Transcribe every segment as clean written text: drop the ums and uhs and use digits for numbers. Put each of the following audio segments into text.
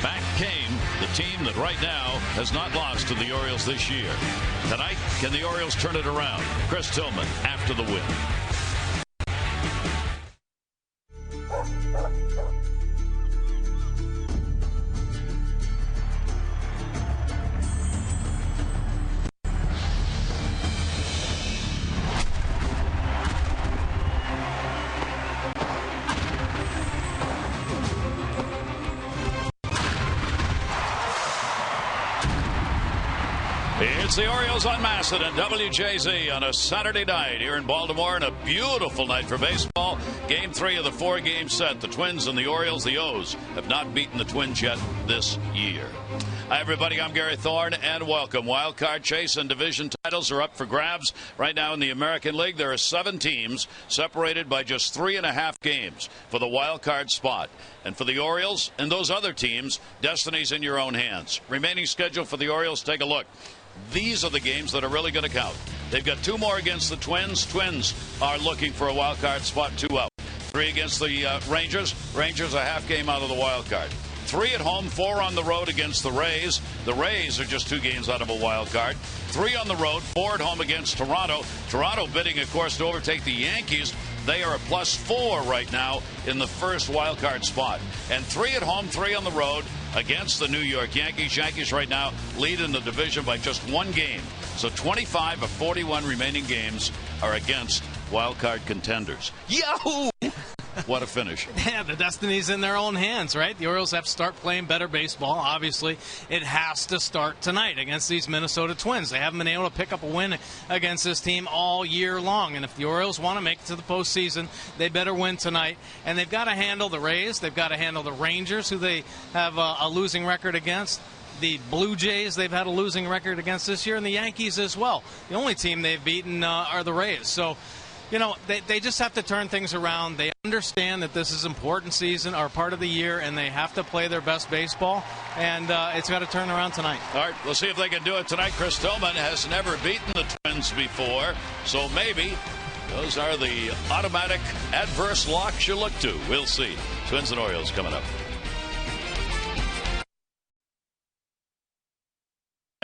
Back came the team that right now has not lost to the Orioles this year. Tonight, can the Orioles turn it around? Chris Tillman after the win. It's the Orioles on Massett and WJZ on a Saturday night here in Baltimore, and a beautiful night for baseball. Game 3 of the 4-game set. The Twins and the Orioles. The O's have not beaten the Twins yet this year. Hi, everybody. I'm Gary Thorne, and welcome. Wild card chase and division titles are up for grabs right now in the American League. There are 7 teams separated by just 3.5 games for the wild card spot. And for the Orioles and those other teams, destiny's in your own hands. Remaining schedule for the Orioles, take a look. These are the games that are really going to count. They've got 2 more against the Twins. Twins are looking for a wild card spot, 2 out. 3 against the Rangers. Rangers a half game out of the wild card. 3 at home, 4 on the road against the Rays. The Rays are just 2 games out of a wild card. 3 on the road, 4 at home against Toronto. Toronto bidding, of course, to overtake the Yankees. They are a +4 right now in the first wild card spot. And 3 at home, 3 on the road against the New York Yankees. Yankees right now lead in the division by just 1 game. So 25 of 41 remaining games are against wild card contenders. Yahoo! What a finish. Yeah, the destiny's in their own hands, right? The Orioles have to start playing better baseball. Obviously, it has to start tonight against these Minnesota Twins. They haven't been able to pick up a win against this team all year long. And if the Orioles want to make it to the postseason, they better win tonight. And they've got to handle the Rays. They've got to handle the Rangers, who they have a losing record against. The Blue Jays, they've had a losing record against this year, and the Yankees as well. The only team they've beaten are the Rays. So, you know, they just have to turn things around. They understand that this is an important season or part of the year, and they have to play their best baseball, and it's got to turn around tonight. All right, we'll see if they can do it tonight. Chris Tillman has never beaten the Twins before, so maybe those are the automatic adverse locks you look to. We'll see. Twins and Orioles coming up.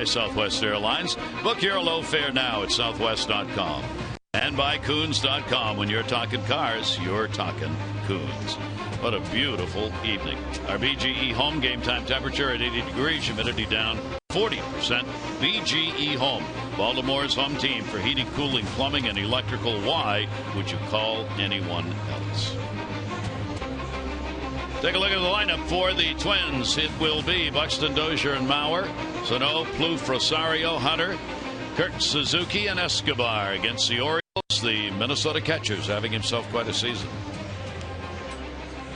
Southwest Airlines. Book your low fare now at southwest.com. And by Coons.com. When you're talking cars, you're talking Coons. What a beautiful evening. Our BGE home game time temperature at 80 degrees, humidity down 40%. BGE Home, Baltimore's home team for heating, cooling, plumbing, and electrical. Why would you call anyone else? Take a look at the lineup for the Twins. It will be Buxton, Dozier, and Mauer. Sano, Plouffe, Rosario, Hunter, Kurt Suzuki, and Escobar. Against the Orioles, the Minnesota catcher's having himself quite a season.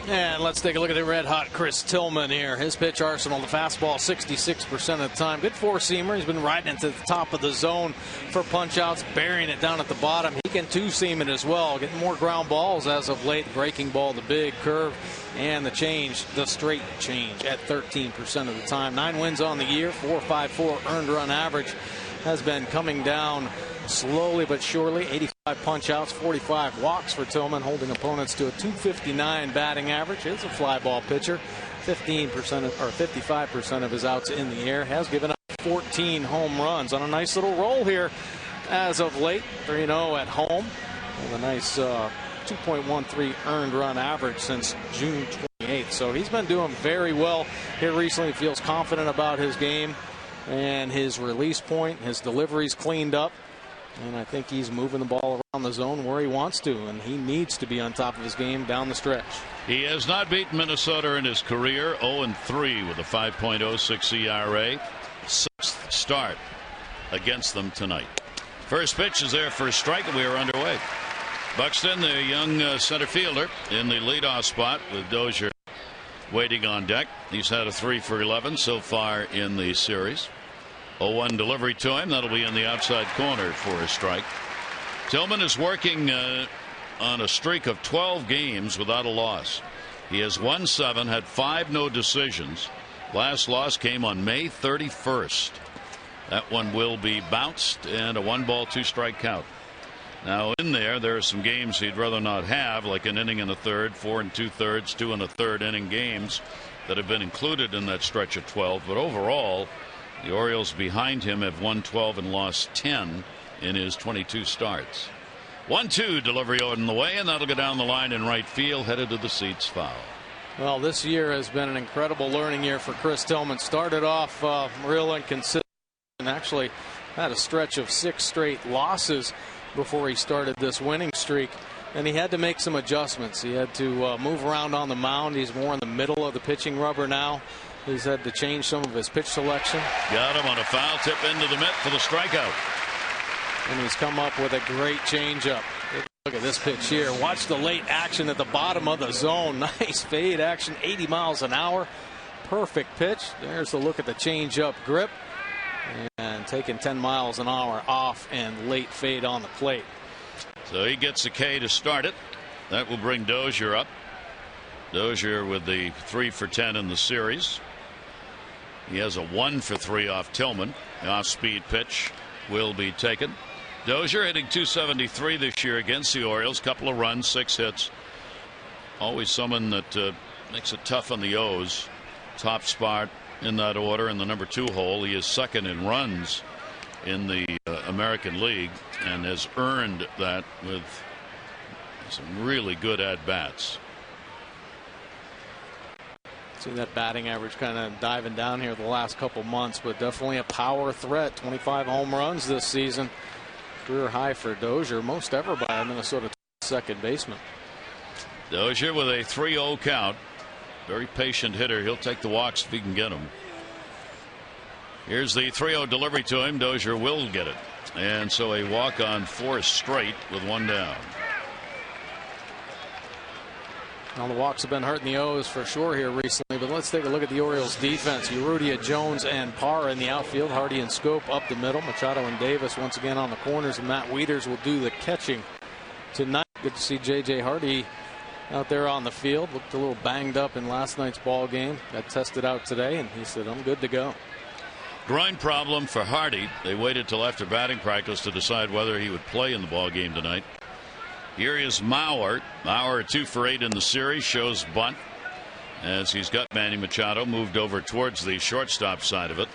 And let's take a look at the red-hot Chris Tillman here. His pitch arsenal, the fastball 66% of the time. Good four-seamer. He's been riding into the top of the zone for punch-outs, burying it down at the bottom. He can two-seam it as well, getting more ground balls as of late. Breaking ball, the big curve, and the change, the straight change at 13% of the time. 9 wins on the year, 4.54 earned run average. Has been coming down slowly but surely. 85 punch-outs, 45 walks for Tillman, holding opponents to a .259 batting average. He is a fly ball pitcher. 55% of his outs in the air. Has given up 14 home runs on a nice little roll here as of late. 3-0 at home. And a nice 2.13 earned run average since June 28th. So he's been doing very well here recently. Feels confident about his game and his release point. His delivery's cleaned up, and I think he's moving the ball around the zone where he wants to, and he needs to be on top of his game down the stretch. He has not beaten Minnesota in his career. 0-3 with a 5.06 ERA. 6th start against them tonight. First pitch is there for a strike, and we are underway. Buxton, the young center fielder, in the leadoff spot with Dozier waiting on deck. He's had a 3 for 11 so far in the series. 0-1 delivery to him. That'll be in the outside corner for a strike. Tillman is working on a streak of 12 games without a loss. He has won 7, had 5 no decisions. Last loss came on May 31st. That one will be bounced, and a 1-ball 2-strike count. Now in there are some games he'd rather not have, like an inning and a third, 4 2/3, 2 1/3 inning games that have been included in that stretch of 12. But overall, the Orioles behind him have won 12 and lost 10 in his 22 starts. 1-2 delivery on the way, and that'll go down the line in right field, headed to the seats, foul. Well, this year has been an incredible learning year for Chris Tillman. Started off real inconsistent and actually had a stretch of 6 straight losses before he started this winning streak, and he had to make some adjustments. He had to move around on the mound. He's more in the middle of the pitching rubber now. He's had to change some of his pitch selection. Got him on a foul tip into the mitt for the strikeout. And he's come up with a great changeup. Look at this pitch here. Watch the late action at the bottom of the zone. Nice fade action, 80 miles an hour. Perfect pitch. There's the look at the changeup grip. And taking 10 miles an hour off and late fade on the plate. So he gets a K to start it. That will bring Dozier up. Dozier with the 3 for 10 in the series. He has a 1 for 3 off Tillman. The off-speed pitch will be taken. Dozier hitting .273 this year against the Orioles. Couple of runs, 6 hits. Always someone that makes it tough on the O's. Top spot in that order in the number 2 hole. He is second in runs in the American League and has earned that with some really good at-bats. See that batting average kind of diving down here the last couple months, but definitely a power threat. 25 home runs this season. Career high for Dozier, most ever by a Minnesota second baseman. Dozier with a 3-0 count. Very patient hitter. He'll take the walks if he can get them. Here's the 3-0 delivery to him. Dozier will get it. And so a walk on 4 straight with 1 down. Now the walks have been hurting the O's for sure here recently, but let's take a look at the Orioles defense. Urrutia, Jones, and Parra in the outfield. Hardy and Scope up the middle. Machado and Davis once again on the corners, and Matt Wieters will do the catching tonight. Good to see J.J. Hardy out there on the field. Looked a little banged up in last night's ball game. Got tested out today, and he said, I'm good to go. Groin problem for Hardy. They waited till after batting practice to decide whether he would play in the ball game tonight. Here is Mauer. Mauer 2 for 8 in the series, shows bunt as he's got Manny Machado moved over towards the shortstop side of it.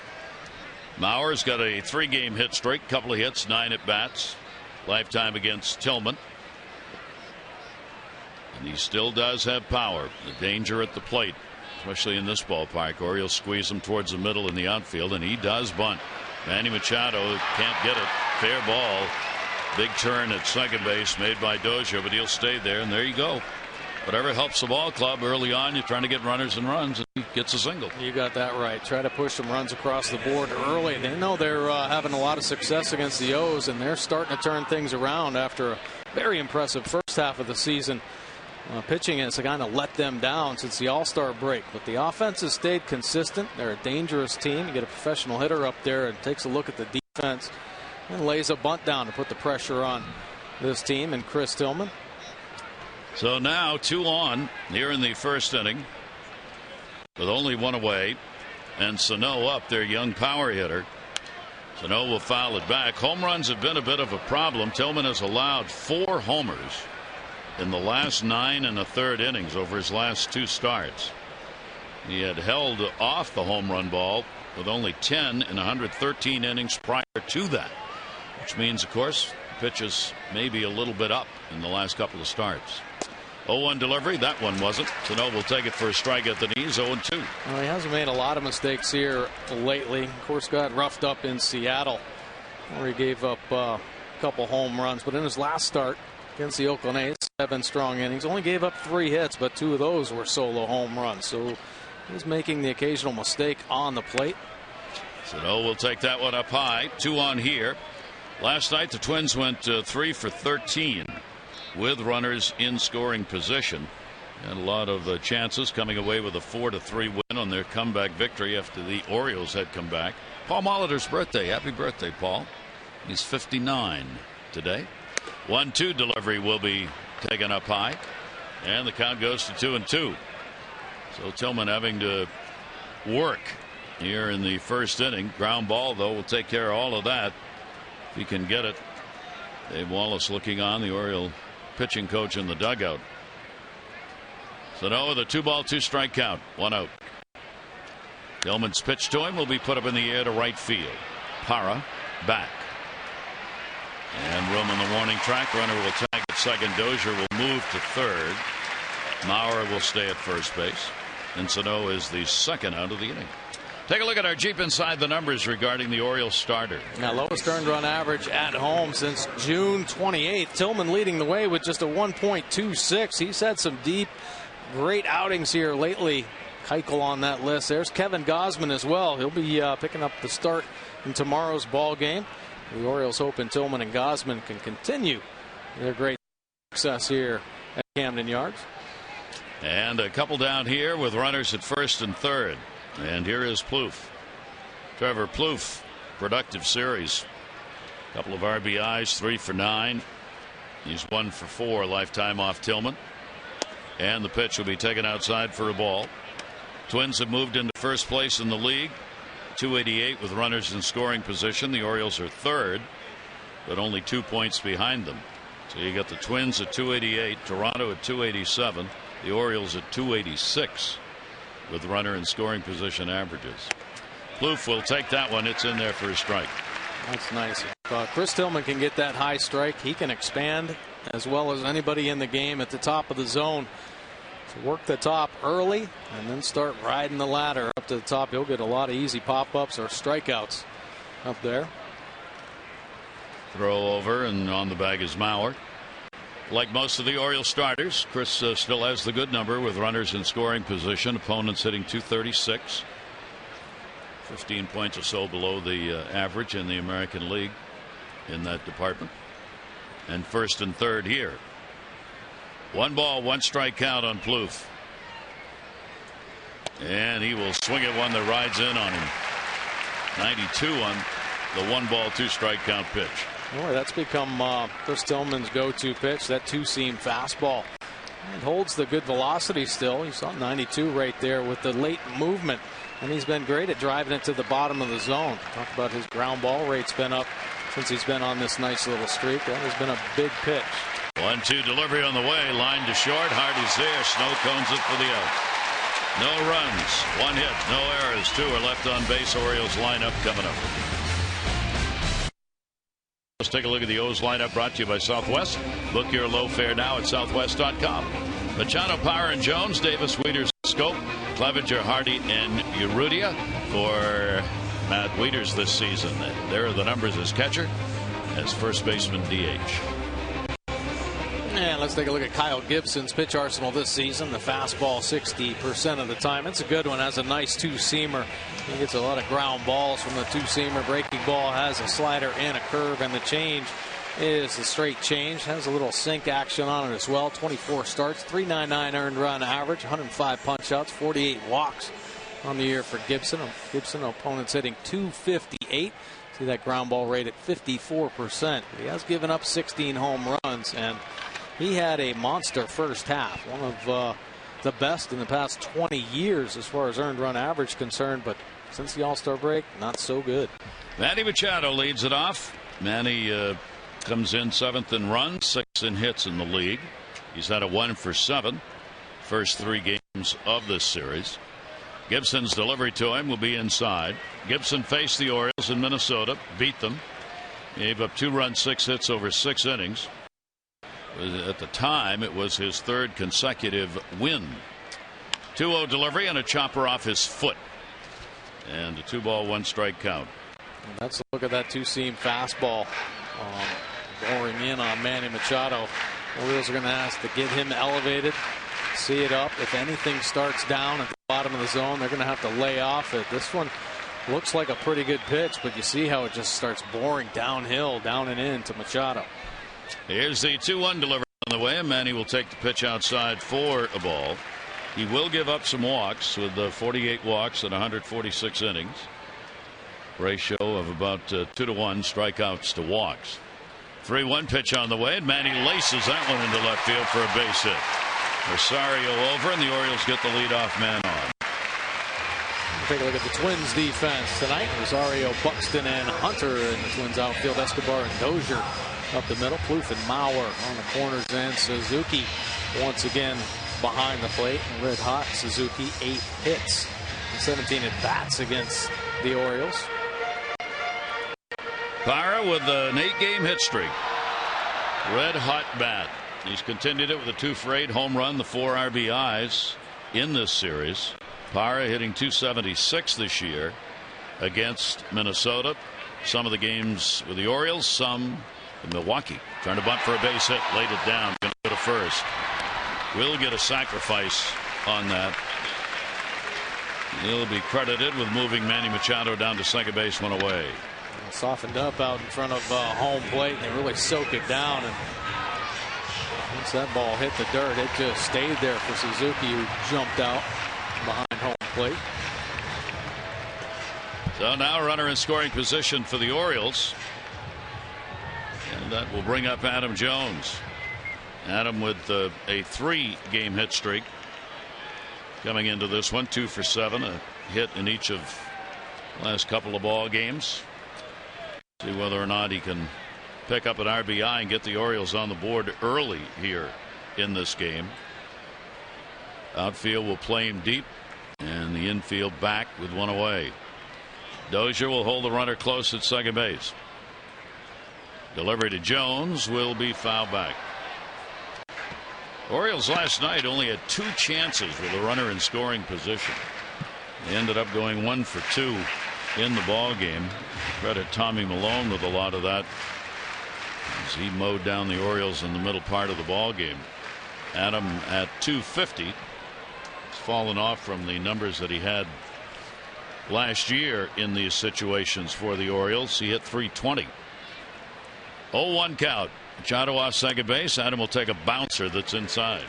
Mauer's got a 3-game hit streak, couple of hits, 9 at bats, lifetime against Tillman. And he still does have power. The danger at the plate, especially in this ballpark. Orioles squeeze him towards the middle in the outfield, and he does bunt. Manny Machado can't get it. Fair ball. Big turn at second base made by Dozier, but he'll stay there, and there you go. Whatever helps the ball club early on, you're trying to get runners and runs, and he gets a single. You got that right. Try to push some runs across the board early. They know they're having a lot of success against the O's, and they're starting to turn things around after a very impressive first half of the season. Pitching has kind of let them down since the All-Star break, but the offense has stayed consistent. They're a dangerous team. You get a professional hitter up there and takes a look at the defense and lays a bunt down to put the pressure on this team and Chris Tillman. So now 2 on here in the first inning with only 1 away, and Sano up, their young power hitter. Sano will foul it back. Home runs have been a bit of a problem. Tillman has allowed 4 homers in the last 9 1/3 innings over his last 2 starts. He had held off the home run ball with only 10 in 113 innings prior to that, which means, of course, the pitches maybe a little bit up in the last couple of starts. 0-1 delivery. That one wasn't. Sano will take it for a strike at the knees. 0-2. Well, he hasn't made a lot of mistakes here lately. Of course, got roughed up in Seattle where he gave up a couple home runs, but in his last start against the Oakland A's, 7 strong innings, only gave up 3 hits, but 2 of those were solo home runs. So he's making the occasional mistake on the plate. Sano will take that one up high. 2 on here. Last night the Twins went 3 for 13 with runners in scoring position. And a lot of chances, coming away with a 4-3 win on their comeback victory after the Orioles had come back. Paul Molitor's birthday. Happy birthday, Paul. He's 59 today. 1-2 delivery will be taken up high, and the count goes to 2-2. So Tillman having to work here in the first inning. Ground ball, though, will take care of all of that if he can get it Dave Wallace looking on, the Oriole pitching coach in the dugout. Sano with a 2-ball, 2-strike count, 1 out. Tillman's pitch to him will be put up in the air to right field. Parra back. And room on the warning track. Runner will tag at second. Dozier will move to third. Maurer will stay at first base. And Sano is the second out of the inning. Take a look at our Jeep Inside the Numbers regarding the Orioles starter. Now, lowest earned run average at home since June 28th. Tillman leading the way with just a 1.26. He's had some deep, great outings here lately. Keuchel on that list. There's Kevin Gausman as well. He'll be picking up the start in tomorrow's ball game. The Orioles hoping Tillman and Gausman can continue their great success here at Camden Yards. And a couple down here with runners at first and third. And here is Plouffe. Trevor Plouffe, productive series. Couple of RBIs, 3 for 9. He's 1 for 4 lifetime off Tillman. And the pitch will be taken outside for a ball. Twins have moved into first place in the league, 288 with runners in scoring position. The Orioles are third, but only 2 points behind them. So you got the Twins at 288, Toronto at 287, the Orioles at 286 with runner in scoring position averages. Plouffe will take that one. It's in there for a strike. That's nice. Chris Tillman can get that high strike. He can expand as well as anybody in the game at the top of the zone. To work the top early and then start riding the ladder up to the top. He'll get a lot of easy pop-ups or strikeouts up there. Throw over, and on the bag is Maurer. Like most of the Orioles starters, Chris still has the good number with runners in scoring position. Opponents hitting .236. 15 points or so below the average in the American League in that department. And first and third here. 1 ball, 1 strike count on Plouffe. And he will swing at one that rides in on him. 92 on the 1 ball, 2 strike count pitch. Boy, that's become Chris Tillman's go-to pitch, that 2-seam fastball. It holds the good velocity still. You saw 92 right there with the late movement. And he's been great at driving it to the bottom of the zone. Talk about his ground ball rate's been up since he's been on this nice little streak. That has been a big pitch. 1-2 delivery on the way. Line to short. Hardy's there. Snow cones it for the out. No runs. 1 hit. No errors. 2 are left on base. Orioles lineup coming up. Let's take a look at the O's lineup brought to you by Southwest. Book your low fare now at southwest.com. Machado, Power, and Jones. Davis, Wieters, Scope. Clevenger, Hardy, and Urrutia for Matt Wieters this season. There are the numbers as catcher, as first baseman DH. And let's take a look at Kyle Gibson's pitch arsenal this season. The fastball 60% of the time. It's a good one. Has a nice 2-seamer. He gets a lot of ground balls from the 2-seamer. Breaking ball has a slider and a curve, and the change is the straight change. Has a little sink action on it as well. 24 starts, 399 earned run average, 105 punch outs, 48 walks on the year for Gibson. Gibson opponents hitting .258. See that ground ball rate at 54%. He has given up 16 home runs, and he had a monster first half. One of the best in the past 20 years as far as earned run average concerned, but since the All-Star break, not so good. Manny Machado leads it off. Manny comes in 7th in runs, 6th in hits in the league. He's had a 1 for 7 first 3 games of this series. Gibson's delivery to him will be inside. Gibson faced the Orioles in Minnesota, beat them, gave up 2 runs, 6 hits over 6 innings. At the time, it was his 3rd consecutive win. 2-0 delivery and a chopper off his foot. And a 2-ball, 1 strike count. Let's look at that 2-seam fastball boring in on Manny Machado. The Orioles are going to have to get him elevated, see it up. If anything starts down at the bottom of the zone, they're going to have to lay off it. This one looks like a pretty good pitch, but you see how it just starts boring downhill, down and in to Machado. Here's the 2-1 delivery on the way, and Manny will take the pitch outside for a ball. He will give up some walks with 48 walks in 146 innings. Ratio of about 2-to-1 strikeouts to walks. 3-1 pitch on the way, and Manny laces that one into left field for a base hit. Rosario over, and the Orioles get the leadoff man on. Take a look at the Twins defense tonight. Rosario, Buxton, and Hunter in the Twins outfield. Escobar and Dozier Up the middle, Plouffe and Mauer on the corners, and Suzuki once again behind the plate. Red hot. Suzuki 8 hits, 17 at bats against the Orioles. Parra with an 8-game hit streak. Red hot bat. He's continued it with a 2-for-8 home run, the 4 RBIs in this series. Parra hitting .276 this year against Minnesota. Some of the games with the Orioles, some in Milwaukee. Trying to bunt for a base hit, laid it down, going to go to first. Will get a sacrifice on that. He'll be credited with moving Manny Machado down to second base, one away. Softened up out in front of home plate, and they really soak it down. And once that ball hit the dirt, it just stayed there for Suzuki, who jumped out behind home plate. So now runner in scoring position for the Orioles. And that will bring up Adam Jones. Adam with a 3-game hit streak coming into this one. 2 for 7, a hit in each of the last couple of ball games. See whether or not he can pick up an RBI and get the Orioles on the board early here in this game. Outfield will play him deep, and the infield back with one away. Dozier will hold the runner close at second base. Delivery to Jones will be fouled back. Orioles last night only had 2 chances with a runner in scoring position. They ended up going 1 for 2 in the ball game. Credit Tommy Malone with a lot of that as he mowed down the Orioles in the middle part of the ball game. Adam at .250. He's fallen off from the numbers that he had last year in these situations for the Orioles. He hit .320. 0-1 count. Machado off second base. Adam will take a bouncer that's inside.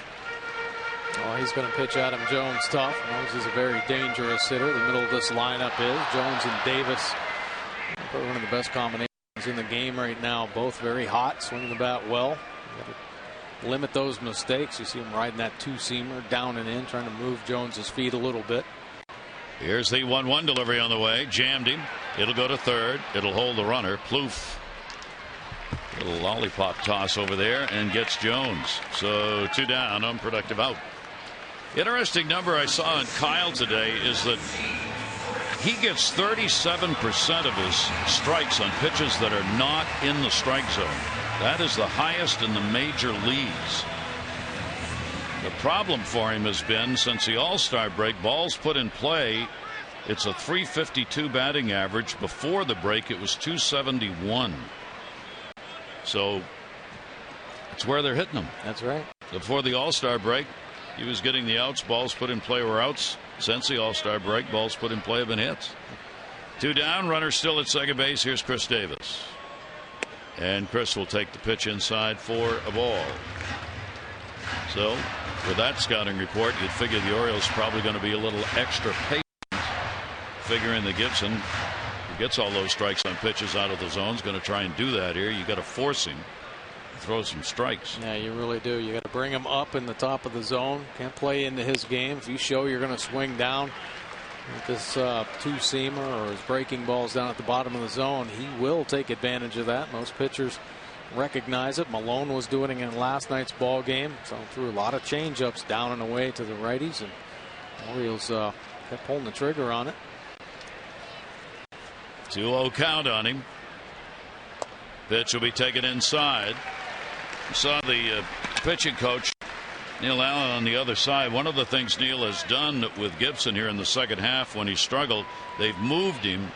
Oh, he's going to pitch Adam Jones tough. Jones is a very dangerous hitter. The middle of this lineup is Jones and Davis. Probably one of the best combinations in the game right now. Both very hot, swinging the bat well. Limit those mistakes. You see him riding that 2-seamer down and in, trying to move Jones's feet a little bit. Here's the 1-1 delivery on the way. Jammed him. It'll go to third. It'll hold the runner. Plouffe. Little lollipop toss over there and gets Jones. So 2 down, unproductive out. Interesting number I saw on Kyle today is that he gets 37% of his strikes on pitches that are not in the strike zone. That is the highest in the major leagues. The problem for him has been since the All-Star break, balls put in play, it's a .352 batting average. Before the break it was .271. So it's where they're hitting him. That's right. Before the All-Star break, he was getting the outs. Balls put in play were outs. Since the All-Star break, balls put in play have been hits. 2 down, runner still at second base. Here's Chris Davis. And Chris will take the pitch inside for a ball. So with that scouting report, you'd figure the Orioles probably going to be a little extra patient, figuring the Gibson, who gets all those strikes on pitches out of the zone, is going to try and do that here. You got to force him to throw some strikes. Yeah, you really do. You got to bring him up in the top of the zone. Can't play into his game. If you show you're going to swing down with this 2-seamer or his breaking balls down at the bottom of the zone, he will take advantage of that. Most pitchers recognize it. Malone was doing it in last night's ball game. So threw a lot of changeups down and away to the righties, and Orioles kept pulling the trigger on it. 2-0 count on him. Pitch will be taken inside. You saw the pitching coach Neil Allen on the other side. One of the things Neil has done with Gibson here in the second half when he struggled, they've moved him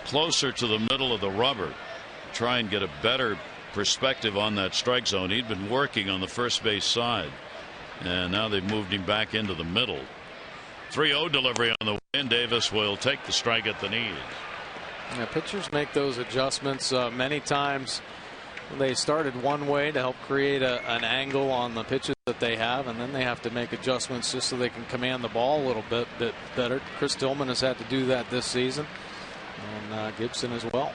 closer to the middle of the rubber to try and get a better perspective on that strike zone. He'd been working on the first base side, and now they've moved him back into the middle. 3-0 delivery on the way, and Davis will take the strike at the knees. Yeah, pitchers make those adjustments many times. They started one way to help create an angle on the pitches that they have, and then they have to make adjustments just so they can command the ball a little bit better. Chris Tillman has had to do that this season, and Gibson as well.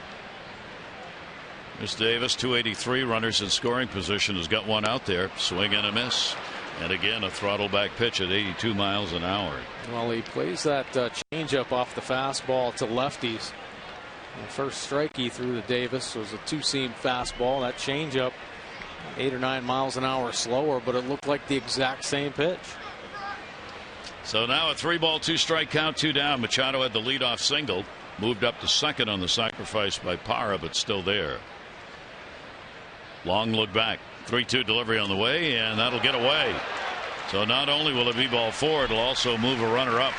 Miss Davis, 283, runners in scoring position, has got one out there. Swing and a miss. And again, a throttle back pitch at 82 miles an hour. Well, he plays that changeup off the fastball to lefties. The first strike he threw to Davis was a two-seam fastball. That changeup, 8 or 9 miles an hour slower, but it looked like the exact same pitch. So now a 3-ball, 2-strike count, 2 down. Machado had the leadoff single, moved up to second on the sacrifice by Parra, but still there. Long look back, 3-2 delivery on the way, and that'll get away. So not only will it be ball 4, it'll also move a runner up.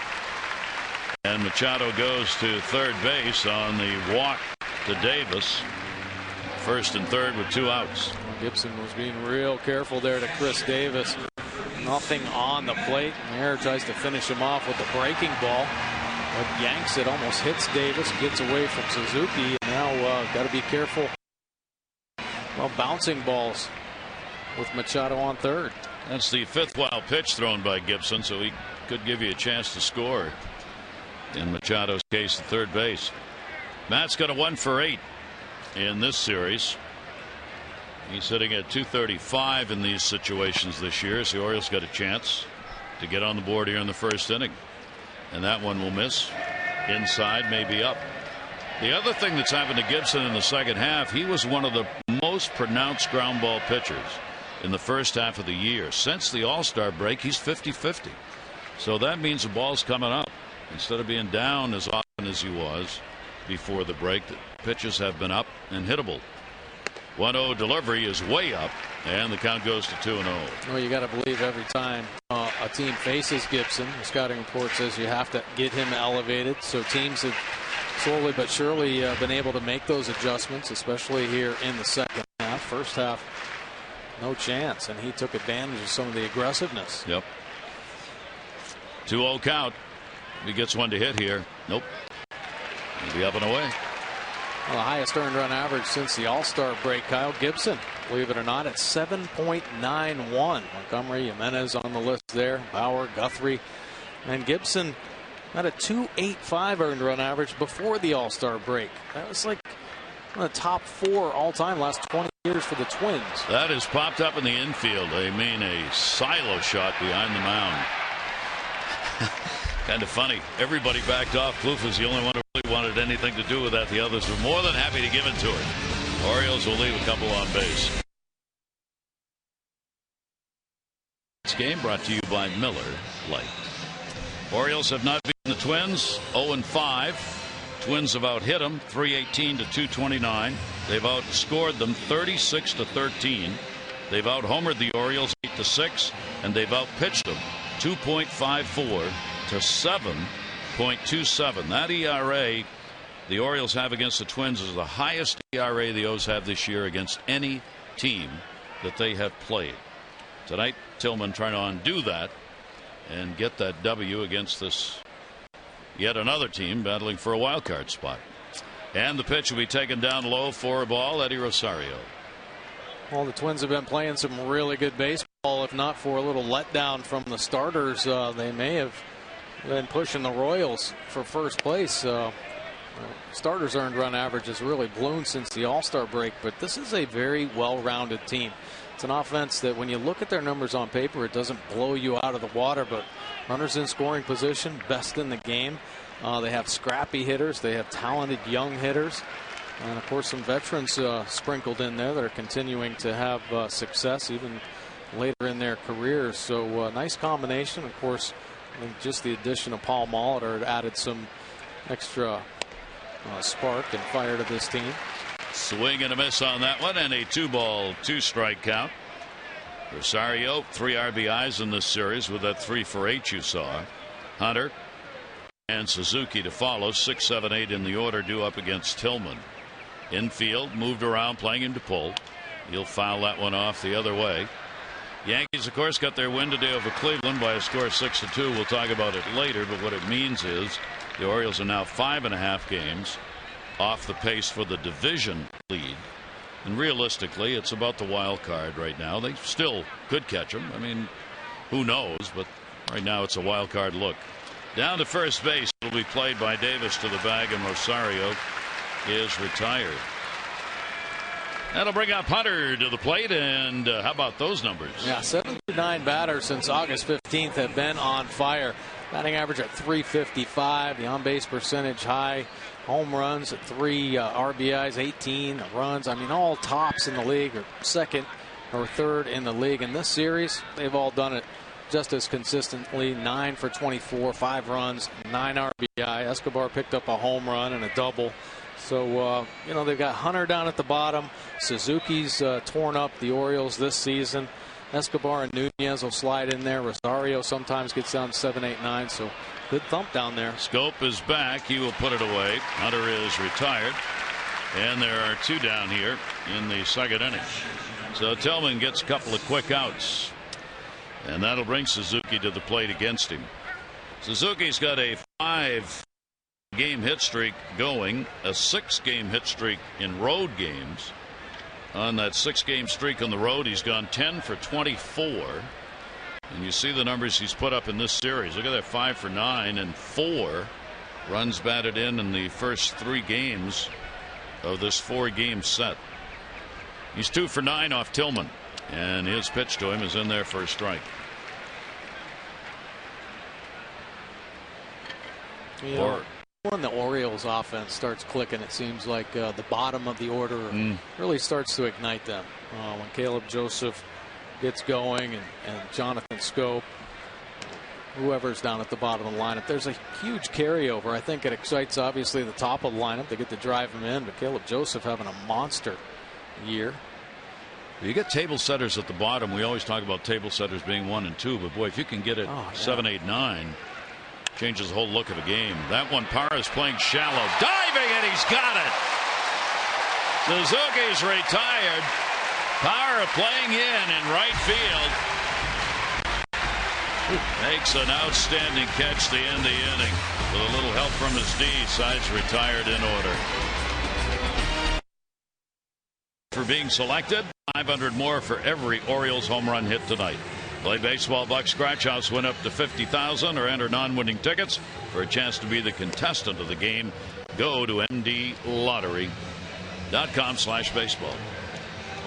And Machado goes to third base on the walk to Davis. First and third with 2 outs. Gibson was being real careful there to Chris Davis. Nothing on the plate. Mayer tries to finish him off with a breaking ball, but yanks it, almost hits Davis, gets away from Suzuki. And now got to be careful. Well, bouncing balls with Machado on third. That's the 5th wild pitch thrown by Gibson, so he could give you a chance to score. In Machado's case, at third base. Matt's got a 1 for 8 in this series. He's sitting at 235 in these situations this year, so the Orioles got a chance to get on the board here in the first inning. And that one will miss. Inside, maybe up. The other thing that's happened to Gibson in the second half, he was one of the most pronounced ground ball pitchers in the first half of the year. Since the All-Star break, he's 50-50. So that means the ball's coming up. Instead of being down as often as he was before the break, the pitches have been up and hittable. 1-0 delivery is way up, and the count goes to 2-0. Well, you got to believe every time a team faces Gibson, the scouting report says you have to get him elevated. So teams have slowly but surely been able to make those adjustments, especially here in the second half. First half, no chance, and he took advantage of some of the aggressiveness. Yep. 2-0 count. He gets one to hit here. Nope. He'll be up and away. Well, the highest earned run average since the All-Star break, Kyle Gibson, believe it or not, at 7.91. Montgomery, Jimenez on the list there, Bauer, Guthrie, and Gibson had a 2.85 earned run average before the All-Star break. That was like one of the top 4 all-time last 20 years for the Twins. That has popped up in the infield. I mean, a silo shot behind the mound. Kind of funny. Everybody backed off. Kloof was the only one who really wanted anything to do with that. The others were more than happy to give it to him. Orioles will leave a couple on base. This game brought to you by Miller Lite. Orioles have not beaten the Twins. 0-5. Twins have out hit them 318 to 229. They've outscored them 36 to 13. They've out homered the Orioles 8-6, and they've out pitched them 2.54 to 7.27. That ERA the Orioles have against the Twins is the highest ERA the O's have this year against any team that they have played. Tonight, Tillman trying to undo that and get that W against this yet another team battling for a wild card spot. And the pitch will be taken down low for a ball. Eddie Rosario. Well, the Twins have been playing some really good baseball. If not for a little letdown from the starters, they may have been pushing the Royals for first place. Starters earned run average has really bloomed since the All-Star break, but this is a very well-rounded team. It's an offense that when you look at their numbers on paper, it doesn't blow you out of the water, but runners in scoring position, best in the game. They have scrappy hitters. They have talented young hitters. And, of course, some veterans sprinkled in there that are continuing to have success even later in their careers. So nice combination. Of course, I think just the addition of Paul Molitor added some extra spark and fire to this team. Swing and a miss on that one, and a 2-ball, 2-strike count. Rosario, 3 RBIs in this series with that 3 for 8 you saw. Hunter and Suzuki to follow. 6, 7, 8 in the order, due up against Tillman. Infield, moved around, playing him to pull. He'll foul that one off the other way. Yankees, of course, got their win today over Cleveland by a score of 6-2. We'll talk about it later, but what it means is the Orioles are now 5.5 games off the pace for the division lead. And realistically, it's about the wild card right now. They still could catch them. I mean, who knows? But right now it's a wild card look. Down to first base. It'll be played by Davis to the bag, and Rosario is retired. That'll bring up Hunter to the plate, and how about those numbers? Yeah, 7-9 batters since August 15th have been on fire. Batting average at .355. The on-base percentage high. Home runs at 3, RBIs 18, runs. I mean, all tops in the league, or second or third in the league. In this series, they've all done it just as consistently. 9 for 24, 5 runs, 9 RBI. Escobar picked up a home run and a double. So, you know, they've got Hunter down at the bottom. Suzuki's torn up the Orioles this season. Escobar and Nunez will slide in there. Rosario sometimes gets down to 7, 8, 9. So good thump down there. Scope is back. He will put it away. Hunter is retired. And there are 2 down here in the second inning. So Tillman gets a couple of quick outs. And that'll bring Suzuki to the plate against him. Suzuki's got a 5-game hit streak going, a 6-game hit streak in road games. On that 6-game streak on the road, he's gone 10 for 24. And you see the numbers he's put up in this series. Look at that, 5 for 9 and 4 runs batted in the first 3 games of this 4-game set. He's 2 for 9 off Tillman, and his pitch to him is in there for a strike. When the Orioles offense starts clicking, it seems like the bottom of the order really starts to ignite them. When Caleb Joseph gets going and Jonathan Scope, whoever's down at the bottom of the lineup, there's a huge carryover. I think it excites obviously the top of the lineup. They get to drive him in, but Caleb Joseph having a monster year. You get table setters at the bottom. We always talk about table setters being 1 and 2, but boy, if you can get it 7, 8, 9. Changes the whole look of a game. That one, Parra is playing shallow, diving, and he's got it. Suzuki's retired. Parra playing in right field. Makes an outstanding catch to end the inning. With a little help from his D, side's retired in order. For being selected, 500 more for every Orioles home run hit tonight. Play baseball, Buck Scratch House, win up to $50,000 or enter non-winning tickets for a chance to be the contestant of the game. Go to mdlottery.com/baseball.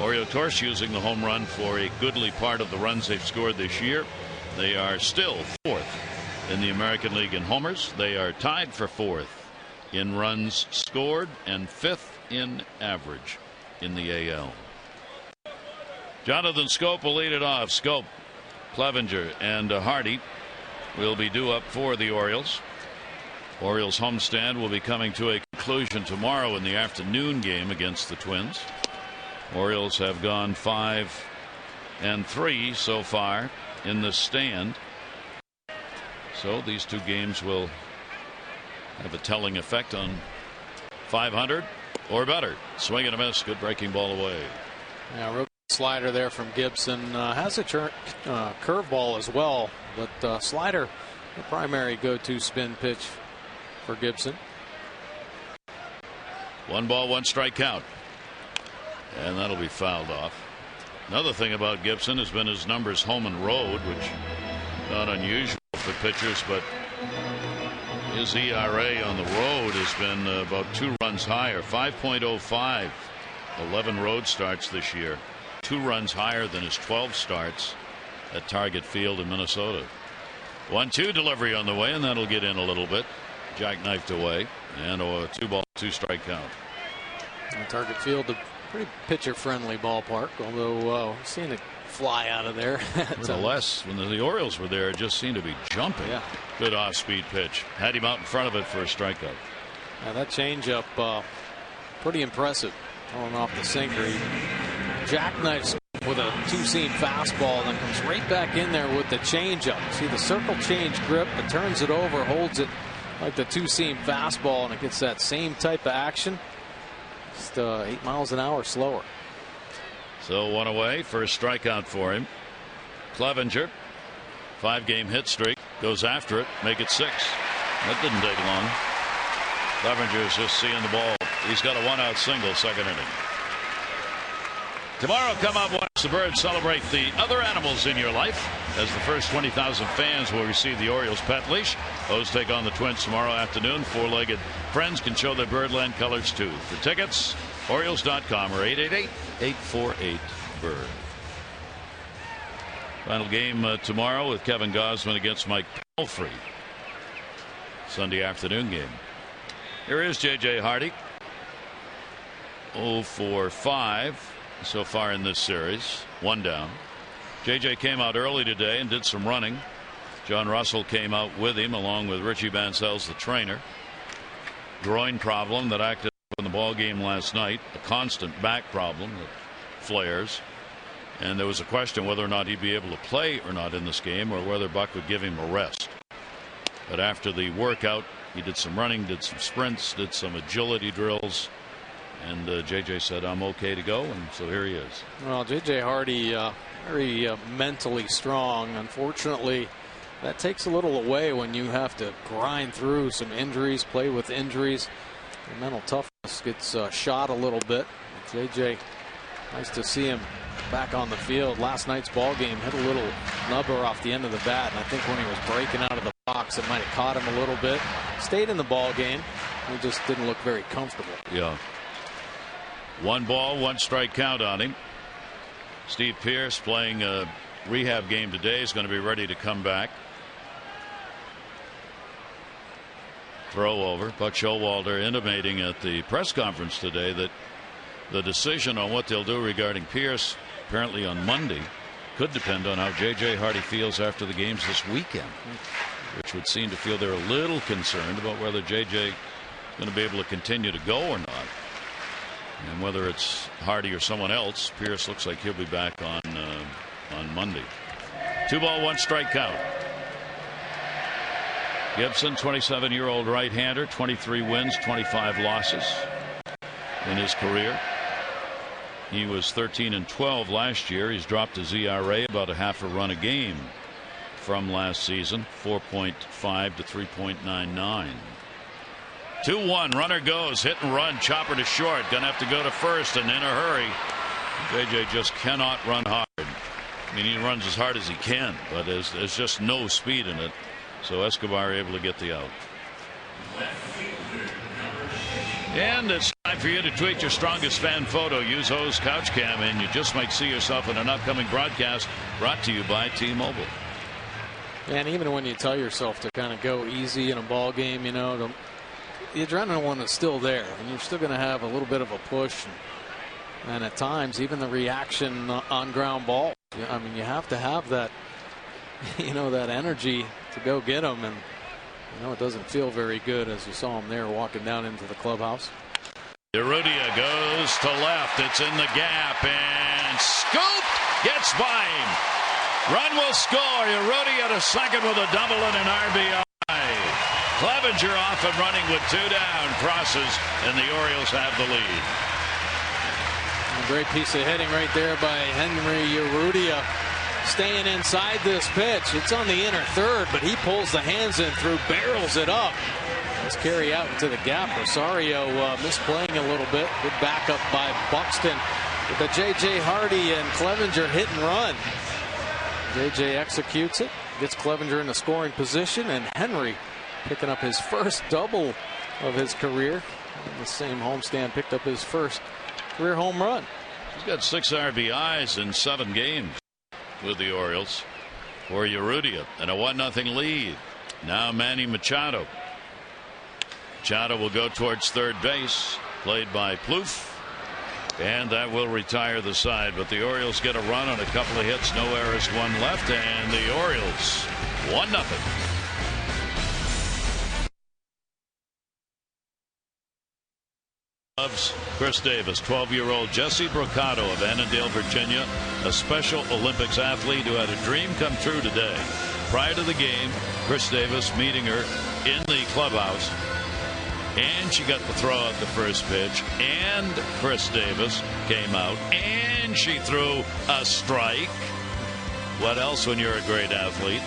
Oriole Torch using the home run for a goodly part of the runs they've scored this year. They are still 4th in the American League in homers. They are tied for 4th in runs scored and 5th in average in the AL. Jonathan Scope will lead it off. Scope, Clevenger, and Hardy will be due up for the Orioles. Orioles homestand will be coming to a conclusion tomorrow in the afternoon game against the Twins. Orioles have gone 5-3 so far in the stand. So these 2 games will have a telling effect on 500 or better. Swing and a miss. Good breaking ball away. Yeah, real slider there from Gibson. Has a curveball as well, but slider the primary go-to spin pitch for Gibson. 1 ball, 1 strike count, and that'll be fouled off. Another thing about Gibson has been his numbers home and road, which not unusual for pitchers, but his ERA on the road has been about 2 runs higher, 5.05. 11 road starts this year, 2 runs higher than his 12 starts at Target Field in Minnesota. 1-2 delivery on the way, and that'll get in a little bit. Jackknifed away, and a 2 ball, 2 strike count. Target Field, a pretty pitcher-friendly ballpark, although we've seen it fly out of there. Nevertheless, when the Orioles were there, it just seemed to be jumping. Yeah. Good off-speed pitch. Had him out in front of it for a strikeout. Now that changeup, pretty impressive. Throwing off the sinker. He jackknifes with a 2-seam fastball and then comes right back in there with the changeup. See the circle change grip, but turns it over, holds it like the 2-seam fastball, and it gets that same type of action. Just 8 miles an hour slower. So 1 away, first strikeout for him. Clevenger, 5-game hit streak, goes after it, make it 6. That didn't take long. Clevenger is just seeing the ball. He's got a 1-out single, second inning. Tomorrow, come out, watch the Birds celebrate the other animals in your life as the first 20,000 fans will receive the Orioles pet leash. Those take on the Twins tomorrow afternoon. 4-legged friends can show their Birdland colors too. For tickets, Orioles.com or 888-848-BIRD. Final game tomorrow with Kevin Gausman against Mike Pelfrey. Sunday afternoon game. Here is J.J. Hardy. 0 for 5 so far in this series. 1 down. J.J. came out early today and did some running. John Russell came out with him along with Richie Bancels, the trainer. Groin problem that acted in the ball game last night. A constant back problem that flares. And there was a question whether or not he'd be able to play or not in this game, or whether Buck would give him a rest. But after the workout, he did some running, did some sprints, did some agility drills. And J.J. said, I'm okay to go, and so here he is. Well, J.J. Hardy, very mentally strong. Unfortunately, that takes a little away when you have to grind through some injuries, play with injuries. The mental toughness gets shot a little bit. J.J., nice to see him back on the field. Last night's ball game hit a little nubber off the end of the bat, and I think when he was breaking out of the box, it might have caught him a little bit. Stayed in the ball game. He just didn't look very comfortable. Yeah. 1 ball, 1 strike count on him. Steve Pearce, playing a rehab game today, is going to be ready to come back. Throw over. Buck Showalter intimating at the press conference today that the decision on what they'll do regarding Pearce, apparently on Monday, could depend on how J.J. Hardy feels after the games this weekend, which would seem to feel they're a little concerned about whether J.J. is going to be able to continue to go or not. And whether it's Hardy or someone else, Pearce looks like he'll be back on Monday. 2 ball, 1 strike count. Gibson, 27-year-old right-hander, 23 wins, 25 losses in his career. He was 13-12 last year. He's dropped his ERA about a half a run a game from last season, 4.5 to 3.99. 2-1, runner goes, hit and run, chopper to short, gonna have to go to first and in a hurry. JJ just cannot run hard. I mean, he runs as hard as he can, but there's just no speed in it. So Escobar able to get the out. And it's time for you to tweet your strongest fan photo. Use O's Couch Cam, and you just might see yourself in an upcoming broadcast brought to you by T-Mobile. And even when you tell yourself to kind of go easy in a ball game, you know, the adrenaline is still there, and you're still going to have a little bit of a push, and at times even the reaction on ground ball. I mean, you have to have that, you know, that energy to go get them, and you know it doesn't feel very good as you saw him there walking down into the clubhouse. Urrutia goes to left. It's in the gap and scooped. Gets by him. Run will score. Urrutia to second with a double and an RBI. Clevenger off and running with 2 down. Crosses, and the Orioles have the lead. A great piece of hitting right there by Henry Urrutia. Staying inside this pitch. It's on the inner third, but he pulls the hands in through, barrels it up. Let's carry out into the gap. Rosario misplaying a little bit. Good backup by Buxton. With the J.J. Hardy and Clevenger hit and run. J.J. executes it. Gets Clevenger in the scoring position, and Henry picking up his first double of his career. In the same homestand, picked up his first career home run. He's got 6 RBIs in 7 games with the Orioles for Urrutia, and a 1-0 lead. Now Manny Machado. Machado will go towards third base, played by Plouffe, and that will retire the side. But the Orioles get a run on a couple of hits, no errors, 1 left, and the Orioles 1-0. Chris Davis, 12-year-old Jesse Brocado of Annandale, Virginia, a Special Olympics athlete who had a dream come true today. Prior to the game, Chris Davis meeting her in the clubhouse, and she got to throw out the first pitch, and Chris Davis came out, and she threw a strike. What else when you're a great athlete?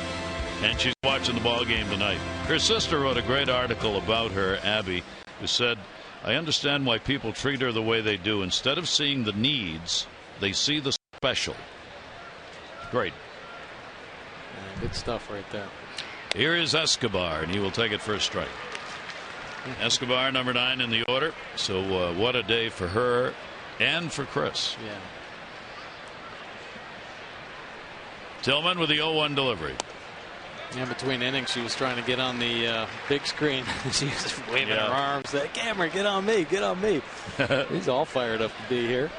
And she's watching the ball game tonight. Her sister wrote a great article about her, Abby, who said, I understand why people treat her the way they do. Instead of seeing the needs, they see the special. Great. Yeah, good stuff right there. Here is Escobar, and he will take it for a strike. Escobar, number 9 in the order. So what a day for her and for Chris. Yeah. Tillman with the 0-1 delivery. In between innings, she was trying to get on the big screen. She was waving her arms. That camera, get on me, get on me. He's all fired up to be here.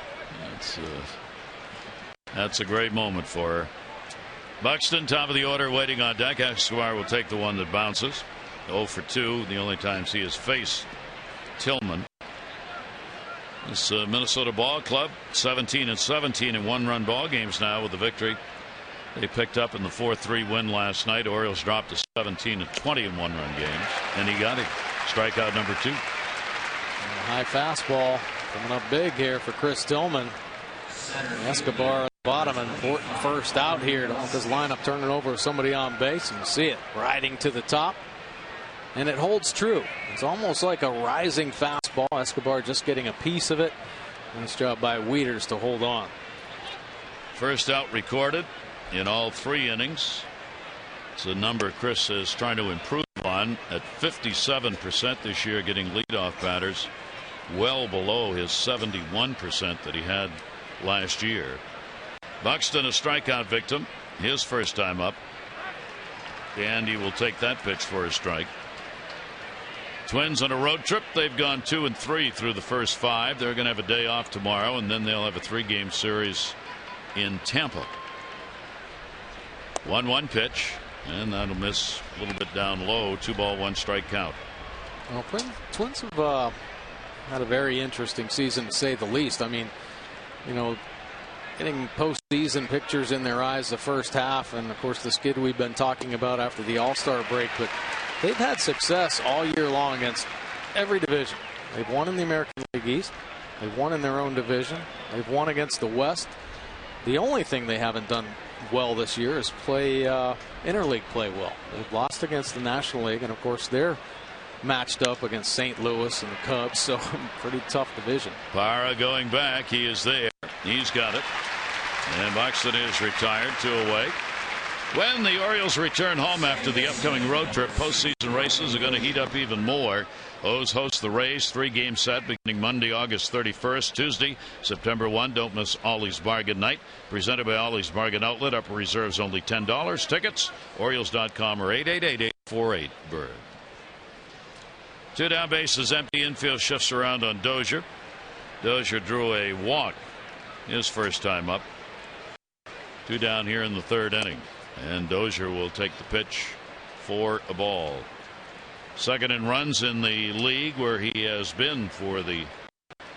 That's a great moment for her. Buxton, top of the order, waiting on deck. Escobar will take the one that bounces. 0 for 2, the only times he has faced Tillman. This Minnesota ball club, 17-17 in one-run ball games now with the victory they picked up in the 4-3 win last night. Orioles dropped to 17-20 in one-run games, and he got it. Strikeout number 2. High fastball coming up big here for Chris Tillman. Escobar at the bottom, important first out here. Don't want this lineup turning over with somebody on base, and you see it riding to the top. And it holds true. It's almost like a rising fastball. Escobar just getting a piece of it. Nice job by Wieters to hold on. First out recorded in all 3 innings. It's a number Chris is trying to improve on at 57% this year, getting leadoff batters, well below his 71% that he had last year. Buxton, a strikeout victim, his first time up. And he will take that pitch for a strike. Twins on a road trip. They've gone 2-3 through the first 5. They're going to have a day off tomorrow, and then they'll have a 3-game series in Tampa. 1-1 pitch, and that'll miss a little bit down low. 2-1 strike count. Well, Twins have had a very interesting season, to say the least. I mean, you know, getting postseason pictures in their eyes the first half, and of course the skid we've been talking about after the All-Star break, but they've had success all year long against every division. They've won in the American League East. They've won in their own division. They've won against the West. The only thing they haven't done well this year is play interleague play well. They've lost against the National League, and of course they're matched up against St. Louis and the Cubs, so pretty tough division. Parra going back. He is there. He's got it. And Buxton is retired, 2 away. When the Orioles return home after the upcoming road trip, postseason races are going to heat up even more. O's host the Rays, 3-game set beginning Monday, August 31st. Tuesday, September 1. Don't miss Ollie's Bargain Night. Presented by Ollie's Bargain Outlet. Upper reserves only $10. Tickets, Orioles.com or 888-848-BIRD. 2 down, bases empty. Infield shifts around on Dozier. Dozier drew a walk his first time up. 2 down here in the 3rd inning. And Dozier will take the pitch for a ball. Second in runs in the league, where he has been for the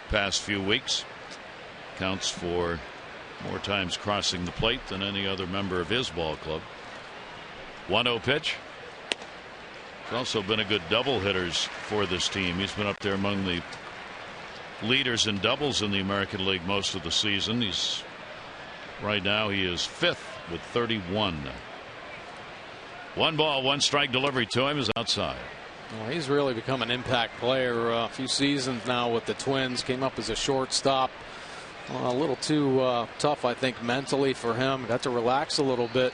past few weeks. Counts for more times crossing the plate than any other member of his ball club. 1-0 pitch. He's also been a good double hitters for this team. He's been up there among the leaders in doubles in the American League most of the season. Right now he is 5th with 31. 1 ball, 1 strike. Delivery to him is outside. Well, he's really become an impact player. A few seasons now with the Twins. Came up as a shortstop. A little too tough, I think, mentally for him. Got to relax a little bit.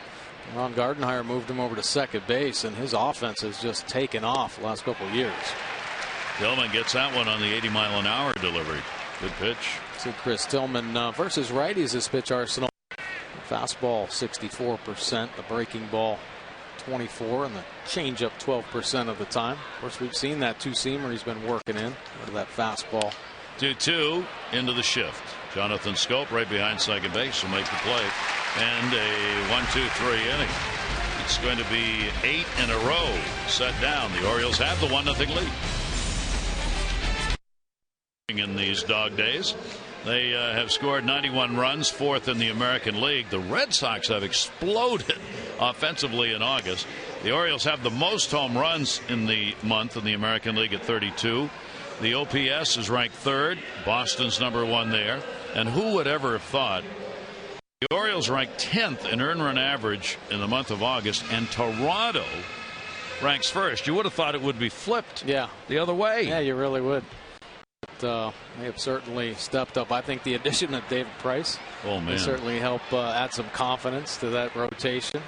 Ron Gardenhire moved him over to second base, and his offense has just taken off the last couple of years. Tillman gets that one on the 80-mile-an-hour delivery. Good pitch. See Chris Tillman versus righties, his pitch arsenal. Fastball 64%, the breaking ball 24%, and the changeup 12% of the time. Of course, we've seen that 2-seamer he's been working in out of that fastball. 2-2 into the shift. Jonathan Scope right behind second base will make the play. And a 1-2-3 inning. It's going to be 8 in a row set down. The Orioles have the 1-0 lead. In these dog days, they have scored 91 runs, 4th in the American League. The Red Sox have exploded offensively in August. The Orioles have the most home runs in the month in the American League at 32. The OPS is ranked 3rd. Boston's number 1 there. And who would ever have thought the Orioles ranked 10th in earned run average in the month of August, and Toronto ranks 1st. You would have thought it would be flipped the other way. Yeah, you really would. But they have certainly stepped up. I think the addition of David Price will certainly help add some confidence to that rotation.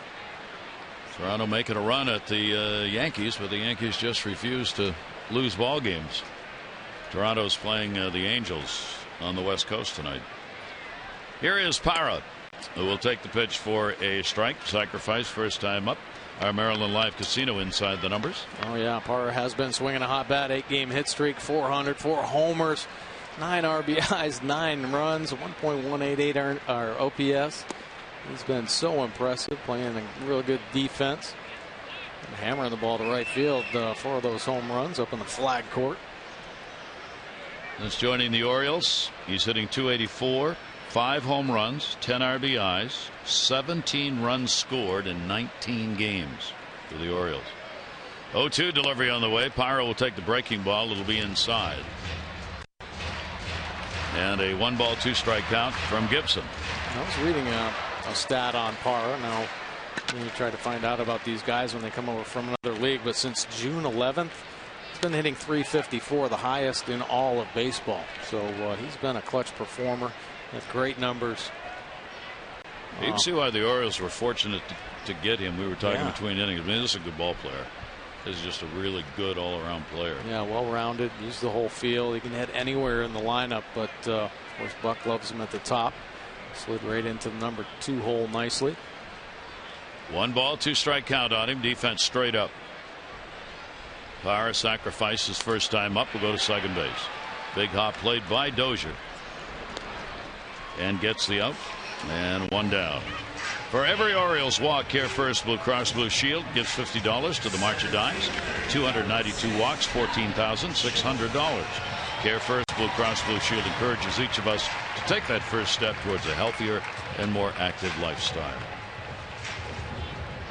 Toronto making a run at the Yankees, but the Yankees just refuse to lose ball games. Toronto's playing the Angels on the West Coast tonight. Here is Parra, who will take the pitch for a strike. Sacrifice, first time up. Our Maryland Live Casino inside the numbers. Oh yeah, Parra has been swinging a hot bat. 8-game hit streak, 400, 4 homers, 9 RBIs, 9 runs, 1.188 our OPS. He's been so impressive, playing a real good defense, and hammering the ball to right field. 4 of those home runs up in the flag court. That's joining the Orioles. He's hitting .284. 5 home runs, 10 RBIs, 17 runs scored in 19 games for the Orioles. 0-2 delivery on the way. Parra will take the breaking ball. It'll be inside. And a 1-ball 2-strike count from Gibson. I was reading a stat on Parra. Now, you try to find out about these guys when they come over from another league, but since June 11th, he's been hitting .354, the highest in all of baseball. So he's been a clutch performer. With great numbers. You can see why the Orioles were fortunate to get him. We were talking between innings. I mean, this is a good ball player. This is just a really good all-around player. Yeah, well-rounded. Used the whole field. He can hit anywhere in the lineup, but of course Buck loves him at the top. Slid right into the number 2 hole nicely. 1-ball 2-strike count on him. Defense straight up. Parra sacrifices first time up. Will go to second base. Big hop played by Dozier. And gets the out, and 1 down. For every Orioles walk, Care First Blue Cross Blue Shield gives $50 to the March of Dimes. 292 walks, $14,600. Care First Blue Cross Blue Shield encourages each of us to take that first step towards a healthier and more active lifestyle.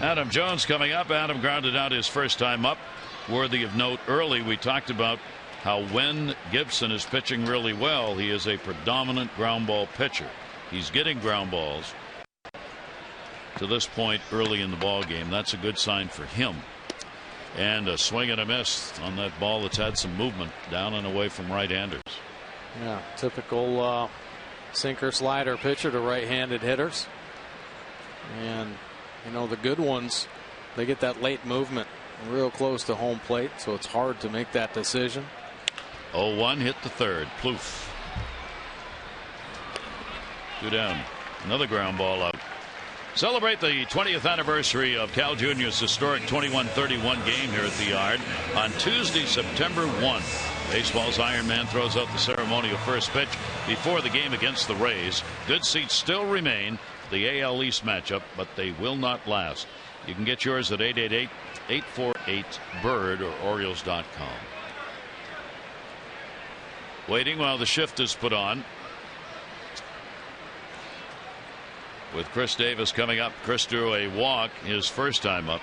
Adam Jones coming up. Adam grounded out his first time up. Worthy of note, early we talked about how when Gibson is pitching really well, he is a predominant ground ball pitcher. He's getting ground balls to this point early in the ball game. That's a good sign for him. And a swing and a miss on that ball that's had some movement down and away from right-handers. Yeah, typical sinker slider pitcher to right-handed hitters. And you know, the good ones, they get that late movement real close to home plate, so it's hard to make that decision. 0-1 hit the third. Plouffe. 2 down. Another ground ball out. Celebrate the 20th anniversary of Cal Jr.'s historic 21-31 game here at the Yard on Tuesday, September 1. Baseball's Iron Man throws out the ceremonial first pitch before the game against the Rays. Good seats still remain for the AL East matchup, but they will not last. You can get yours at 888-848-BIRD or Orioles.com. Waiting while the shift is put on. With Chris Davis coming up. Chris drew a walk his first time up.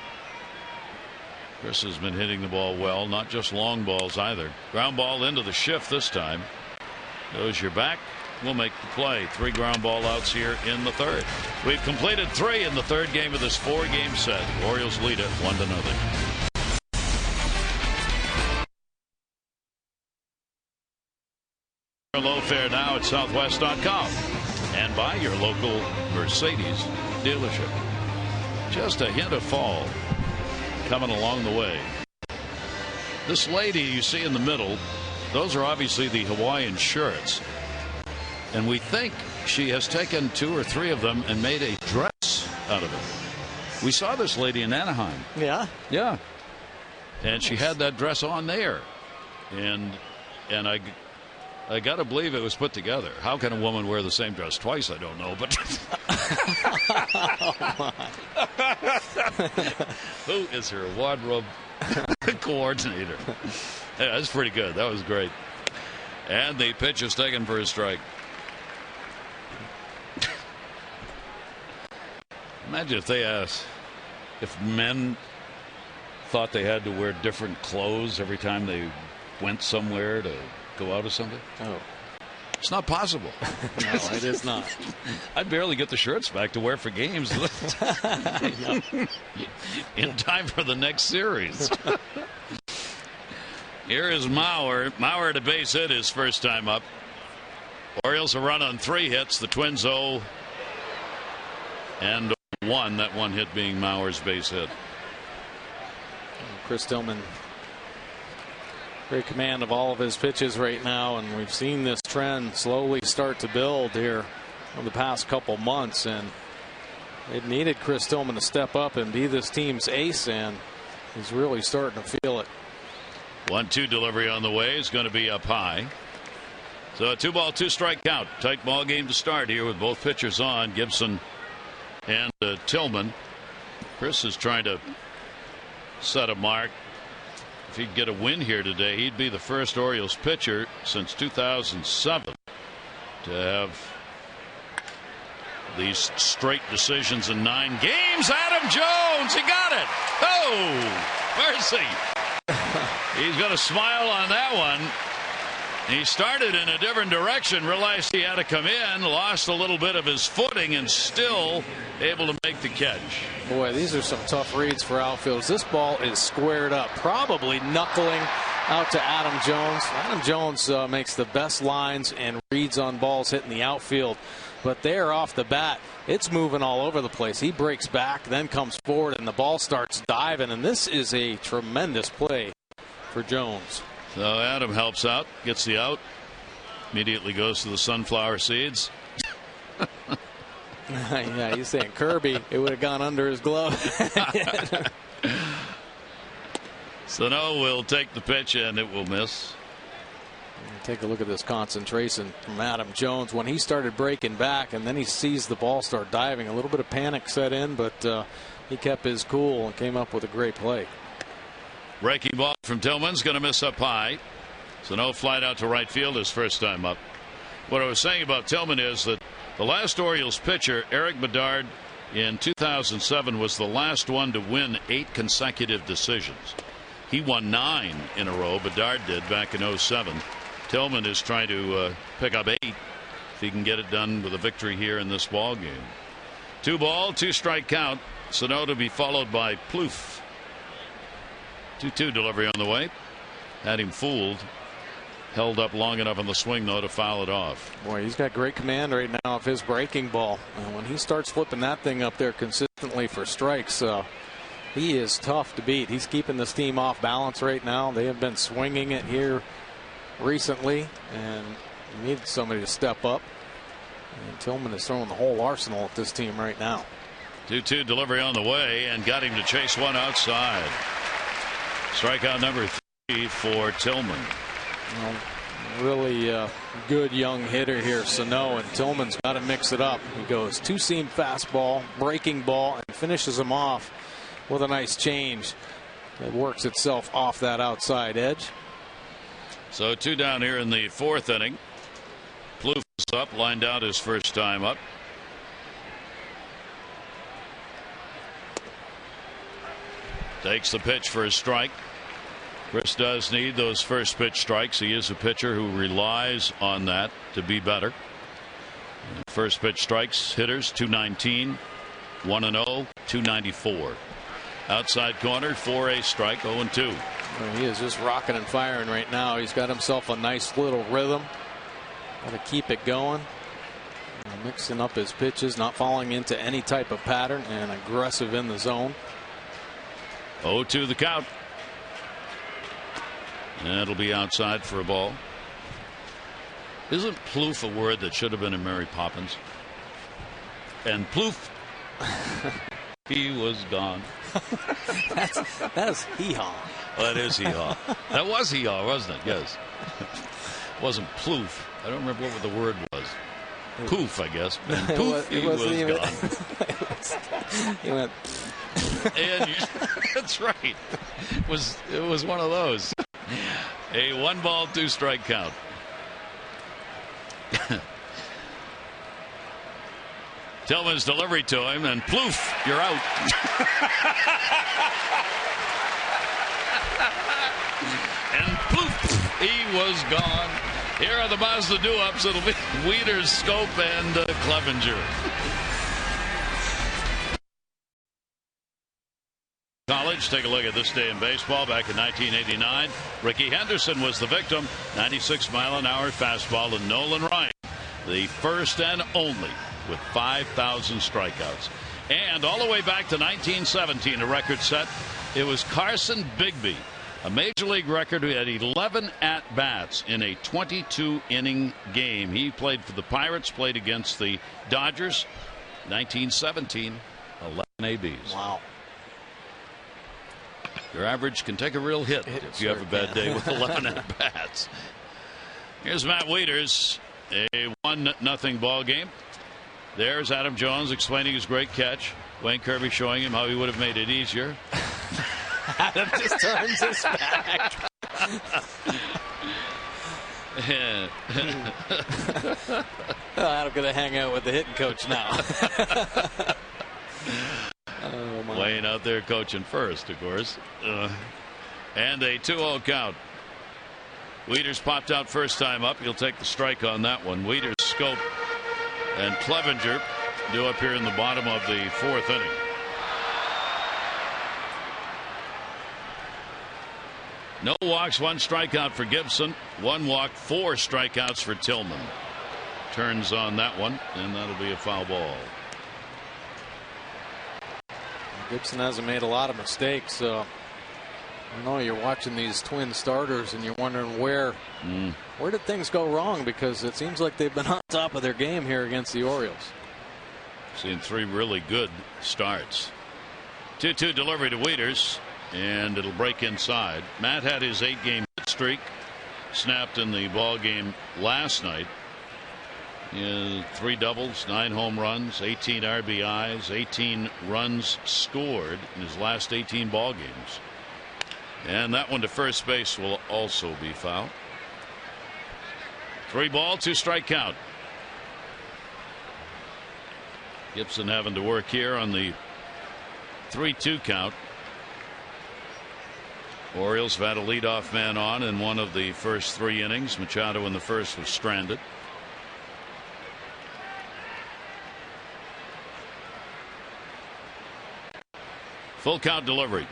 Chris has been hitting the ball well, not just long balls either. Ground ball into the shift this time. Dozier back. Will make the play. 3 ground ball outs here in the third. We've completed 3 in the third game of this 4-game set. The Orioles lead it 1-0. Low fare now at Southwest.com and by your local Mercedes dealership. Just a hint of fall coming along the way. This lady you see in the middle, those are obviously the Hawaiian shirts, and we think she has taken 2 or 3 of them and made a dress out of it. We saw this lady in Anaheim. Yeah, and she had that dress on there, and I got to believe it was put together. How can a woman wear the same dress twice? I don't know, but who is her wardrobe coordinator? Yeah, that's pretty good. That was great. And the pitch is taken for a strike. Imagine if men thought they had to wear different clothes every time they went somewhere to go out or something. Oh, it's not possible. No, it is not. I'd barely get the shirts back to wear for games in time for the next series. Here is Mauer. Mauer to base hit his first time up. Orioles a run on 3 hits. The Twins 0 and 1. That one hit being Mauer's base hit. Chris Tillman, great command of all of his pitches right now, and we've seen this trend slowly start to build here over the past couple months. And They've needed Chris Tillman to step up and be this team's ace, and he's really starting to feel it. 1-2 delivery on the way is going to be up high. So a 2-ball, 2-strike count. Tight ball game to start here with both pitchers on, Gibson and Tillman. Chris is trying to set a mark. If he'd get a win here today, he'd be the first Orioles pitcher since 2007 to have these straight decisions in 9 games. Adam Jones, he got it. Oh, mercy. He's going to smile on that one. He started in a different direction, realized he had to come in, lost a little bit of his footing, and still able to make the catch. Boy, these are some tough reads for outfielders. This ball is squared up, probably knuckling out to Adam Jones. Adam Jones makes the best lines and reads on balls hitting the outfield. But there off the bat, it's moving all over the place. He breaks back, then comes forward, and the ball starts diving. And this is a tremendous play for Jones. So Adam helps out, gets the out, immediately goes to the sunflower seeds. Yeah, he's saying Kirby, it would have gone under his glove. Sano will take the pitch, and it will miss. Take a look at this concentration from Adam Jones. When he started breaking back and then he sees the ball start diving, a little bit of panic set in, but he kept his cool and came up with a great play. Breaking ball from Tillman's going to miss up high. So no flight out to right field his first time up. What I was saying about Tillman is that the last Orioles pitcher, Eric Bedard, in 2007 was the last one to win 8 consecutive decisions. He won 9 in a row. Bedard did back in 2007. Tillman is trying to pick up 8 if he can get it done with a victory here in this ball game. 2-ball, 2-strike count. Sano to be followed by Plouffe. 2-2 delivery on the way. Had him fooled. Held up long enough on the swing, though, to foul it off. Boy, he's got great command right now of his breaking ball. And when he starts flipping that thing up there consistently for strikes, he is tough to beat. He's keeping this team off balance right now. They have been swinging it here recently, and he needs somebody to step up. And Tillman is throwing the whole arsenal at this team right now. 2-2 delivery on the way, and got him to chase one outside. Strikeout number 3 for Tillman. Well, really good young hitter here, Sano, and Tillman's got to mix it up. He goes 2-seam fastball, breaking ball, and finishes him off with a nice change that works itself off that outside edge. So 2 down here in the 4th inning. Plouffe is up, lined out his first time up. Takes the pitch for a strike. Chris does need those first pitch strikes. He is a pitcher who relies on that to be better. First pitch strikes, hitters 219, 1-0, 294. Outside corner, 4-a strike, 0-2. Well, he is just rocking and firing right now. He's got himself a nice little rhythm. Got to keep it going. Mixing up his pitches, not falling into any type of pattern, and aggressive in the zone. 0-2 the count. And it'll be outside for a ball. Isn't Plouffe a word that should have been in Mary Poppins? And Plouffe, he was gone. That's hee-haw. Well, that is hee-haw. That was hee-haw, wasn't it? Yes. It wasn't Plouffe. I don't remember what the word was. Poof, I guess. And poof, he was gone. He went. And that's right. It was one of those. A 1-ball, 2-strike count. Tillman's delivery to him, and Plouffe, you're out. And Plouffe, he was gone. Here are the Mazda do-ups. It'll be Wieters, Scope, and Clevenger. College, take a look at this day in baseball. Back in 1989, Ricky Henderson was the victim. 96-mile-an-hour fastball to Nolan Ryan, the first and only with 5,000 strikeouts. And all the way back to 1917, a record set. It was Carson Bigby, a major league record who had 11 at-bats in a 22-inning game. He played for the Pirates, played against the Dodgers. 1917. 11 ABs. Wow. Your average can take a real hit if you have a bad day with 11 at-bats. Here's Matt Wieters, a 1-0 ball game. There's Adam Jones explaining his great catch. Wayne Kirby showing him how he would have made it easier. Adam just turns his back. I'm going to hang out with the hitting coach now. Oh, Wayne out there coaching first, of course. And a 2-0 count. Wieters popped out first time up. He'll take the strike on that one. Wieters, Scope, and Clevenger due up here in the bottom of the 4th inning. No walks, 1 strikeout for Gibson. 1 walk, 4 strikeouts for Tillman. Turns on that one, and that'll be a foul ball. Gibson hasn't made a lot of mistakes. I know you're watching these Twin starters and you're wondering where did things go wrong, because it seems like they've been on top of their game here against the Orioles. Seeing 3 really good starts. 2-2 delivery to Wieters, and it'll break inside. Matt had his 8-game hit streak snapped in the ball game last night. 3 doubles, 9 home runs, 18 RBIs, 18 runs scored in his last 18 ball games. And that one to first base will also be foul. 3 ball, 2 strike count. Gibson having to work here on the 3-2 count. Orioles have had a leadoff man on in one of the first 3 innings. Machado in the first was stranded. Full count delivery,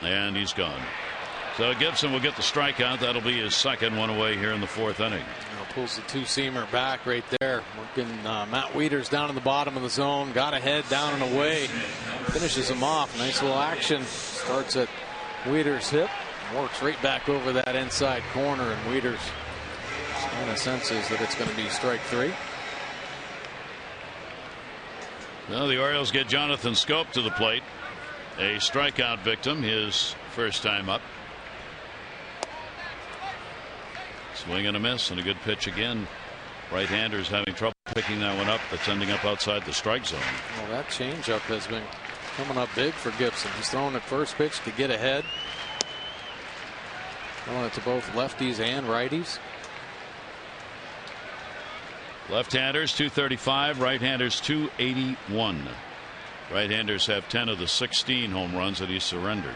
and he's gone. So Gibson will get the strikeout. That'll be his second one away here in the 4th inning. Pulls the 2-seamer back right there. Working Matt Wieters down in the bottom of the zone. Got ahead, down and away. Finishes him off. Nice little action. Starts at Wieters' hip. Works right back over that inside corner, and Wieters kind of senses that it's going to be strike 3. Well, the Orioles get Jonathan Scope to the plate. A strikeout victim, his first time up. Swing and a miss, and a good pitch again. Right-handers having trouble picking that one up. That's ending up outside the strike zone. Well, that changeup has been coming up big for Gibson. He's throwing at first pitch to get ahead. Throwing it to both lefties and righties. Left-handers 235, right-handers 281. Right-handers have 10 of the 16 home runs that he surrendered.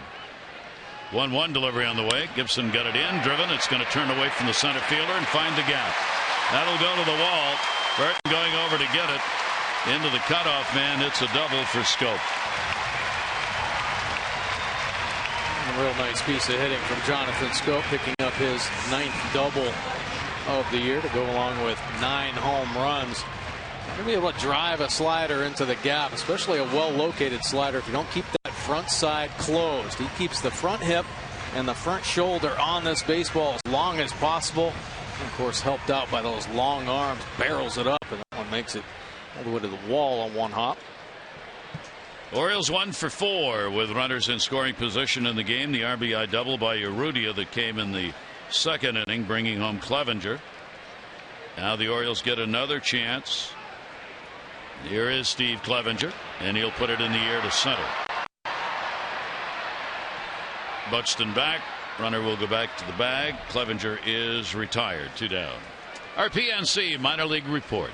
1-1 delivery on the way. Gibson got it in, driven. It's going to turn away from the center fielder and find the gap. That'll go to the wall. Burton going over to get it into the cutoff man. It's a double for Scope. A real nice piece of hitting from Jonathan Scope, picking up his 9th double of the year to go along with 9 home runs. Going to be able to drive a slider into the gap, especially a well-located slider, if you don't keep that front side closed. He keeps the front hip and the front shoulder on this baseball as long as possible. And of course, helped out by those long arms, barrels it up, and that one makes it all the way to the wall on 1 hop. Orioles 1 for 4 with runners in scoring position in the game. The RBI double by Urrutia that came in the 2nd inning, bringing home Clevenger. Now the Orioles get another chance. Here is Steve Clevenger, and he'll put it in the air to center. Buxton back. Runner will go back to the bag. Clevenger is retired. 2 down. Our PNC minor league report.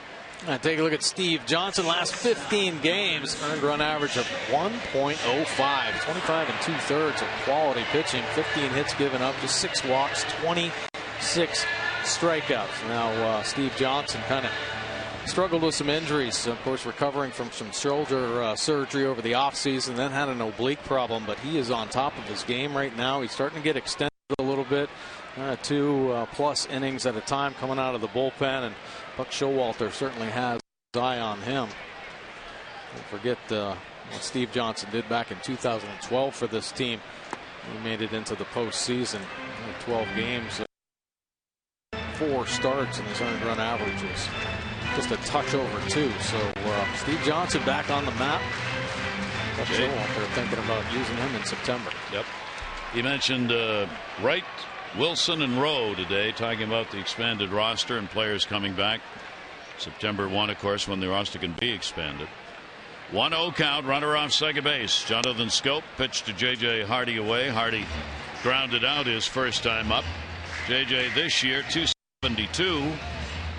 Take a look at Steve Johnson. Last 15 games, earned run average of 1.05. 25 2/3 of quality pitching. 15 hits given up, just 6 walks, 26 strikeouts. Now Steve Johnson kind of struggled with some injuries. Of course, recovering from some shoulder surgery over the offseason, then had an oblique problem, but he is on top of his game right now. He's starting to get extended a little bit. 2+ innings at a time coming out of the bullpen, and Buck Showalter certainly has his eye on him. Don't forget what Steve Johnson did back in 2012 for this team. He made it into the postseason. 12 games, 4 starts, and his earned run average is just a touch over 2. So Steve Johnson back on the map. They're thinking about using him in September. Yep. He mentioned Wright, Wilson, and Rowe today, talking about the expanded roster and players coming back. September 1, of course, when the roster can be expanded. 1-0 count, runner off second base. Jonathan Schoop pitched to J.J. Hardy away. Hardy grounded out his first time up. J.J. this year, 272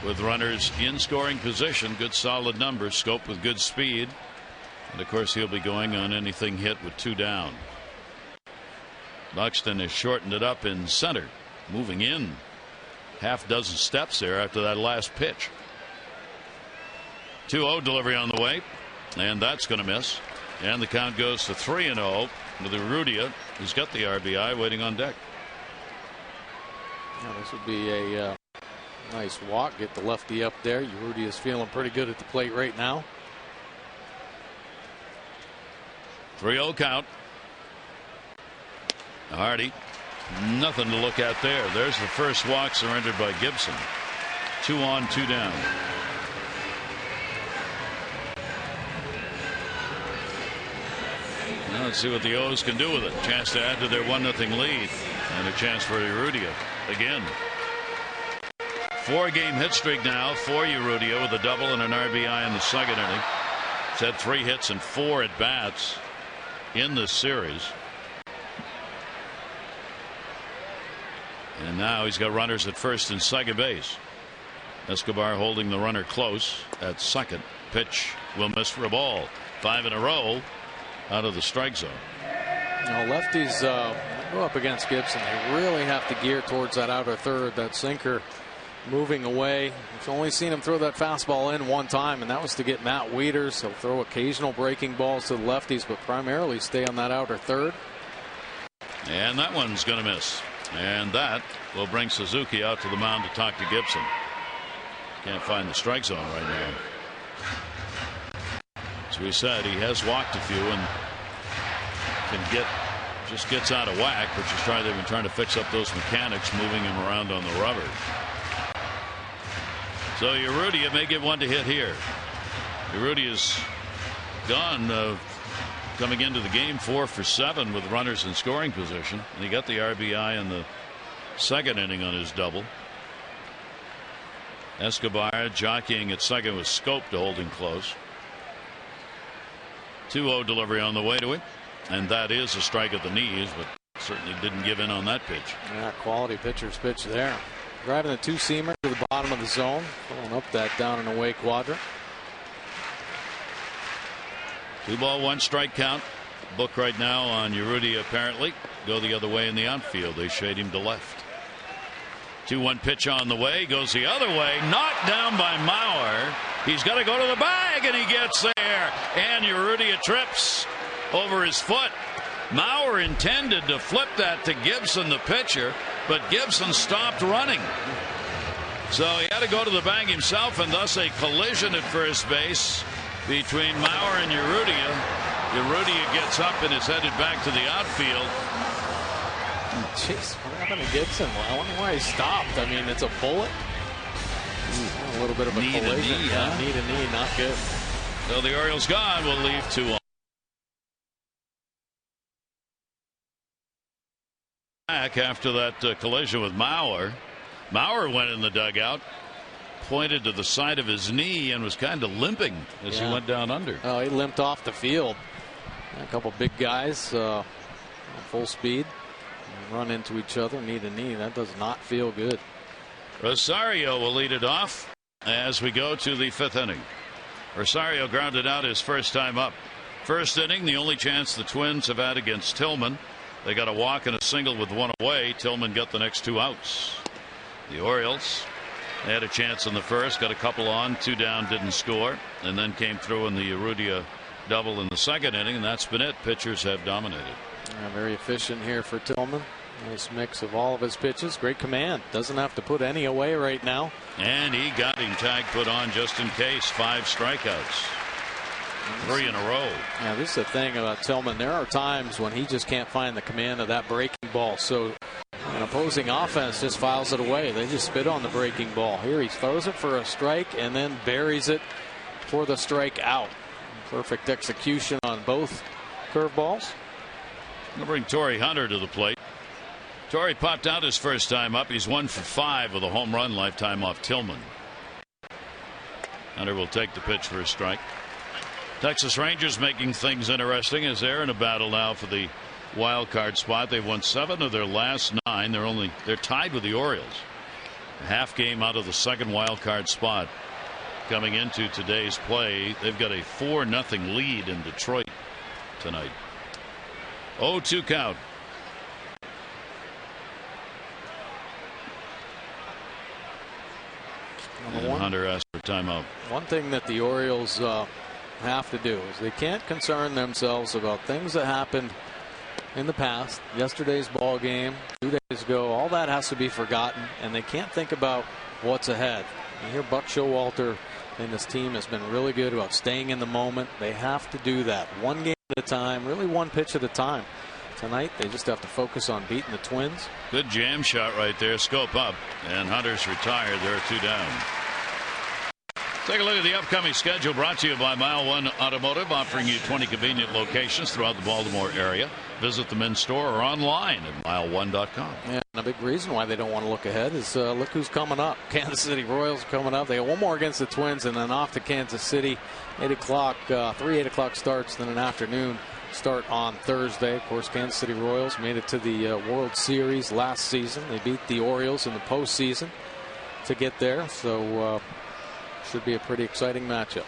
with runners in scoring position. Good solid numbers. Schoop with good speed. And, of course, he'll be going on anything hit with 2 down. Buxton has shortened it up in center. Moving in half dozen steps there after that last pitch. 2-0 delivery on the way. And that's going to miss. And the count goes to 3-0 with Urrutia, who's got the RBI, waiting on deck. Yeah, this would be a nice walk. Get the lefty up there. Urrutia is feeling pretty good at the plate right now. 3-0 count. Hardy, nothing to look at there. There's the first walk surrendered by Gibson. 2 on, 2 down. Now let's see what the O's can do with it. Chance to add to their 1-0 lead. And a chance for Urrutia again. 4-game hit streak now for Urrutia with a double and an RBI in the second inning. He's had 3 hits and 4 at bats in this series. And now he's got runners at first and second base. Escobar holding the runner close at second. Pitch will miss for a ball. 5 in a row out of the strike zone. Now, lefties go up against Gibson. They really have to gear towards that outer third. That sinker moving away. We've only seen him throw that fastball in one time, and that was to get Matt Wieters. He'll throw occasional breaking balls to the lefties, but primarily stay on that outer third. And that one's going to miss. And that will bring Suzuki out to the mound to talk to Gibson. Can't find the strike zone right now. As we said, he has walked a few and just gets out of whack, which is they've been trying to fix up those mechanics, moving him around on the rubber. So Urrutia may get one to hit here. Urrutia's gone coming into the game 4 for 7 with runners in scoring position. And he got the RBI in the second inning on his double. Escobar jockeying at second with Schoop to hold him close. 2-0 delivery on the way to him. And that is a strike at the knees, but certainly didn't give in on that pitch. Yeah, quality pitcher's pitch there. Driving the 2-seamer to the bottom of the zone. Pulling up that down and away quadrant. 2-1 strike count. Book right now on Urrutia apparently. Go the other way in the outfield. They shade him to left. 2-1 pitch on the way. Goes the other way. Knocked down by Mauer. He's got to go to the bag, and he gets there. And Urrutia trips over his foot. Mauer intended to flip that to Gibson, the pitcher, but Gibson stopped running. So he had to go to the bag himself, and thus a collision at first base between Mauer and Urrutia. Urrutia gets up and is headed back to the outfield. Jeez, what happened to Gibson? Well, I wonder why he stopped. I mean, it's a bullet. A little bit of a collision. Knee to knee, not good. So the Orioles gone will leave 2 on. Back after that collision with Mauer. Mauer went in the dugout, pointed to the side of his knee, and was kind of limping as he went down under. Oh, he limped off the field. A couple big guys, full speed, run into each other, knee to knee. That does not feel good. Rosario will lead it off as we go to the 5th inning. Rosario grounded out his first time up. First inning, the only chance the Twins have had against Tillman. They got a walk and a single with 1 away. Tillman got the next 2 outs. The Orioles, they had a chance in the first, got a couple on, 2 down, didn't score, and then came through in the Urrutia double in the second inning, and that's been it. Pitchers have dominated. Very efficient here for Tillman. Nice mix of all of his pitches. Great command. Doesn't have to put any away right now. And he got him tag put on just in case. 5 strikeouts. 3 in a row. Yeah, this is the thing about Tillman. There are times when he just can't find the command of that breaking ball. So an opposing offense just files it away. They just spit on the breaking ball. Here he throws it for a strike and then buries it for the strike out. Perfect execution on both curveballs. We'll bring Torrey Hunter to the plate. Torrey popped out his first time up. He's 1 for 5 with a home run lifetime off Tillman. Hunter will take the pitch for a strike. Texas Rangers making things interesting as they're in a battle now for the wild card spot. They've won 7 of their last 9. They're tied with the Orioles. A half game out of the second wild card spot coming into today's play. They've got a 4-0 lead in Detroit tonight. 0-2 count. And Hunter asked for timeout. One thing that the Orioles have to do is they can't concern themselves about things that happened in the past. Yesterday's ball game, 2 days ago, all that has to be forgotten, and they can't think about what's ahead. You hear Buck Showalter and this team has been really good about staying in the moment. They have to do that one game at a time, really one pitch at a time. Tonight they just have to focus on beating the Twins. Good jam shot right there. Scope up, and Hunter's retired. There are 2 down. Take a look at the upcoming schedule, brought to you by Mile One Automotive, offering you 20 convenient locations throughout the Baltimore area. Visit them in store or online at mile1.com. Yeah, and a big reason why they don't want to look ahead is look who's coming up. Kansas City Royals coming up. They got one more against the Twins, and then off to Kansas City. 8 o'clock, 3 8 o'clock starts, then an afternoon start on Thursday. Of course, Kansas City Royals made it to the World Series last season. They beat the Orioles in the postseason to get there, so should be a pretty exciting matchup.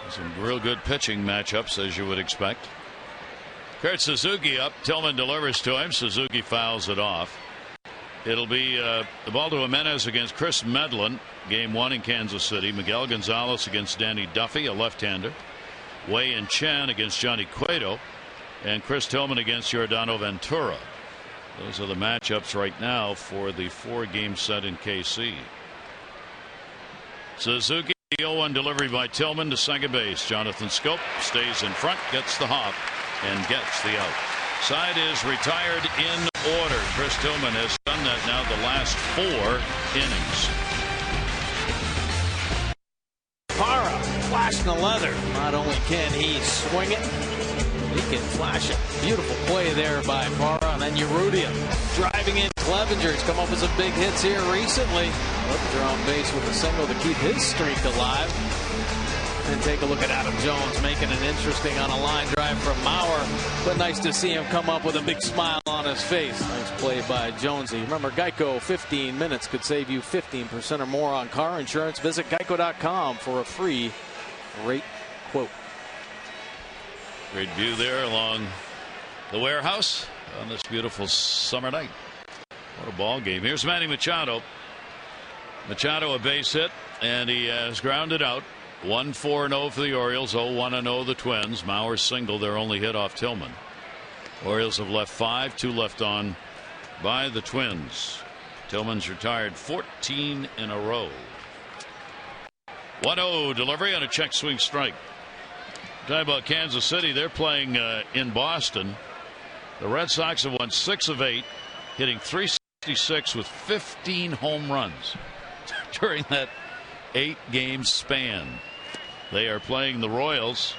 Some real good pitching matchups, as you would expect. Kurt Suzuki up. Tillman delivers to him. Suzuki fouls it off. It'll be Ubaldo Jimenez against Chris Medlin, game 1 in Kansas City. Miguel Gonzalez against Danny Duffy, a left-hander. Wei-Yin Chen against Johnny Cueto, and Chris Tillman against Giordano Ventura. Those are the matchups right now for the 4-game set in KC. Suzuki, 0-1 delivery by Tillman to second base. Jonathan Scope stays in front, gets the hop, and gets the out. Side is retired in order. Chris Tillman has done that now the last 4 innings. Parra flashing the leather. Not only can he swing it, he can flash it. Beautiful play there by Parra. And then Urrutia driving in Clevenger. He's come up with some big hits here recently. Clevenger on base with a single to keep his streak alive. And take a look at Adam Jones making it interesting on a line drive from Mauer. But nice to see him come up with a big smile on his face. Nice play by Jonesy. Remember, Geico, 15 minutes could save you 15% or more on car insurance. Visit geico.com for a free rate quote. Great view there along the warehouse on this beautiful summer night. What a ball game. Here's Manny Machado. Machado a base hit, and he has grounded out. 1-4-0 for the Orioles, 0-1-0 the Twins. Mauer single, their only hit off Tillman. Orioles have left 5, 2 left on by the Twins. Tillman's retired 14 in a row. 1-0 delivery on a check swing strike. Talking about Kansas City, they're playing in Boston. The Red Sox have won 6 of 8, hitting .366 with 15 home runs during that 8-game span. They are playing the Royals.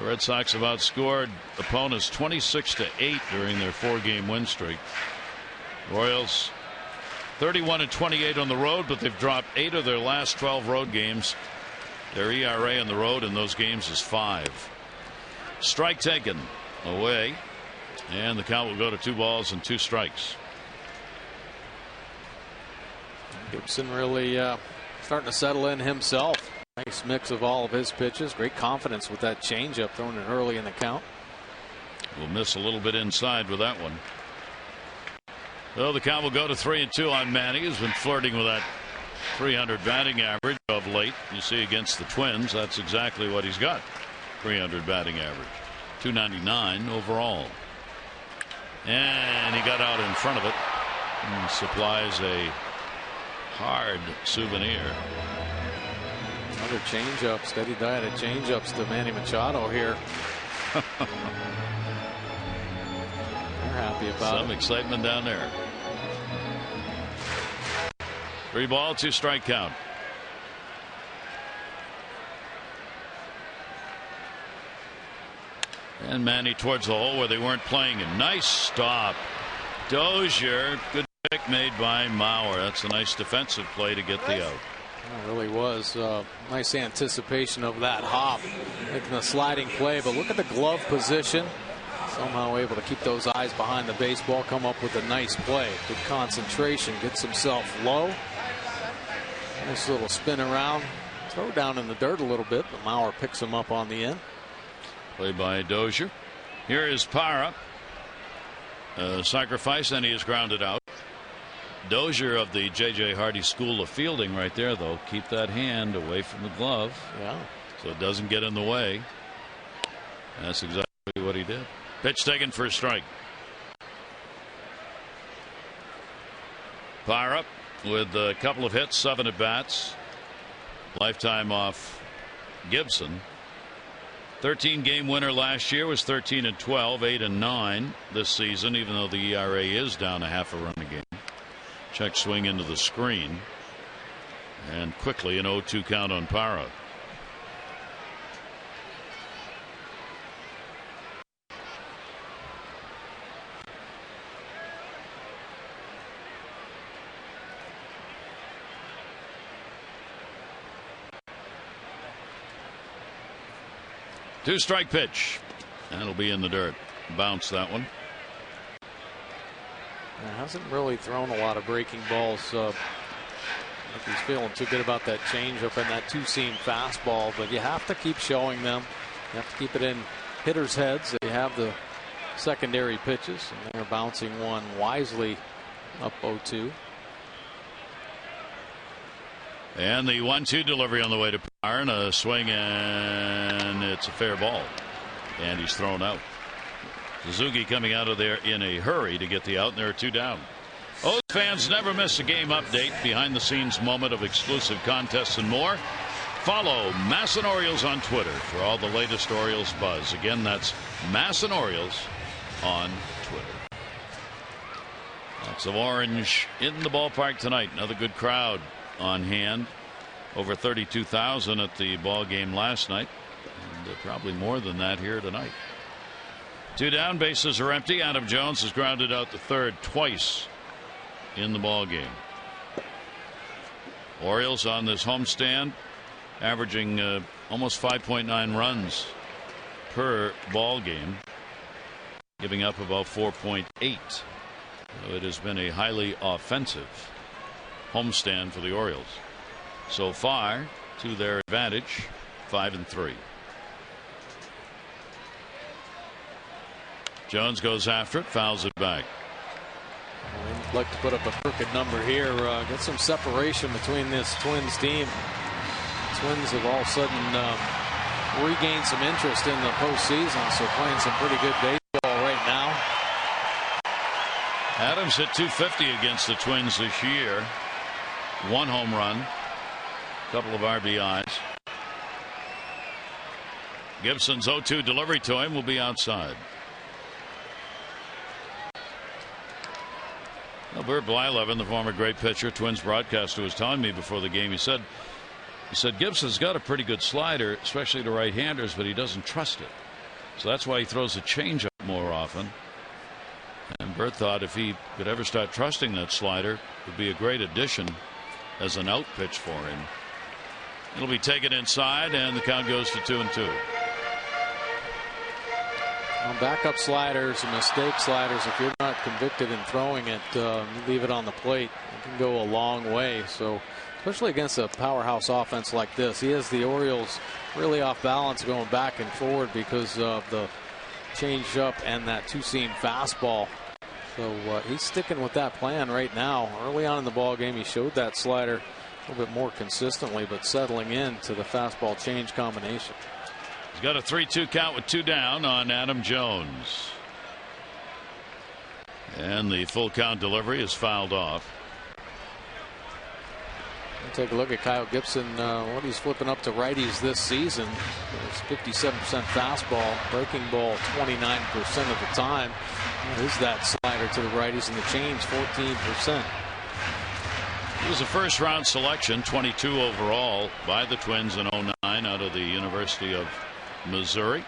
Red Sox have outscored opponents 26-8 during their 4-game win streak. Royals 31-28 on the road, but they've dropped 8 of their last 12 road games. Their ERA on the road in those games is 5. Strike taken away, and the count will go to 2 balls and 2 strikes. Gibson really starting to settle in himself. Nice mix of all of his pitches. Great confidence with that changeup thrown in early in the count. Will miss a little bit inside with that one. So the count will go to 3-2 on Manny, who's been flirting with that 300 batting average of late. You see against the Twins, that's exactly what he's got. 300 batting average. 299 overall. And he got out in front of it and supplies a hard souvenir. Another changeup, steady diet of changeups to Manny Machado here. They're happy about it. Some excitement down there. 3 ball, 2 strike count. And Manny towards the hole where they weren't playing. A nice stop. Dozier. Good pick made by Mauer. That's a nice defensive play to get the out. It really was nice anticipation of that hop, making the sliding play. But look at the glove position. Somehow able to keep those eyes behind the baseball, come up with a nice play. Good concentration, gets himself low. Nice little spin around, throw down in the dirt a little bit, but Mauer picks him up on the end. Play by Dozier. Here is Parra. Sacrifice, and he is grounded out. Dozier of the J.J. Hardy School of Fielding right there, though. Keep that hand away from the glove. Yeah. So it doesn't get in the way. That's exactly what he did. Pitch taken for a strike. Parra with a couple of hits, 7 at bats. Lifetime off Gibson. 13-game winner last year, was 13-12, 8-9 this season, even though the ERA is down a half a run a game. Check swing into the screen. And quickly an 0-2 count on Parra. Two-strike pitch. That'll be in the dirt. Bounce that one. Hasn't really thrown a lot of breaking balls. If he's feeling too good about that changeup and that two-seam fastball, but you have to keep showing them. You have to keep it in hitters' heads. They have the secondary pitches, and they're bouncing one wisely up 0-2. And the 1-2 delivery on the way to Parra, and a swing, and it's a fair ball. And he's thrown out. Suzuki coming out of there in a hurry to get the out, and there are 2 down. O's fans never miss a game update, behind the scenes moment of exclusive contests and more. Follow Masson Orioles on Twitter for all the latest Orioles buzz. Again, that's Masson Orioles on Twitter. Lots of orange in the ballpark tonight. Another good crowd on hand. Over 32,000 at the ball game last night, and probably more than that here tonight. 2 down, bases are empty. Adam Jones has grounded out the third twice in the ball game. Orioles on this homestand averaging almost 5.9 runs per ball game, giving up about 4.8. So it has been a highly offensive homestand for the Orioles so far, to their advantage, 5-3. Jones goes after it, fouls it back. I'd like to put up a crooked number here, get some separation between this Twins team. Twins have all of a sudden regained some interest in the postseason, so playing some pretty good baseball right now. Adams hit .250 against the Twins this year. 1 home run, couple of RBIs. Gibson's 0-2 delivery to him will be outside. Well, Bert Blyleven, the former great pitcher, Twins broadcaster, was telling me before the game, he said Gibson's got a pretty good slider, especially to right-handers, but he doesn't trust it. So that's why he throws a changeup more often. And Bert thought if he could ever start trusting that slider, it would be a great addition as an out pitch for him. It'll be taken inside, and the count goes to 2-2. Backup sliders and mistake sliders, if you're not convicted in throwing it, leave it on the plate. It can go a long way. So, especially against a powerhouse offense like this, he has the Orioles really off balance going back and forward because of the change up and that two-seam fastball. So he's sticking with that plan right now. Early on in the ball game, he showed that slider a little bit more consistently, but settling into the fastball change combination. He's got a 3-2 count with 2 down on Adam Jones. And the full count delivery is fouled off. We'll take a look at Kyle Gibson, what he's flipping up to righties this season. It's 57% fastball, breaking ball 29% of the time. What is that slider to the righties, and the change 14%. He was a first-round selection, 22 overall, by the Twins in 09 out of the University of Missouri.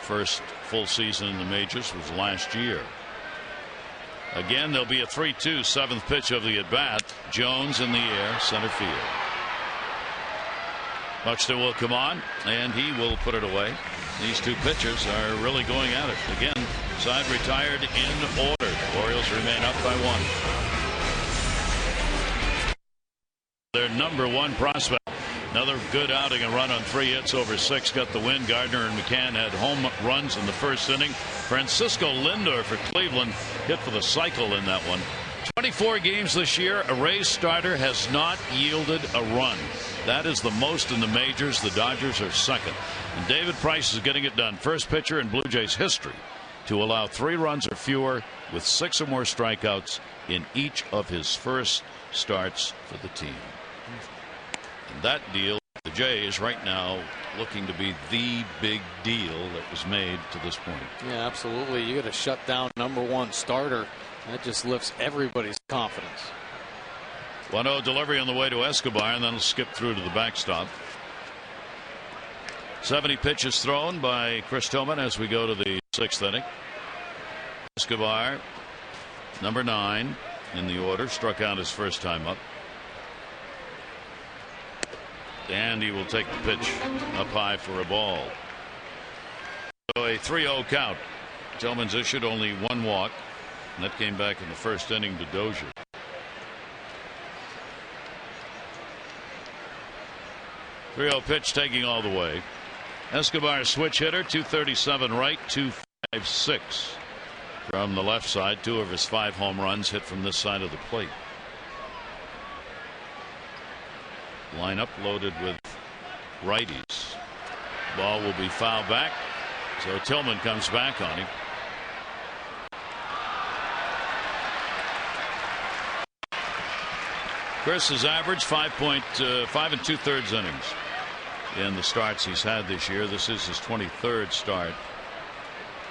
First full season in the majors was last year. Again, there'll be a 3-2, seventh pitch of the at-bat. Jones in the air, center field. Buxton will come on, and he will put it away. These two pitchers are really going at it. Again, side retired in order. Orioles remain up by 1. Their number one prospect. Another good outing, a run on 3 hits over 6. Got the win. Gardner and McCann had home runs in the first inning. Francisco Lindor for Cleveland hit for the cycle in that one. 24 games this year, a Rays starter has not yielded a run. That is the most in the majors. The Dodgers are second. And David Price is getting it done. First pitcher in Blue Jays history to allow 3 runs or fewer with 6 or more strikeouts in each of his first starts for the team. And that deal, the Jays right now looking to be the big deal that was made to this point. Yeah, absolutely. You got to shut down number one starter. That just lifts everybody's confidence. 1-0 delivery on the way to Escobar, and then he'll skip through to the backstop. 70 pitches thrown by Chris Tillman as we go to the 6th inning. Escobar, number 9 in the order, struck out his first time up. And he will take the pitch up high for a ball. So a 3-0 count. Tillman's issued only 1 walk. And that came back in the first inning to Dozier. .30 pitch taking all the way. Escobar switch hitter, 237 right, 256 from the left side. 2 of his 5 home runs hit from this side of the plate. Lineup loaded with righties. Ball will be fouled back. So Tillman comes back on him. Chris has averaged 5 2/3 innings in the starts he's had this year. This is his 23rd start.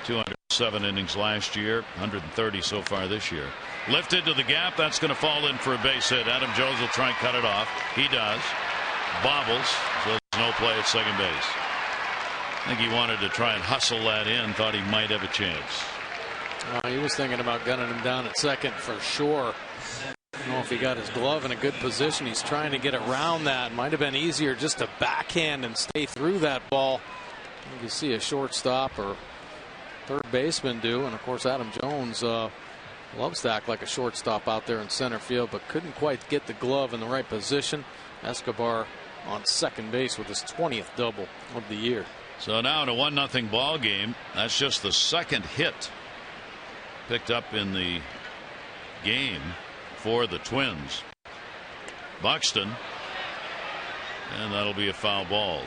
207 innings last year, 130 so far this year. Lifted to the gap. That's going to fall in for a base hit. Adam Jones will try and cut it off. He does. Bobbles. So there's no play at second base. I think he wanted to try and hustle that in. Thought he might have a chance. He was thinking about gunning him down at second for sure. I don't know if he got his glove in a good position. He's trying to get around that. Might have been easier just to backhand and stay through that ball. You can see a shortstop or third baseman do. And of course, Adam Jones loves to act like a shortstop out there in center field, but couldn't quite get the glove in the right position. Escobar on second base with his 20th double of the year. So now in a 1-0 ball game. That's just the second hit picked up in the game for the Twins. Buxton, and that'll be a foul ball.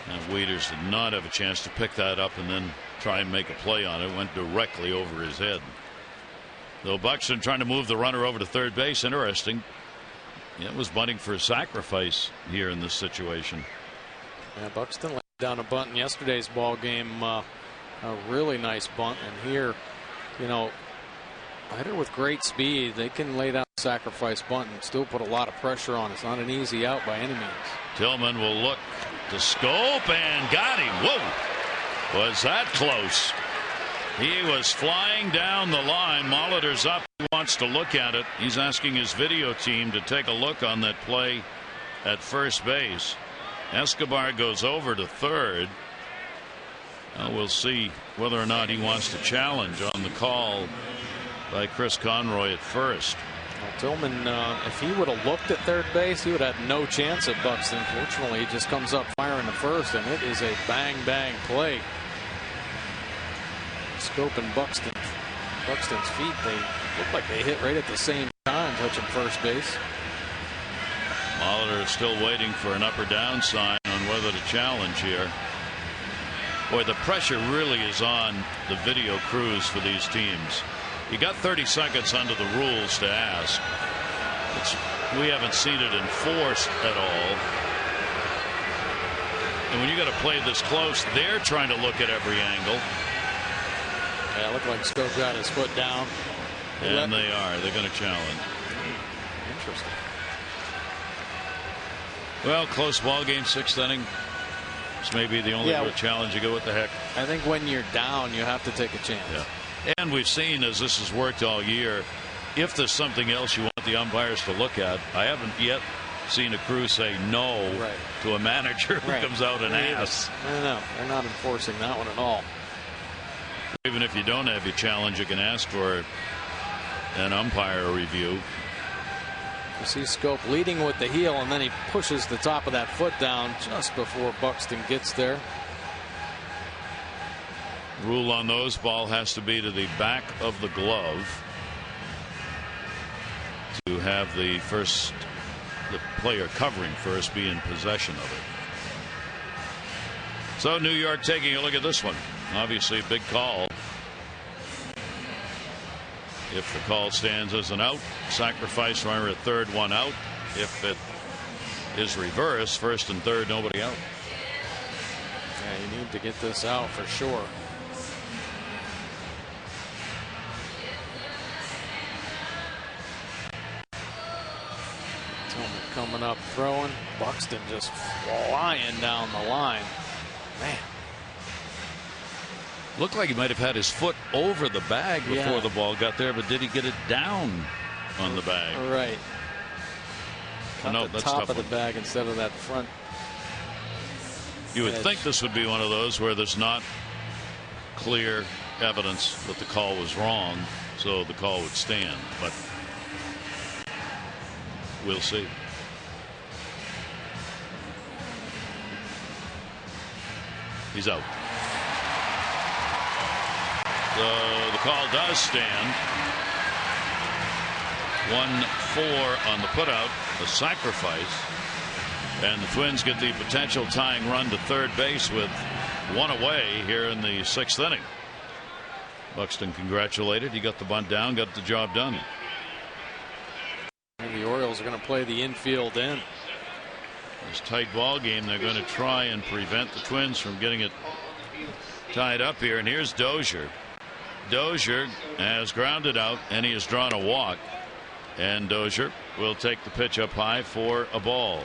And Wieters did not have a chance to pick that up and then try and make a play on it. Went directly over his head. Though Buxton trying to move the runner over to third base. Interesting. It was bunting for a sacrifice here in this situation. Yeah, Buxton laid down a bunt in yesterday's ball game. A really nice bunt. And here, you know, a hitter with great speed, they can lay down a sacrifice bunt and still put a lot of pressure on. It's not an easy out by any means. Tillman will look to scope and got him. Whoa! Was that close? He was flying down the line. Molitor's up. He wants to look at it. He's asking his video team to take a look on that play at first base. Escobar goes over to third. Well, we'll see whether or not he wants to challenge on the call by Chris Conroy at first. Well, Tillman, if he would have looked at third base, he would have had no chance at Buxton. Fortunately, he just comes up firing to first, and it is a bang-bang play. Scoping Buxton's feet, they look like they hit right at the same time, touching first base. Molitor is still waiting for an up or down sign on whether to challenge here. Boy, the pressure really is on the video crews for these teams. You got 30 seconds under the rules to ask. We haven't seen it enforced at all. And when you got to play this close, they're trying to look at every angle. Yeah, it looked like Scope got his foot down. And they are. They're going to challenge. Interesting. Well, close ball game, 6th inning. It's maybe the only real challenge. You go, what the heck? I think when you're down, you have to take a chance. Yeah. And we've seen, as this has worked all year, if there's something else you want the umpires to look at, I haven't yet seen a crew say no to a manager who comes out and asks. No, they're not enforcing that one at all. Even if you don't have your challenge, you can ask for an umpire review. You see Scope leading with the heel, and then he pushes the top of that foot down just before Buxton gets there. Rule on those, ball has to be to the back of the glove to have the player covering first be in possession of it. So New York taking a look at this one. Obviously a big call. If the call stands as an out, sacrifice runner at third, one out. If it is reversed, first and third, nobody out. Yeah, you need to get this out for sure. Tillman coming up, throwing. Buxton just flying down the line. Man. Looked like he might have had his foot over the bag before the ball got there, but did he get it down on the bag? Right. No, the top of the bag instead of that front. You would think this would be one of those where there's not clear evidence that the call was wrong, so the call would stand, but we'll see. He's out. So the call does stand. 1-4 on the putout, a sacrifice, and the Twins get the potential tying run to third base with one away here in the sixth inning. Buxton congratulated. He got the bunt down, got the job done. And the Orioles are going to play the infield in. This tight ball game, they're going to try and prevent the Twins from getting it tied up here. And here's Dozier. Dozier has grounded out, and he has drawn a walk. And Dozier will take the pitch up high for a ball.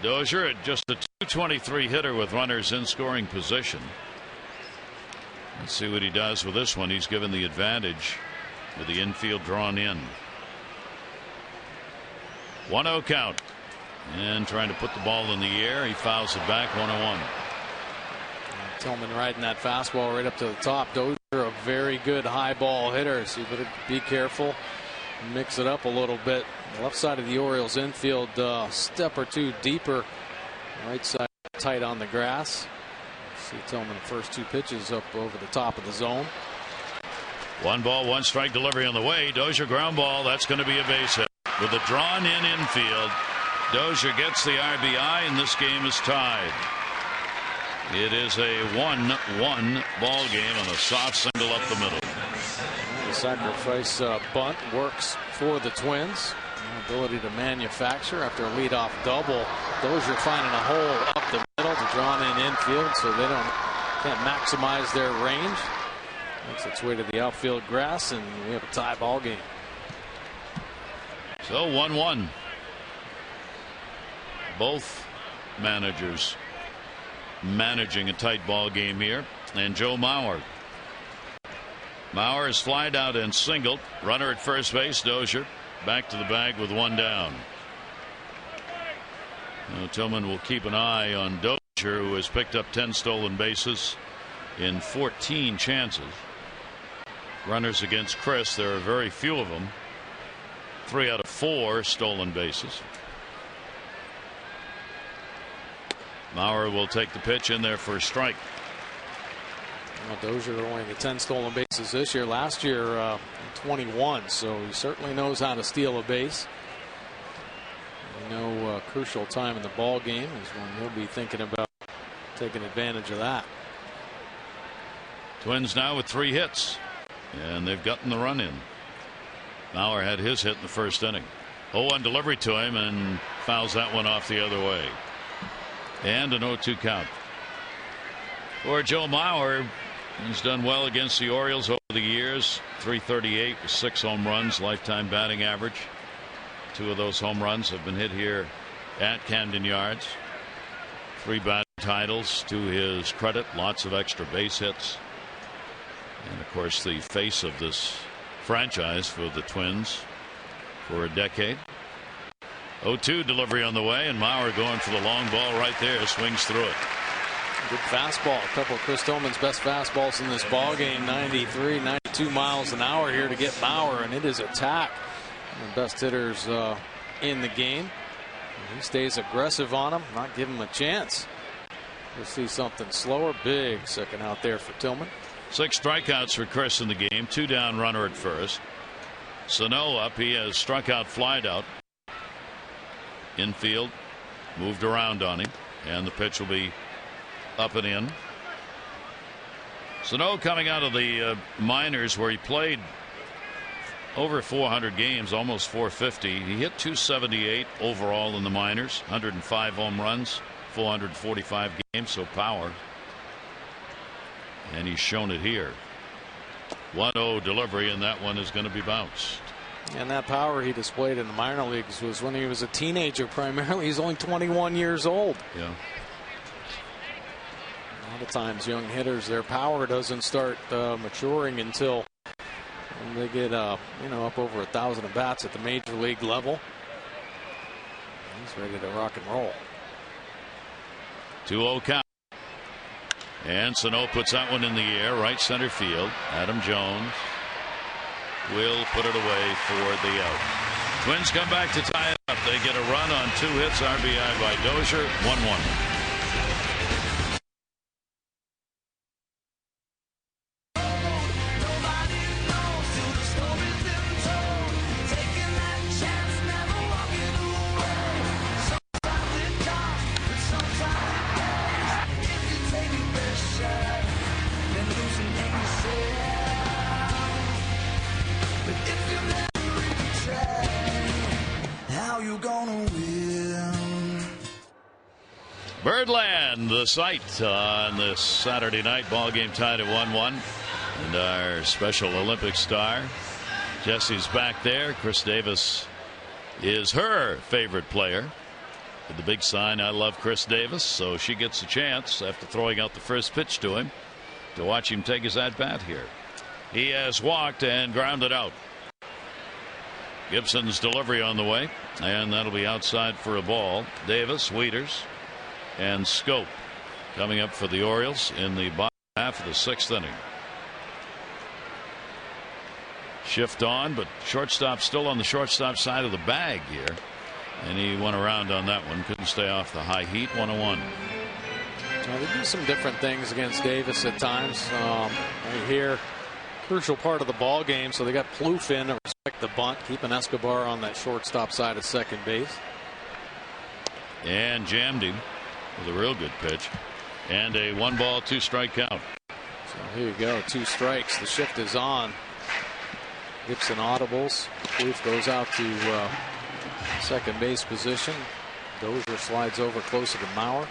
Dozier, just a .223 hitter with runners in scoring position. Let's see what he does with this one. He's given the advantage with the infield drawn in. 1-0 count. And trying to put the ball in the air. He fouls it back, 1-1. Tillman riding that fastball right up to the top. Dozier, a very good high ball hitter, so you better be careful. Mix it up a little bit. Left side of the Orioles infield, step or two deeper. Right side tight on the grass. See Tillman first two pitches up over the top of the zone. 1 ball, 1 strike delivery on the way. Dozier ground ball. That's going to be a base hit. With a drawn in infield, Dozier gets the RBI, and this game is tied. It is a 1-1 ball game on a soft single up the middle. The sacrifice bunt works for the Twins. Ability to manufacture after a leadoff double. Dozier finding a hole up the middle to drawn in infield, so they can't maximize their range. Makes its way to the outfield grass, and we have a tie ball game. So 1-1. Both managers managing a tight ball game here. And Joe Mauer. Mauer is flied out and singled. Runner at first base. Dozier back to the bag with 1 down. Now, Tillman will keep an eye on Dozier, who has picked up 10 stolen bases in 14 chances. Runners against Chris, there are very few of them. 3 out of 4 stolen bases. Mauer will take the pitch in there for a strike. Well, Dozier only the 10 stolen bases this year. Last year 21, so he certainly knows how to steal a base. You know, crucial time in the ball game is when he'll be thinking about taking advantage of that. Twins now with 3 hits, and they've gotten the run in. Mauer had his hit in the first inning. 0-1 delivery to him, and fouls that one off the other way. And an 0-2 count. For Joe Mauer, he's done well against the Orioles over the years. .338 with 6 home runs, lifetime batting average. 2 of those home runs have been hit here at Camden Yards. 3 batting titles to his credit. Lots of extra base hits. And, of course, the face of this franchise for the Twins for a decade. 0-2 delivery on the way, and Mauer going for the long ball right there. Swings through it. Good fastball. A couple of Chris Tillman's best fastballs in this ball game. 93, 92 miles an hour here to get Mauer, and it is attack. One of the best hitters in the game. And he stays aggressive on him, not give him a chance. We'll see something slower. Big second out there for Tillman. 6 strikeouts for Chris in the game. 2 down, runner at first. Sano up. He has struck out, flied out. Infield moved around on him, and the pitch will be up and in. Sano coming out of the minors where he played over 400 games, almost 450. He hit .278 overall in the minors, 105 home runs, 445 games, so power. And he's shown it here. 1-0 delivery, and that one is going to be bounced. And that power he displayed in the minor leagues was when he was a teenager primarily. He's only 21 years old. Yeah. A lot of times young hitters, their power doesn't start maturing until they get up over 1,000 at bats at the major league level. He's ready to rock and roll. 2-0 count. And Sano puts that one in the air, right center field. Adam Jones will put it away for the out. Twins come back to tie it up. They get a run on 2 hits, RBI by Dozier, 1-1. Birdland, the site on this Saturday night ball game tied at 1-1. And our Special Olympic star, Jessie's back there. Chris Davis is her favorite player. With the big sign, "I love Chris Davis." So she gets a chance after throwing out the first pitch to him to watch him take his at-bat here. He has walked and grounded out. Gibson's delivery on the way, and that'll be outside for a ball. Davis, Wieters, and Scope coming up for the Orioles in the bottom half of the 6th inning. Shift on, but shortstop still on the shortstop side of the bag here, and he went around on that one. Couldn't stay off the high heat. 1-1. They do some different things against Davis at times. Right here, crucial part of the ball game, so they got Plouffe in to respect the bunt, keeping Escobar on that shortstop side of second base. And jammed him with a real good pitch, and a 1-ball 2-strike count. So here you go, 2 strikes. The shift is on. Gibson audibles. Plouffe goes out to second base position. Dozier slides over closer to Mauer.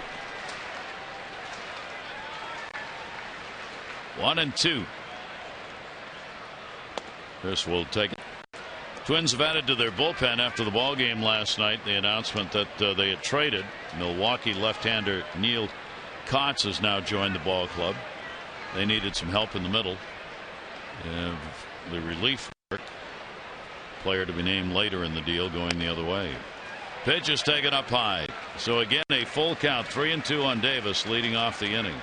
1-2. Chris will take it. Twins have added to their bullpen after the ball game last night. The announcement that they had traded Milwaukee left-hander Neil Kotz has now joined the ball club. They needed some help in the middle. The relief player to be named later in the deal going the other way. Pitch is taken up high. So again, a full count, 3-2 on Davis leading off the inning.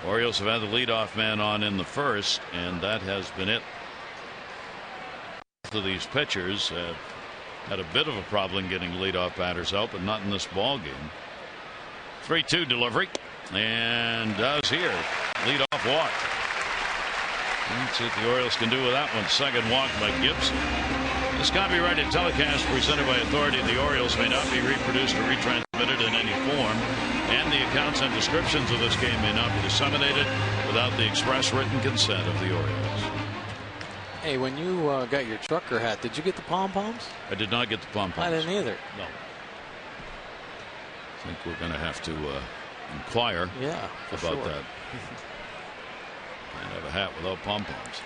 Orioles have had the leadoff man on in the first, and that has been it. Of these pitchers have had a bit of a problem getting leadoff batters out, but not in this ball game. 3-2 delivery, and does here leadoff walk. Let's see what the Orioles can do with that one. Second walk by Gibson. This copyrighted telecast presented by authority of the Orioles may not be reproduced or retransmitted in any form, and the accounts and descriptions of this game may not be disseminated without the express written consent of the Orioles. Hey, when you got your trucker hat, did you get the pom-poms? I did not get the pom-poms. I didn't either. No. I think we're going to have to inquire about that. And have a hat without pom-poms.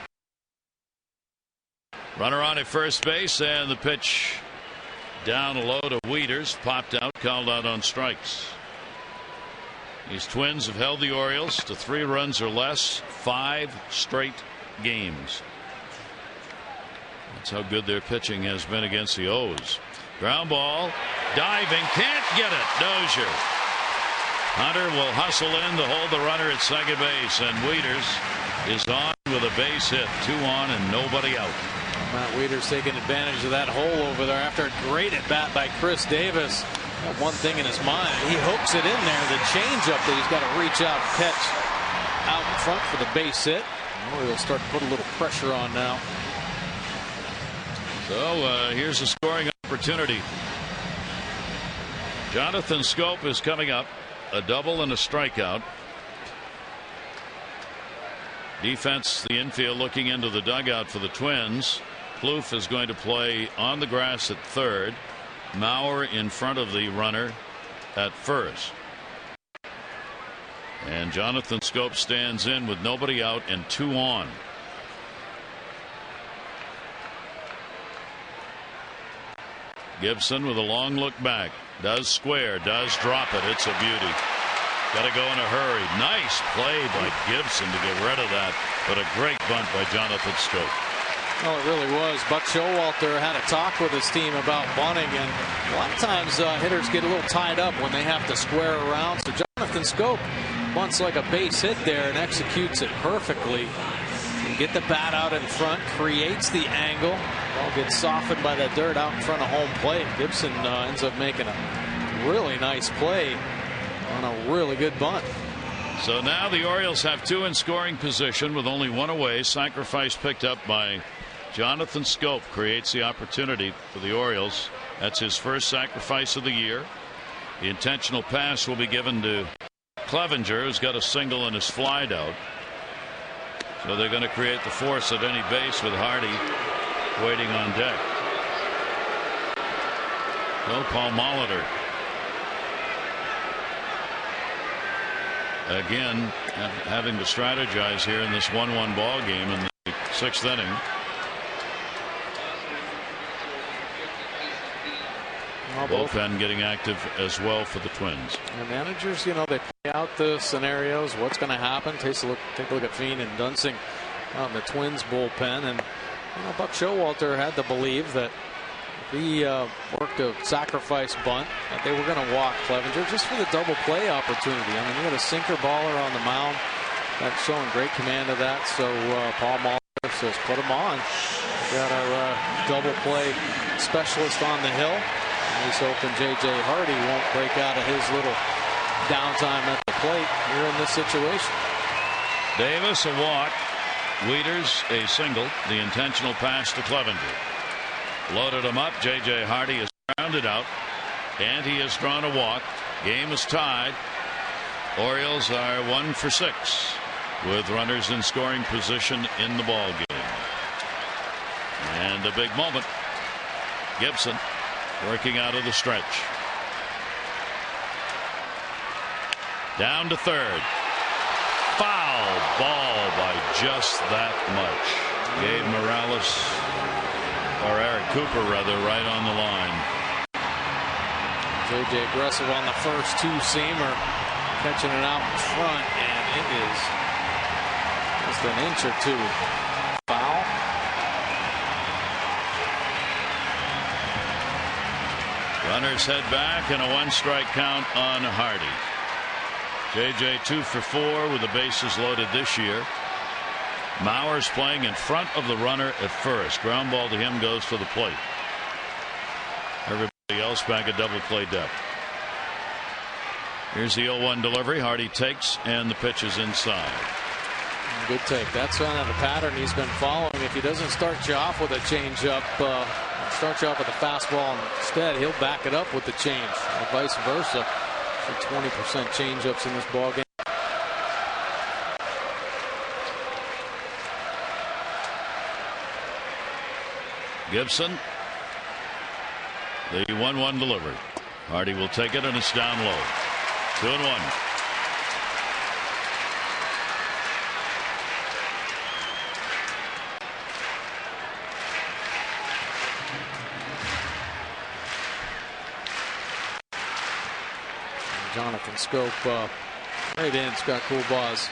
Runner on at first base, and the pitch down low to Wieters, popped out, called out on strikes. These Twins have held the Orioles to 3 runs or less 5 straight games. That's how good their pitching has been against the O's. Ground ball, diving, can't get it. Dozier. Hunter will hustle in to hold the runner at second base, and Wieters is on with a base hit. 2 on and nobody out. Matt Wieters taking advantage of that hole over there after a great at bat by Chris Davis. One thing in his mind, he hooks it in there, the changeup that he's got to reach out and catch out in front for the base hit. He'll start to put a little pressure on now. So here's a scoring opportunity. Jonathan Schoop is coming up, a double and a strikeout. Defense, the infield looking into the dugout for the Twins. Plouffe is going to play on the grass at third. Mauer in front of the runner at first. And Jonathan Schoop stands in with nobody out and 2 on. Gibson with a long look back. Does square, does drop it. It's a beauty. Got to go in a hurry. Nice play by Gibson to get rid of that. But a great bunt by Jonathan Schoop. Well, it really was. Buck Showalter had a talk with his team about bunting, and a lot of times hitters get a little tied up when they have to square around. So Jonathan Schoop bunts like a base hit there and executes it perfectly. Get the bat out in front, creates the angle. Ball gets softened by the dirt out in front of home plate. Gibson ends up making a really nice play on a really good bunt. So now the Orioles have 2 in scoring position with only 1 away. Sacrifice picked up by Jonathan Schoop creates the opportunity for the Orioles. That's his first sacrifice of the year. The intentional pass will be given to Clevenger, who's got a single and is flied out. So they're going to create the force at any base with Hardy waiting on deck. So Paul Molitor again having to strategize here in this 1-1 ball game in the 6th inning. Bullpen getting active as well for the Twins. And managers, they play out the scenarios. What's going to happen? Take a look at Feen and Dunsing on the Twins bullpen, and Buck Showalter had to believe that if he worked a sacrifice bunt, that they were going to walk Clevenger just for the double play opportunity. I mean, you got a sinker baller on the mound that's showing great command of that. So Paul Molitor says, put him on. We got our double play specialist on the hill. He's hoping J.J. Hardy won't break out of his little downtime at the plate here in this situation. Davis a walk. Wieters a single. The intentional pass to Clevenger. Loaded him up. J.J. Hardy is grounded out. And he has drawn a walk. Game is tied. Orioles are 1 for 6 with runners in scoring position in the ball game. And a big moment. Gibson working out of the stretch. Down to third. Foul ball by just that much. Gabe Morales, or Eric Cooper rather, right on the line. J.J. aggressive on the first 2-seamer, catching it out in front, and it is just an inch or 2. Foul. Runners head back and a 1-strike count on Hardy. J.J. 2 for 4 with the bases loaded this year. Mauer's playing in front of the runner at first. Ground ball to him goes to the plate. Everybody else back at double play depth. Here's the 0-1 delivery. Hardy takes, and the pitch is inside. Good take. That's kind of the pattern he's been following. If he doesn't start you off with a changeup, start you off with a fastball instead, he'll back it up with the change, or vice versa. So 20% changeups in this ball game. Gibson, the 1-1 delivery. Hardy will take it, and it's down low. 2-1. Jonathan Schoop Right in, Scott Coolbaugh's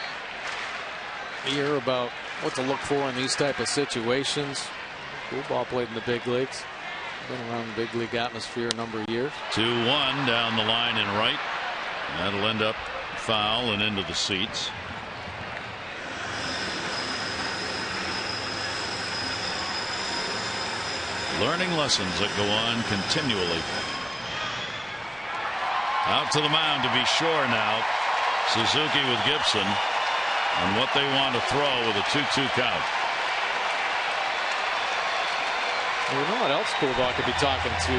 ear about what to look for in these type of situations. Coolbaugh played in the big leagues. Been around the big league atmosphere a number of years. 2-1 down the line in right. That'll end up foul and into the seats. Learning lessons that go on continually. Out to the mound to be sure now. Suzuki with Gibson on what they want to throw with a 2-2 count. Well, you know what else Coolbaugh could be talking to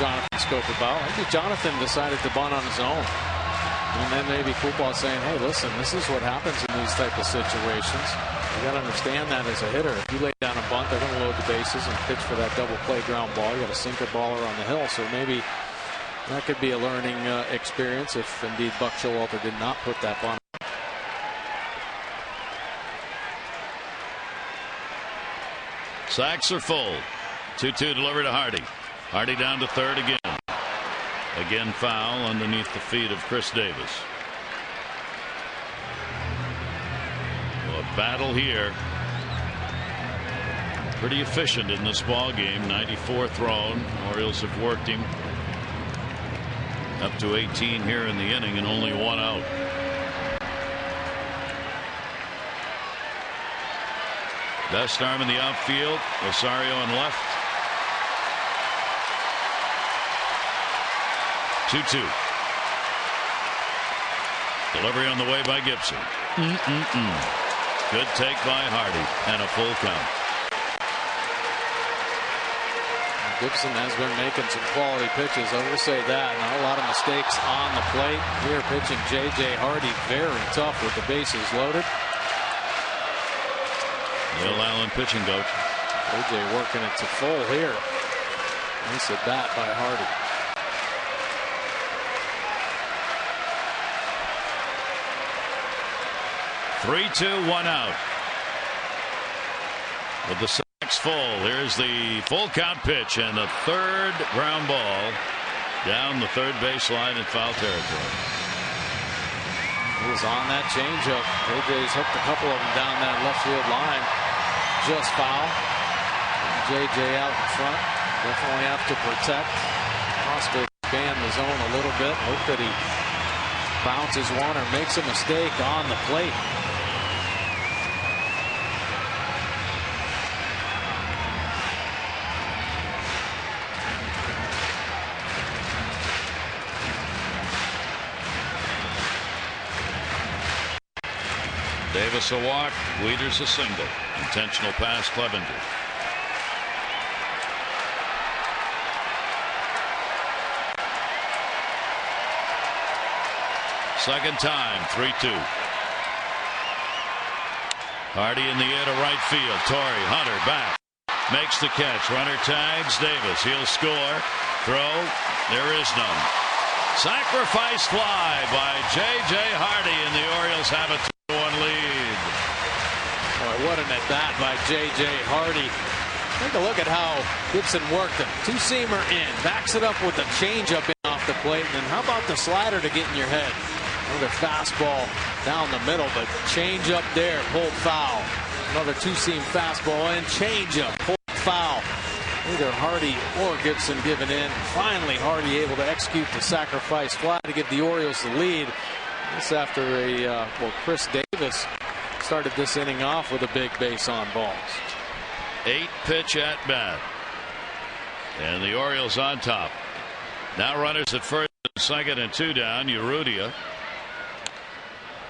Jonathan Scope about? Maybe Jonathan decided to bunt on his own. And then maybe Coolbaugh saying, hey, listen, this is what happens in these type of situations. You got to understand that as a hitter. If you lay down a bunt, they're going to load the bases and pitch for that double play ground ball. You got a sinker baller on the hill. So maybe that could be a learning experience if indeed Buck Showalter did not put that bunt. Sacks are full. 2-2 delivered to Hardy. Hardy down to third again. Again foul underneath the feet of Chris Davis. Well, a battle here. Pretty efficient in this ball game. 94 thrown. Orioles have worked him up to 18 here in the inning and only one out. Best arm in the outfield. Rosario on left. 2-2. Delivery on the way by Gibson. Good take by Hardy and a full count. Gibson has been making some quality pitches. I will say that. Not a lot of mistakes on the plate. Here pitching J.J. Hardy, very tough with the bases loaded. Will Allen pitching coach. J.J. working it to full here. Nice at bat by Hardy. Three, 2, 1 out. With the sacks full, here's the full count pitch and a third ground ball down the third baseline in foul territory. He was on that changeup. JJ's hooked a couple of them down that left field line. Just foul. JJ out in front. Definitely have to protect. Possibly expand the zone a little bit. Hope that he bounces one or makes a mistake on the plate. Davis a walk, Wieters a single. Intentional pass, Clevenger. Second time, 3-2. Hardy in the air to right field. Torrey, Hunter back. Makes the catch. Runner tags Davis. He'll score. Throw. There is none. Sacrifice fly by J.J. Hardy, and the Orioles have a 2-1 lead. Boy, what an at bat by J.J. Hardy. Take a look at how Gibson worked him. Two-seamer in. Backs it up with a changeup in off the plate. And then how about the slider to get in your head? Another fastball down the middle, but changeup there. Pulled foul. Another two-seam fastball and changeup. Pulled foul. Either Hardy or Gibson giving in. Finally, Hardy able to execute the sacrifice fly to give the Orioles the lead. This after Chris Davis started this inning off with a big base on balls. 8-pitch at bat. And the Orioles on top. Now runners at first, second, and 2 down. Urrutia,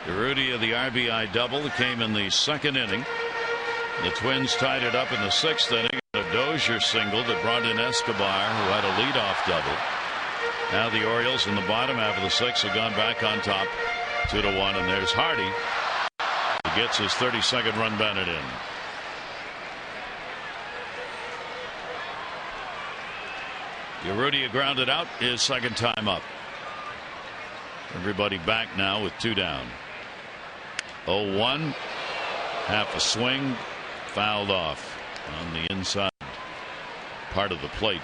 the RBI double that came in the second inning. The Twins tied it up in the 6th inning. A Dozier single that brought in Escobar, who had a leadoff double. Now the Orioles in the bottom half of the 6th have gone back on top 2-1, and there's Hardy, who gets his 32nd run batted in. Urrutia grounded out, his second time up. Everybody back now with 2 down. 0-1, half a swing, fouled off on the inside part of the plate.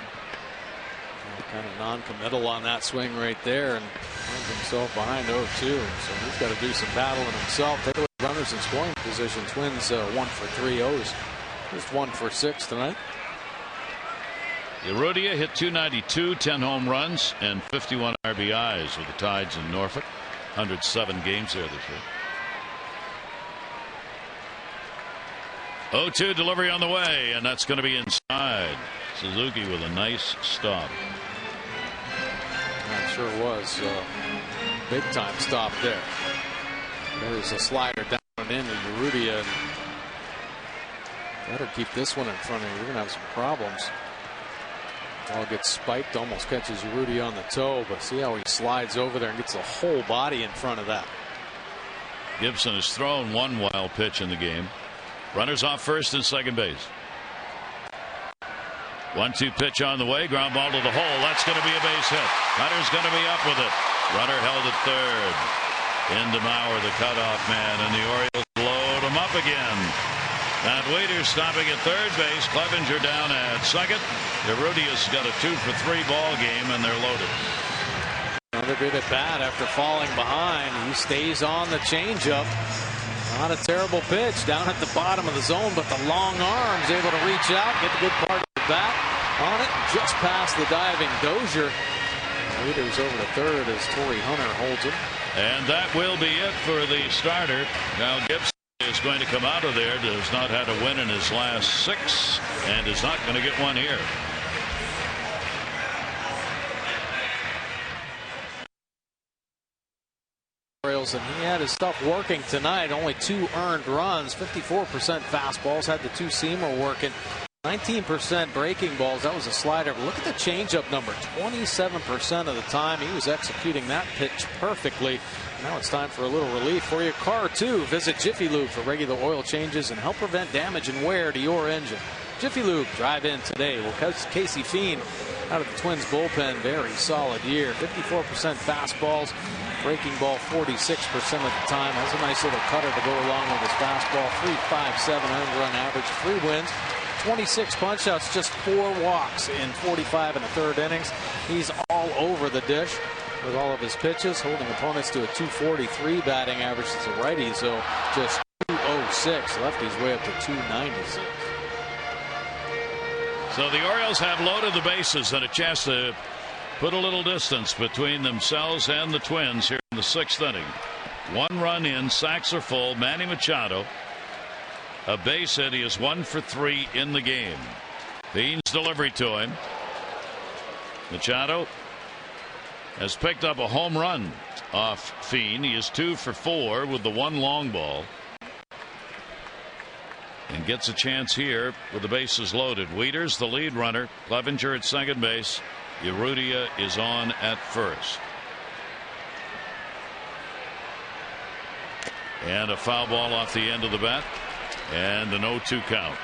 Kind of non-committal on that swing right there and finds himself behind 0-2. So he's got to do some battling himself. Take a look at runners in scoring position. Twins 1 for 3. O's just 1 for 6 tonight. Urrutia hit .292, 10 home runs, and 51 RBIs with the Tides in Norfolk. 107 games there this year. 0-2 delivery on the way, and that's going to be inside. Suzuki with a nice stop. That sure was big time stop there. There's a slider down and into Urrutia. Better keep this one in front of you. You're going to have some problems. Ball gets spiked, almost catches Urrutia on the toe, but see how he slides over there and gets the whole body in front of that. Gibson has thrown one wild pitch in the game. Runners off first and second base. 1-2 pitch on the way. Ground ball to the hole. That's going to be a base hit. Hunter's going to be up with it. Runner held at third. Into Mauer, the cutoff man, and the Orioles load him up again. And Waiters stopping at third base. Clevenger down at second. Urrutia's got a 2 for 3 ball game, and they're loaded. Another good at bat after falling behind. He stays on the changeup. Not a terrible pitch down at the bottom of the zone, but the long arms able to reach out, get the good part of the bat on it, just past the diving Dozier. Waiters over to third as Torrey Hunter holds him. And that will be it for the starter. Now Gibson is going to come out of there. Does not have a win in his last 6 and is not going to get one here. And he had his stuff working tonight. Only 2 earned runs, 54% fastballs, had the 2-seamer working, 19% breaking balls. That was a slider. But look at the changeup number. 27% of the time he was executing that pitch perfectly. Now it's time for a little relief for your car too. Visit Jiffy Lube for regular oil changes and help prevent damage and wear to your engine. Jiffy Lube, drive in today. Well, Casey Fiend out of the Twins bullpen, very solid year. 54% fastballs. Breaking ball 46% of the time. Has a nice little cutter to go along with his fastball. 3.57 earned run average, 3 wins, 26 punchouts, just 4 walks in 45 1/3 innings. He's all over the dish with all of his pitches, holding opponents to a 243 batting average as a righty. So just 206. Lefty's way up to 296. So the Orioles have loaded the bases and a chance to put a little distance between themselves and the Twins here in the 6th inning. 1 run in, sacks are full. Manny Machado, a base hit. He is 1 for 3 in the game. Fiend's delivery to him. Machado has picked up a home run off Fiend. He is 2 for 4 with the 1 long ball. And gets a chance here with the bases loaded. Wieters, the lead runner. Clevenger at second base. Urrutia is on at first. And a foul ball off the end of the bat. And an 0-2 count.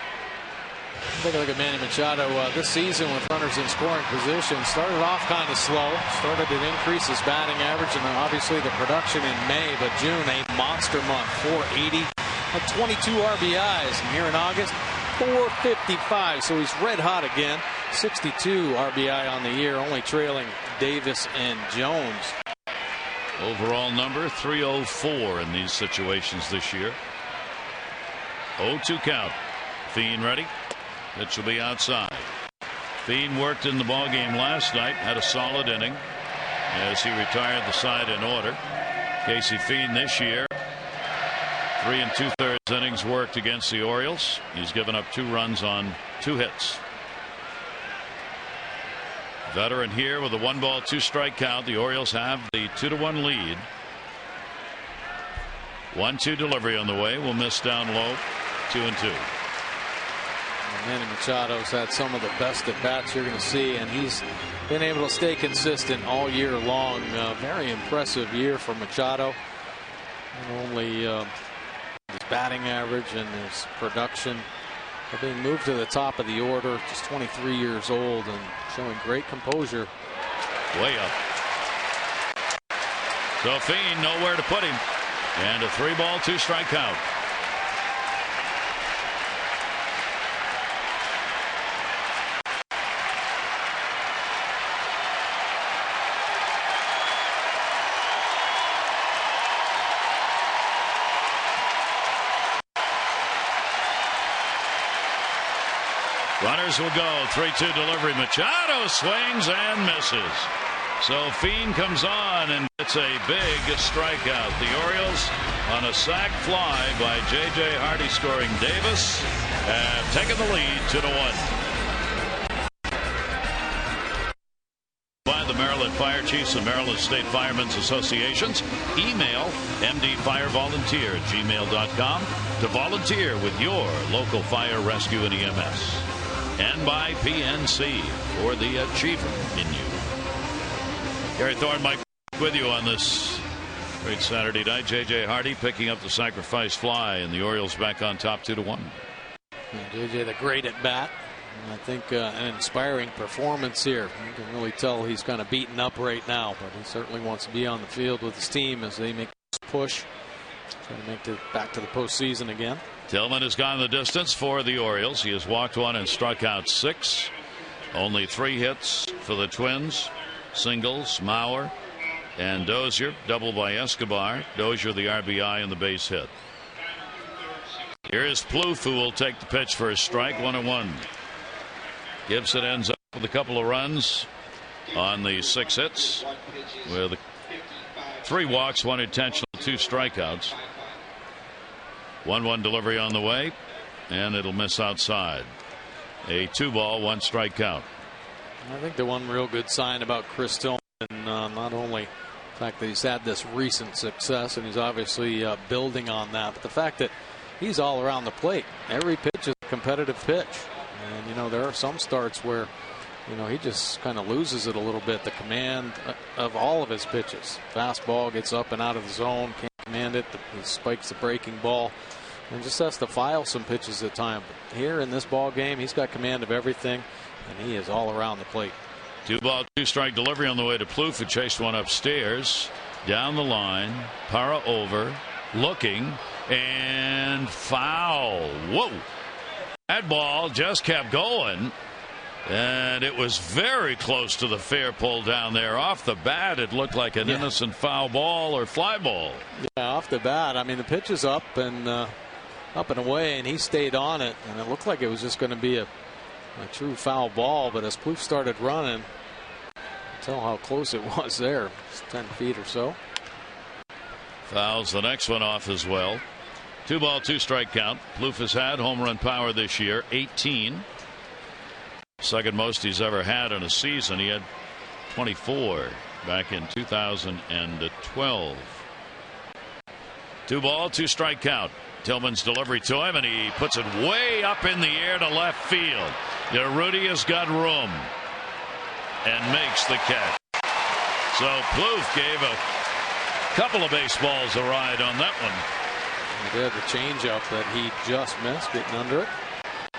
Take a look at Manny Machado this season with runners in scoring position. Started off kind of slow. Started to increase his batting average and obviously the production in May. But June, a monster month. 480. Had 22 RBIs. And here in August, 455. So he's red hot again. 62 RBI on the year, only trailing Davis and Jones. Overall number 304 in these situations this year. 0-2 count. Fiend ready. Pitch will be outside. Fiend worked in the ballgame last night. Had a solid inning as he retired the side in order. Casey Fiend this year, 3 2/3 innings worked against the Orioles. He's given up 2 runs on 2 hits. Veteran here with a 1-ball 2-strike count. The Orioles have the 2-1 lead. 1-2 delivery on the way. Will miss down low. 2-2. Manny Machado's had some of the best at bats you're going to see, and he's been able to stay consistent all year long. Very impressive year for Machado. Not only his batting average and his production, but being moved to the top of the order, just 23 years old and showing great composure. Way up. So Fiend nowhere to put him. And a 3-ball 2-strike count. Runners will go. 3-2 delivery. Machado swings and misses. So Fiend comes on and gets a big strikeout. The Orioles on a sac fly by J.J. Hardy scoring Davis have taken the lead 2-1. By the Maryland Fire Chiefs and Maryland State Firemen's Associations. Email mdfirevolunteer@gmail.com to volunteer with your local fire, rescue, and EMS. And by PNC for the achiever in you. Gary Thorne, Mike, with you on this great Saturday night. J.J. Hardy picking up the sacrifice fly, and the Orioles back on top 2-1. J.J. the great at bat. I think an inspiring performance here. You can really tell he's kind of beaten up right now, but he certainly wants to be on the field with his team as they make this push, trying to make it back to the postseason again. Tillman has gone the distance for the Orioles. He has walked 1 and struck out 6. Only 3 hits for the Twins. Singles, Mauer and Dozier. Double by Escobar. Dozier the RBI and the base hit. Here is Plouffe, who will take the pitch for a strike. 1-1. Gibson ends up with a couple of runs on the 6 hits with 3 walks, 1 intentional, 2 strikeouts. 1-1 delivery on the way, and it'll miss outside. A 2-ball, 1 strike count. I think the one real good sign about Chris Tillman, not only the fact that he's had this recent success and he's obviously building on that, but the fact that he's all around the plate. Every pitch is a competitive pitch. And, you know, there are some starts where, you know, he just kind of loses it a little bit. The command of all of his pitches. Fastball gets up and out of the zone, can't command it. He spikes the breaking ball and just has to file some pitches at time. But here in this ball game, he's got command of everything, and he is all around the plate. 2-ball, 2-strike delivery on the way to Plouffe, who chased one upstairs. Down the line, Parra over, looking, and foul. Whoa! That ball just kept going, and it was very close to the fair pull down there. Off the bat, it looked like an innocent foul ball or fly ball. Yeah, off the bat. I mean, the pitch is up and away, and he stayed on it, and it looked like it was just going to be a true foul ball. But as Plouffe started running, you can tell how close it was there. Just 10 feet or so. Fouls the next one off as well. 2-ball, 2-strike count. Plouffe has had home run power this year, 18. Second most he's ever had in a season. He had 24 back in 2012. 2-ball, 2-strike count. Tillman's delivery to him, and he puts it way up in the air to left field. Rudy has got room and makes the catch. So Plouffe gave a couple of baseballs a ride on that one. He did. The changeup that he just missed, getting under it.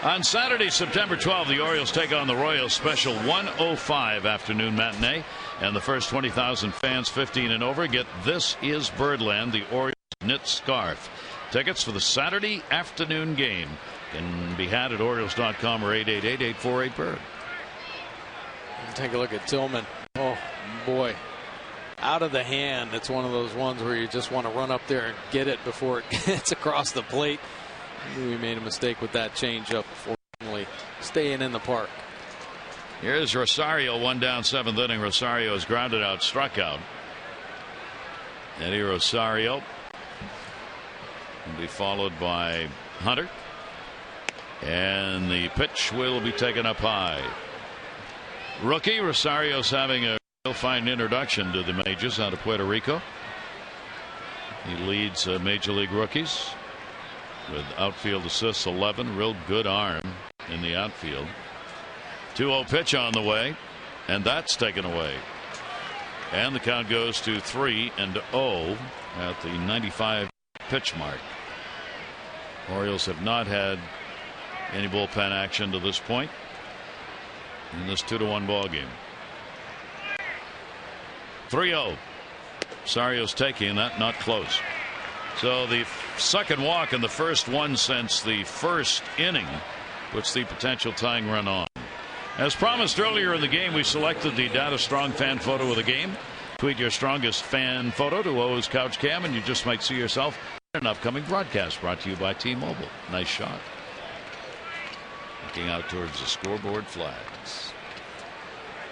On Saturday, September 12th, the Orioles take on the Royals. Special 1:05 afternoon matinee, and the first 20,000 fans 15 and over get This Is Birdland, the Orioles knit scarf. Tickets for the Saturday afternoon game can be had at Orioles.com or 888-848-BIRD. Take a look at Tillman. Oh boy, out of the hand. It's one of those ones where you just want to run up there and get it before it gets across the plate. We made a mistake with that changeup. Fortunately, staying in the park. Here's Rosario, 1 down, 7th inning. Rosario is grounded out, struck out. Eddie Rosario will be followed by Hunter, and the pitch will be taken up high. Rookie Rosario's having a real fine introduction to the majors out of Puerto Rico. He leads Major League rookies with outfield assists 11. Real good arm in the outfield. 2-0 pitch on the way, and that's taken away. And the count goes to 3-0 at the 95 pitch mark. Orioles have not had any bullpen action to this point in this 2-1 ball game. 3-0. Rosario's taking that, not close. So the second walk and the first one since the first inning puts the potential tying run on. As promised earlier in the game, we selected the Data Strong fan photo of the game. Tweet your strongest fan photo to O's Couch Cam, and you just might see yourself in an upcoming broadcast brought to you by T-Mobile. Nice shot. looking out towards the scoreboard flags.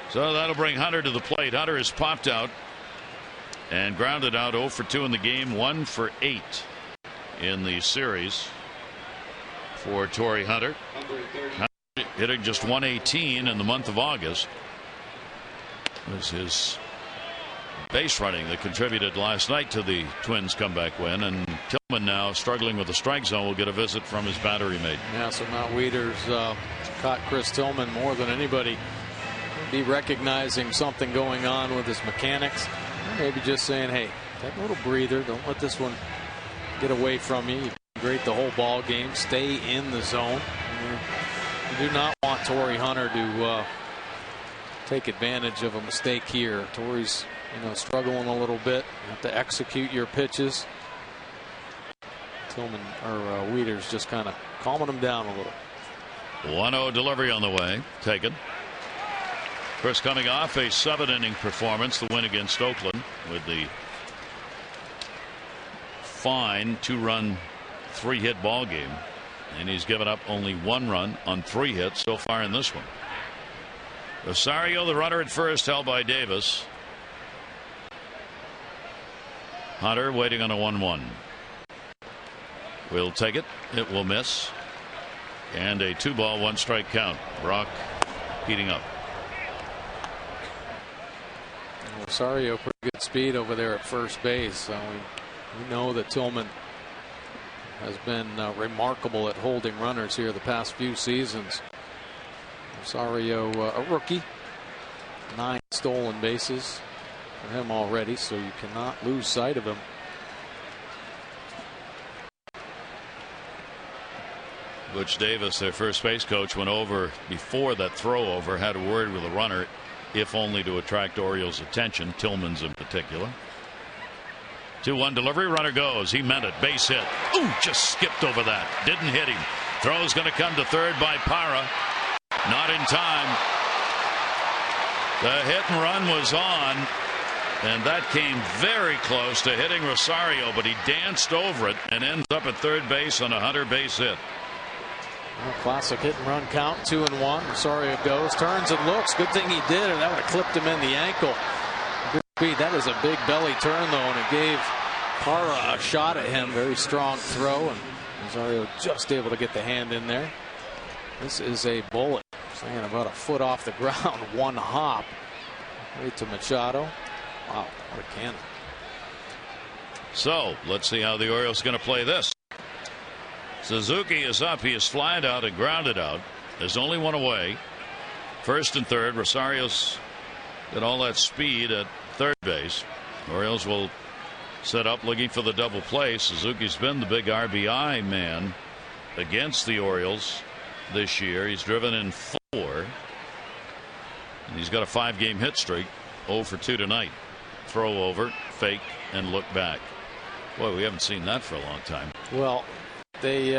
So that'll bring Hunter to the plate. Hunter is popped out and grounded out. 0 for 2 in the game, 1 for 8 in the series for Torrey Hunter. Hitting just 118 in the month of August. It was his base running that contributed last night to the Twins' comeback win. And Tillman, now struggling with the strike zone, will get a visit from his battery mate. Yeah, so Matt Wieters caught Chris Tillman more than anybody. Be recognizing something going on with his mechanics. Maybe just saying, hey, take a little breather. Don't let this one get away from you. You've been great the whole ball game. Stay in the zone. You do not want Torrey Hunter to take advantage of a mistake here. Torrey's, struggling a little bit. You have to execute your pitches. Tillman or Wieters just kind of calming him down a little. 1-0 delivery on the way. Taken. First, coming off a 7-inning performance, the win against Oakland with the fine 2-run 3-hit ball game, and he's given up only 1 run on 3 hits so far in this one. Rosario, the runner at first, held by Davis. Hunter waiting on a 1-1. Will take it. It will miss. And a 2-ball 1-strike count. Brock heating up. Rosario, pretty good speed over there at first base. We know that Tillman has been remarkable at holding runners here the past few seasons. Rosario, a rookie, 9 stolen bases for him already, so you cannot lose sight of him. Butch Davis, their first base coach, went over before that throw over, had a word with the runner, if only to attract Orioles' attention, Tillman's in particular. 2-1 delivery, runner goes. He meant it. Base hit. Ooh, just skipped over that. Didn't hit him. Throw's going to come to third by Parra. Not in time. The hit and run was on, and that came very close to hitting Rosario, but he danced over it and ends up at third base on a Hunter base hit. Classic hit and run count, 2-1. Rosario goes, turns and looks. Good thing he did, or that would have clipped him in the ankle. Good speed. That is a big belly turn, though, and it gave Parra a shot at him. Very strong throw, and Rosario just able to get the hand in there. This is a bullet. Staying about a foot off the ground, 1 hop. Right to Machado. Wow, what a cannon. So let's see how the Orioles are going to play this. Suzuki is up. He is flied out and grounded out. There's only 1 away. First and third. Rosario's got all that speed at third base. Orioles will set up looking for the double play. Suzuki's been the big RBI man against the Orioles this year. He's driven in 4. And he's got a 5-game hit streak. 0 for 2 tonight. Throw over, fake, and look back. Boy, we haven't seen that for a long time. Well, they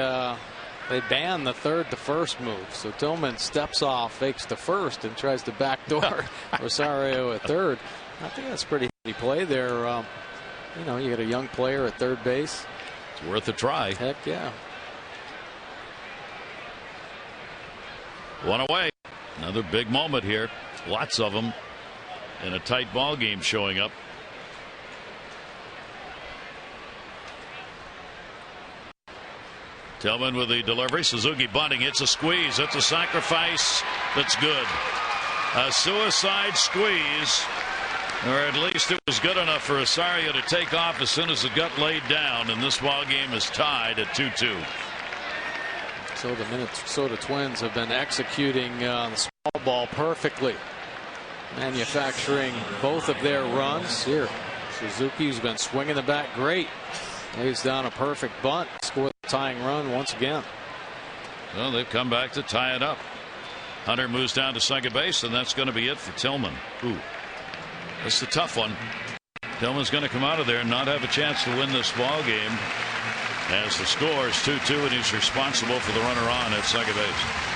banned the third to first move. So Tillman steps off, fakes to first, and tries to backdoor Rosario at third. I think that's pretty heavy play there. You got a young player at third base. It's worth a try. Heck yeah. 1 away. Another big moment here. Lots of them in a tight ball game showing up. Tillman with the delivery. Suzuki bunting. It's a squeeze. It's a sacrifice that's good. A suicide squeeze, or at least it was good enough for Rosario to take off as soon as it got laid down, and this ball game is tied at 2-2. So the Minnesota Twins have been executing the small ball perfectly, manufacturing both of their runs here. Suzuki's been swinging the bat great. Lays down a perfect bunt, scored the tying run once again. Well, they've come back to tie it up. Hunter moves down to second base, and that's going to be it for Tillman. Ooh, that's the tough one. Tillman's going to come out of there and not have a chance to win this ball game, as the score is 2-2, and he's responsible for the runner on at second base.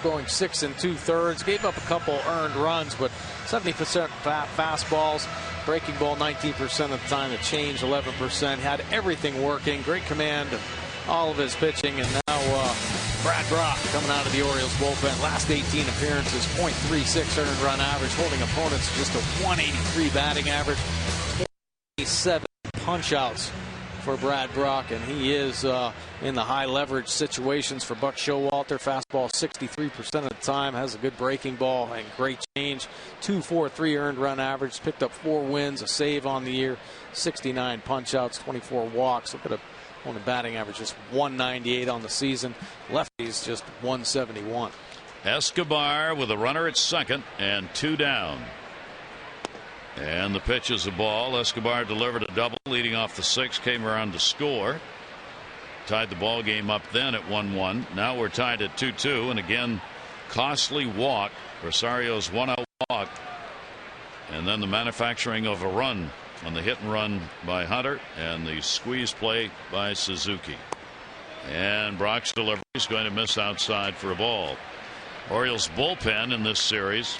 Going 6 2/3, gave up a couple earned runs, but 70% fastballs, Breaking ball 19% of the time, the change 11%. Had everything working. Great command of all of his pitching. And now Brad Brock coming out of the Orioles bullpen. Last 18 appearances, .36 earned run average, holding opponents to just a 183 batting average. 27 punch outs for Brad Brock, and he is in the high leverage situations for Buck Showalter. Fastball 63% of the time, has a good breaking ball and great change. 2.43 earned run average, picked up 4 wins, a save on the year, 69 punch outs, 24 walks. Look at a on the batting average, just 198 on the season. Lefties just 171. Escobar with a runner at second and 2 down. And the pitch is a ball. Escobar delivered a double leading off the 6th, came around to score. Tied the ball game up then at 1-1. Now we're tied at 2-2, and again costly walk. Rosario's 1-out walk, and then the manufacturing of a run on the hit and run by Hunter and the squeeze play by Suzuki. And Brock's delivery is going to miss outside for a ball. Orioles bullpen in this series,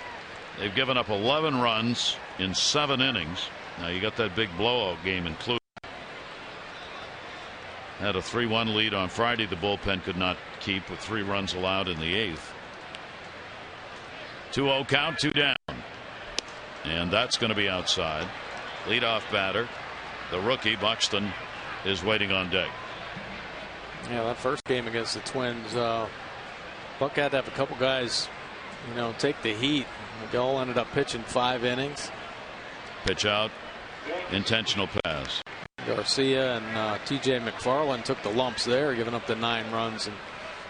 they've given up 11 runs in 7 innings. Now you got that big blowout game included. Had a 3-1 lead on Friday. The bullpen could not keep with 3 runs allowed in the 8th. 2-0 count, 2 down. And that's going to be outside. Leadoff batter, the rookie Buxton, is waiting on deck. Yeah, that first game against the Twins, Buck had to have a couple guys, take the heat. McGill ended up pitching 5 innings. Pitch out, intentional pass. Garcia and T.J. McFarland took the lumps there, giving up the 9 runs. And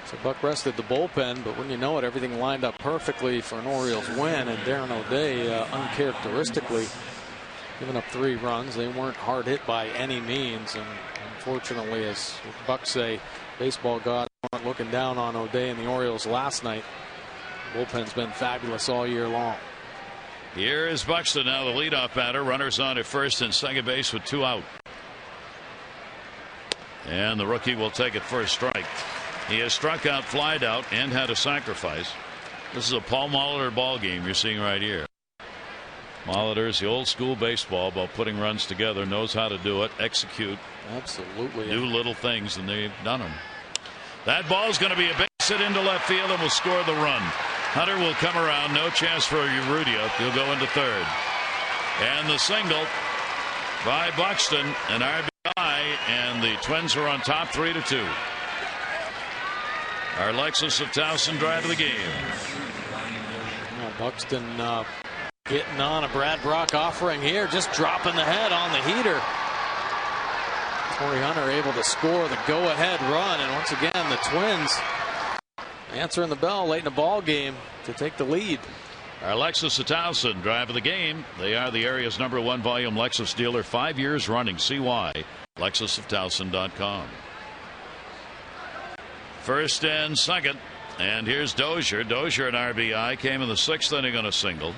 so Buck rested the bullpen, but when you know it, everything lined up perfectly for an Orioles win. And Darren O'Day, uncharacteristically, giving up 3 runs. They weren't hard hit by any means, and unfortunately, as Buck say, baseball gods weren't looking down on O'Day and the Orioles last night. Bullpen's been fabulous all year long. Here is Buxton, now the leadoff batter. Runners on at first and second base with 2 out. And the rookie will take it for a strike. He has struck out, flied out, and had a sacrifice. This is a Paul Molitor ball game you're seeing right here. Molitor's the old school baseball about putting runs together, knows how to do it, execute. Absolutely. Do little things, and they've done them. That ball's going to be a base hit into left field and will score the run. Hunter will come around. No chance for Urrutia. He'll go into third. And the single by Buxton, an RBI, and the Twins are on top 3-2. Our Lexus of Towson drive of the game. Buxton getting on a Brad Brock offering here, just dropping the head on the heater. Torrey Hunter able to score the go-ahead run, and once again the Twins answering the bell late in the ball game to take the lead. Our Lexus of Towson drive of the game. They are the area's #1 volume Lexus dealer, 5 years running. See why. LexusofTowson.com. First and second, and here's Dozier. Dozier, an RBI, came in the 6th inning on a single.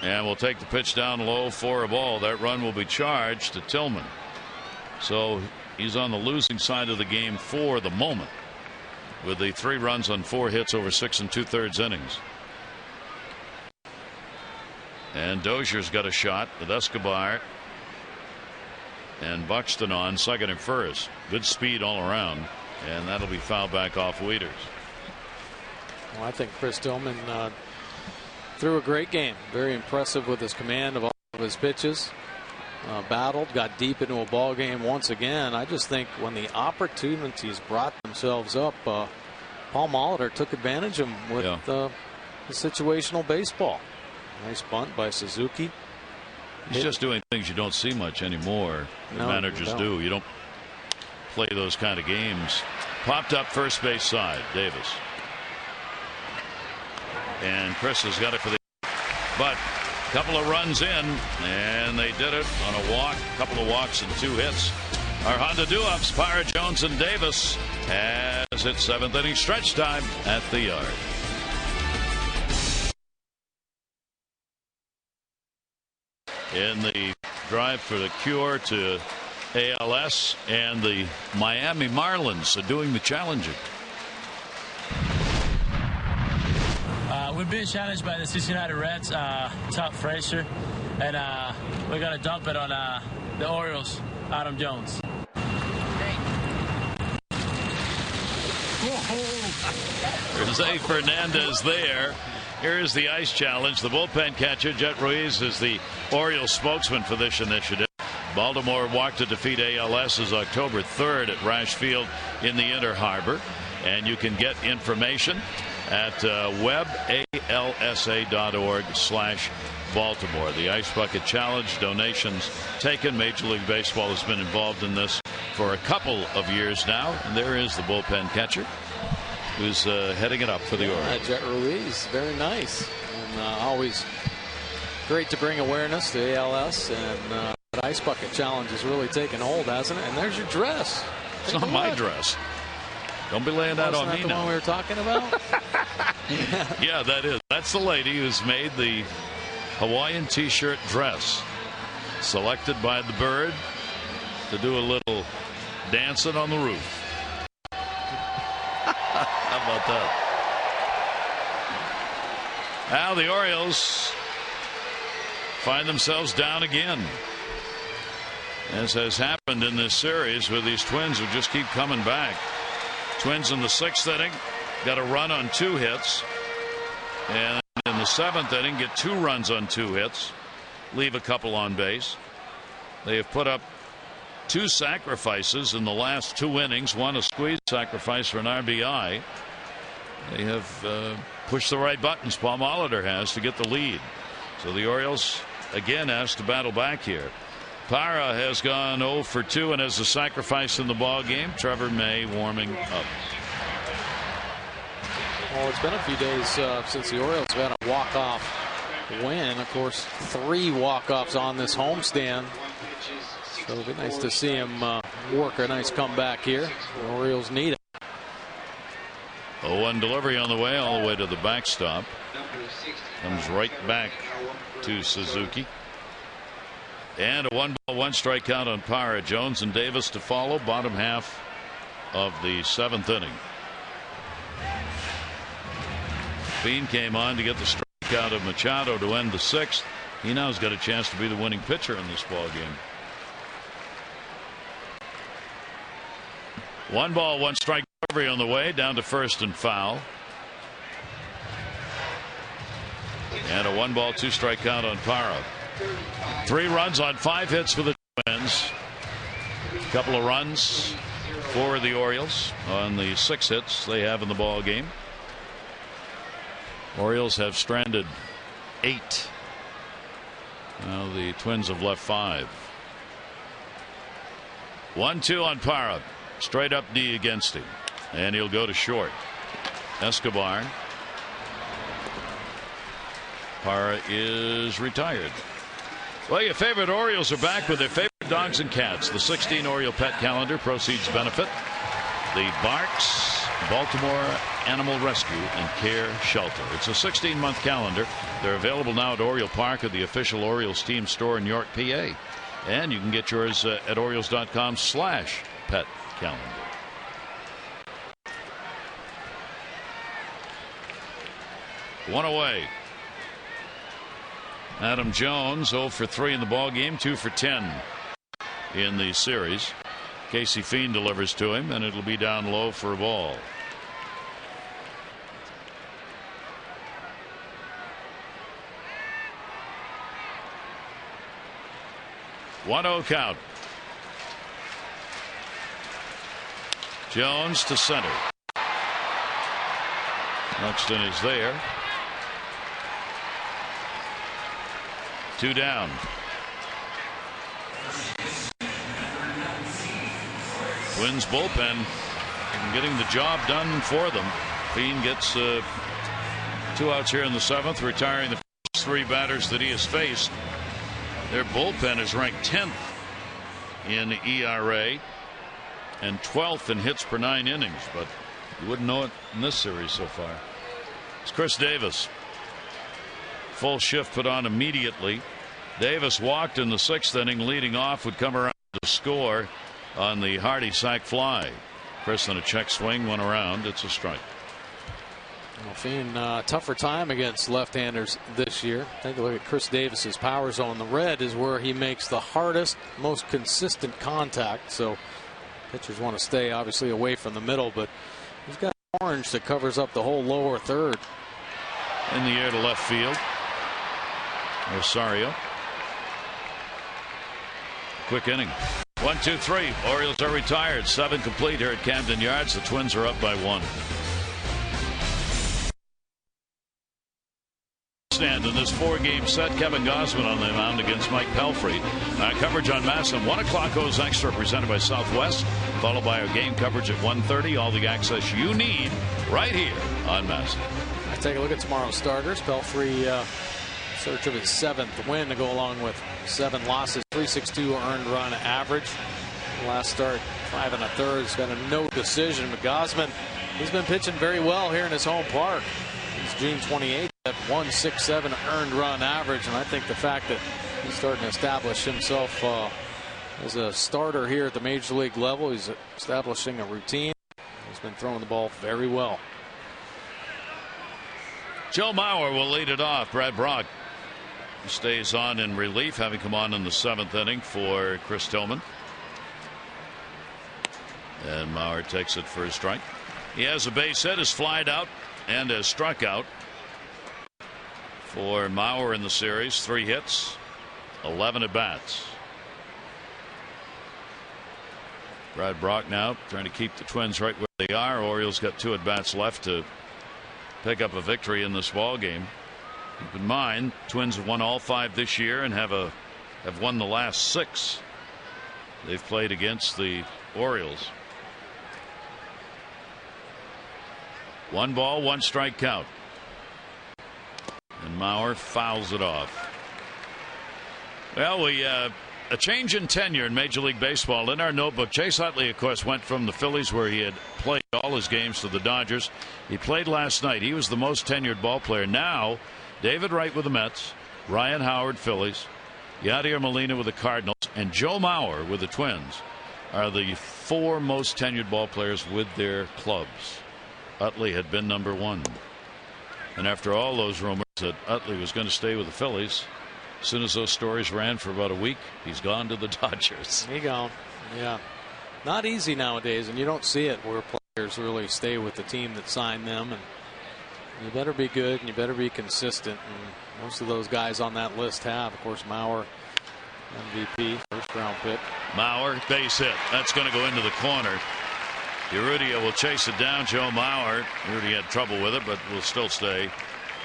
And we'll take the pitch down low for a ball. That run will be charged to Tillman. So he's on the losing side of the game for the moment, with the 3 runs on 4 hits over 6 2/3 innings. And Dozier's got a shot with Escobar and Buxton on second and first. Good speed all around, and that'll be fouled back off Wieters. Well, I think Chris Tillman threw a great game. Very impressive with his command of all of his pitches. Battled, got deep into a ball game once again. I just think when the opportunities brought themselves up, Paul Molitor took advantage of them with the situational baseball. Nice bunt by Suzuki. He's just doing things you don't see much anymore. The managers do. You don't play those kind of games. Popped up first base side, Davis. And Chris has got it for the, but a couple of runs in, and they did it on a walk, a couple of walks and 2 hits. Our Honda do-ups, Pyra, Jones, and Davis, as it's 7th inning stretch time at the yard. In the drive for the cure to ALS, and the Miami Marlins are doing the challenging. we're being challenged by the Cincinnati Reds, top Frazier, and we're going to dump it on the Orioles, Adam Jones. There's A. Fernandez there. Here is the ice challenge. The bullpen catcher, Jet Ruiz, is the Orioles spokesman for this initiative. Baltimore walked to defeat ALS's October 3rd at Rash Field in the Inner Harbor. And you can get information at webalsa.org/Baltimore. The Ice Bucket Challenge, donations taken. Major League Baseball has been involved in this for a couple of years now. And there is the bullpen catcher who's heading it up for the Orioles. Jet Ruiz, very nice. And always great to bring awareness to ALS. And the Ice Bucket Challenge has really taken hold, hasn't it? And there's your dress. It's not my dress. Don't be laying that on me now. The one we were talking about? Yeah, that is. That's the lady who's made the Hawaiian T-shirt dress, selected by the Bird to do a little dancing on the roof. How about that? Now the Orioles find themselves down again, as has happened in this series with these Twins who just keep coming back. Twins in the 6th inning got a run on 2 hits, and in the 7th inning get 2 runs on 2 hits, leave a couple on base. They have put up 2 sacrifices in the last 2 innings, one a squeeze sacrifice for an RBI. They have pushed the right buttons, Paul Molitor has, to get the lead. So the Orioles again asked to battle back here. Parra has gone 0 for 2 and has a sacrifice in the ball game. Trevor May warming up. Well, it's been a few days since the Orioles have had a walk-off win. Of course, 3 walk-offs on this homestand. So it'll be nice to see him work a nice comeback here. The Orioles need it. 0-1 delivery on the way, all the way to the backstop. Comes right back to Suzuki. And a 1-ball, 1 strikeout on Parra. Jones and Davis to follow, bottom half of the 7th inning. Bean came on to get the strikeout of Machado to end the 6th. He now has got a chance to be the winning pitcher in this ball game. 1-ball, 1 strike delivery on the way, down to first and foul. And a 1-ball, 2 strikeout on Parra. 3 runs on 5 hits for the Twins. A couple of runs for the Orioles on the 6 hits they have in the ball game. Orioles have stranded 8. Now the Twins have left 5. 1-2 on Parra. Straight up D against him. And he'll go to short. Escobar. Parra is retired. Well, your favorite Orioles are back with their favorite dogs and cats. The 16 Oriole Pet Calendar proceeds benefit the Barks Baltimore Animal Rescue and Care Shelter. It's a 16-month calendar. They're available now at Oriole Park at the official Orioles team store in York, PA. And you can get yours at Orioles.com/pet calendar. One away. Adam Jones 0 for 3 in the ball game, 2 for 10 in the series. Casey Fiend delivers to him, and it'll be down low for a ball. One 0 count. Jones to center. Buxton is there. 2 down. Twins bullpen getting the job done for them. Fiend gets 2 outs here in the 7th, retiring the first 3 batters that he has faced. Their bullpen is ranked 10th in ERA and 12th in hits per 9 innings, but you wouldn't know it in this series so far. It's Chris Davis. Full shift put on immediately. Davis walked in the 6th inning, leading off, would come around to score on the Hardy sac fly. Chris on a check swing, 1 around. It's a strike. Well, Fiend, tougher time against left-handers this year. Take a look at Chris Davis's power zone. The red is where he makes the hardest, most consistent contact. So pitchers want to stay obviously away from the middle, but he's got orange that covers up the whole lower third. In the air to left field. Rosario. Quick inning. 1, 2, 3. Orioles are retired. 7 complete here at Camden Yards. The Twins are up by 1. In this 4-game set, Kevin Gausman on the mound against Mike Pelfrey. Coverage on MASN 1 o'clock goes extra, presented by Southwest, followed by our game coverage at 1:30. All the access you need right here on MASN. Let's take a look at tomorrow's starters. Pelfrey search of his 7th win to go along with 7 losses. 3.62 earned run average. Last start 5 1/3. He's got a no decision. But Gausman, he's been pitching very well here in his home park. It's June 28th at 1.67 earned run average, and I think the fact that he's starting to establish himself as a starter here at the major league level, he's establishing a routine. He's been throwing the ball very well. Joe Mauer will lead it off. Brad Brock stays on in relief, having come on in the 7th inning for Chris Tillman. And Mauer takes it for a strike. He has a base hit, has flied out, and has struck out. For Mauer in the series, 3 hits, 11 at bats. Brad Brock now trying to keep the Twins right where they are. Orioles got 2 at bats left to pick up a victory in this ball game. Keep in mind, Twins have won all 5 this year and have won the last 6 they've played against the Orioles. 1 ball, 1 strike count. And Mauer fouls it off. Well, a change in tenure in Major League Baseball. In our notebook, Chase Utley, of course, went from the Phillies, where he had played all his games, to the Dodgers. He played last night. He was the most tenured ball player. Now, David Wright with the Mets, Ryan Howard, Phillies, Yadier Molina with the Cardinals, and Joe Mauer with the Twins are the 4 most tenured ball players with their clubs. Utley had been number 1. And after all those rumors that Utley was going to stay with the Phillies, as soon as those stories ran for about a week, he's gone to the Dodgers. He gone. Yeah. Not easy nowadays, and you don't see it where players really stay with the team that signed them. And you better be good and you better be consistent. And most of those guys on that list have. Of course, Mauer, MVP, first-round pick. Mauer, base hit. That's going to go into the corner. Urrutia will chase it down. Joe Mauer. Urrutia had trouble with it, but will still stay.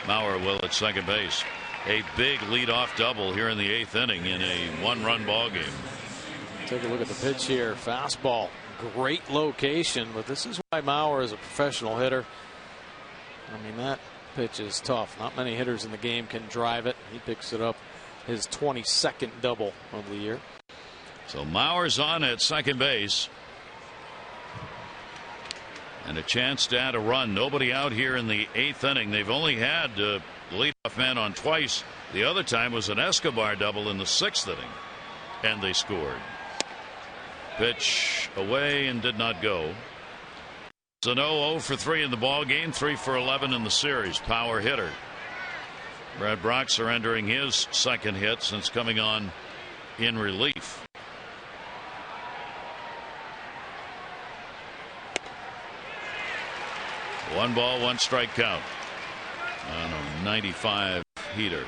Mauer will at second base. A big leadoff double here in the 8th inning in a 1-run ball game. Take a look at the pitch here. Fastball. Great location, but this is why Mauer is a professional hitter. I mean, that pitch is tough. Not many hitters in the game can drive it. He picks it up, his 22nd double of the year. So Mauer's on at second base. And a chance to add a run. Nobody out here in the 8th inning. They've only had the leadoff man on twice. The other time was an Escobar double in the 6th inning. And they scored. Pitch away and did not go. It's an 0 for 3 in the ball game. 3 for 11 in the series. Power hitter. Brad Brock surrendering his 2nd hit since coming on in relief. One ball, 1 strike count on a 95 heater.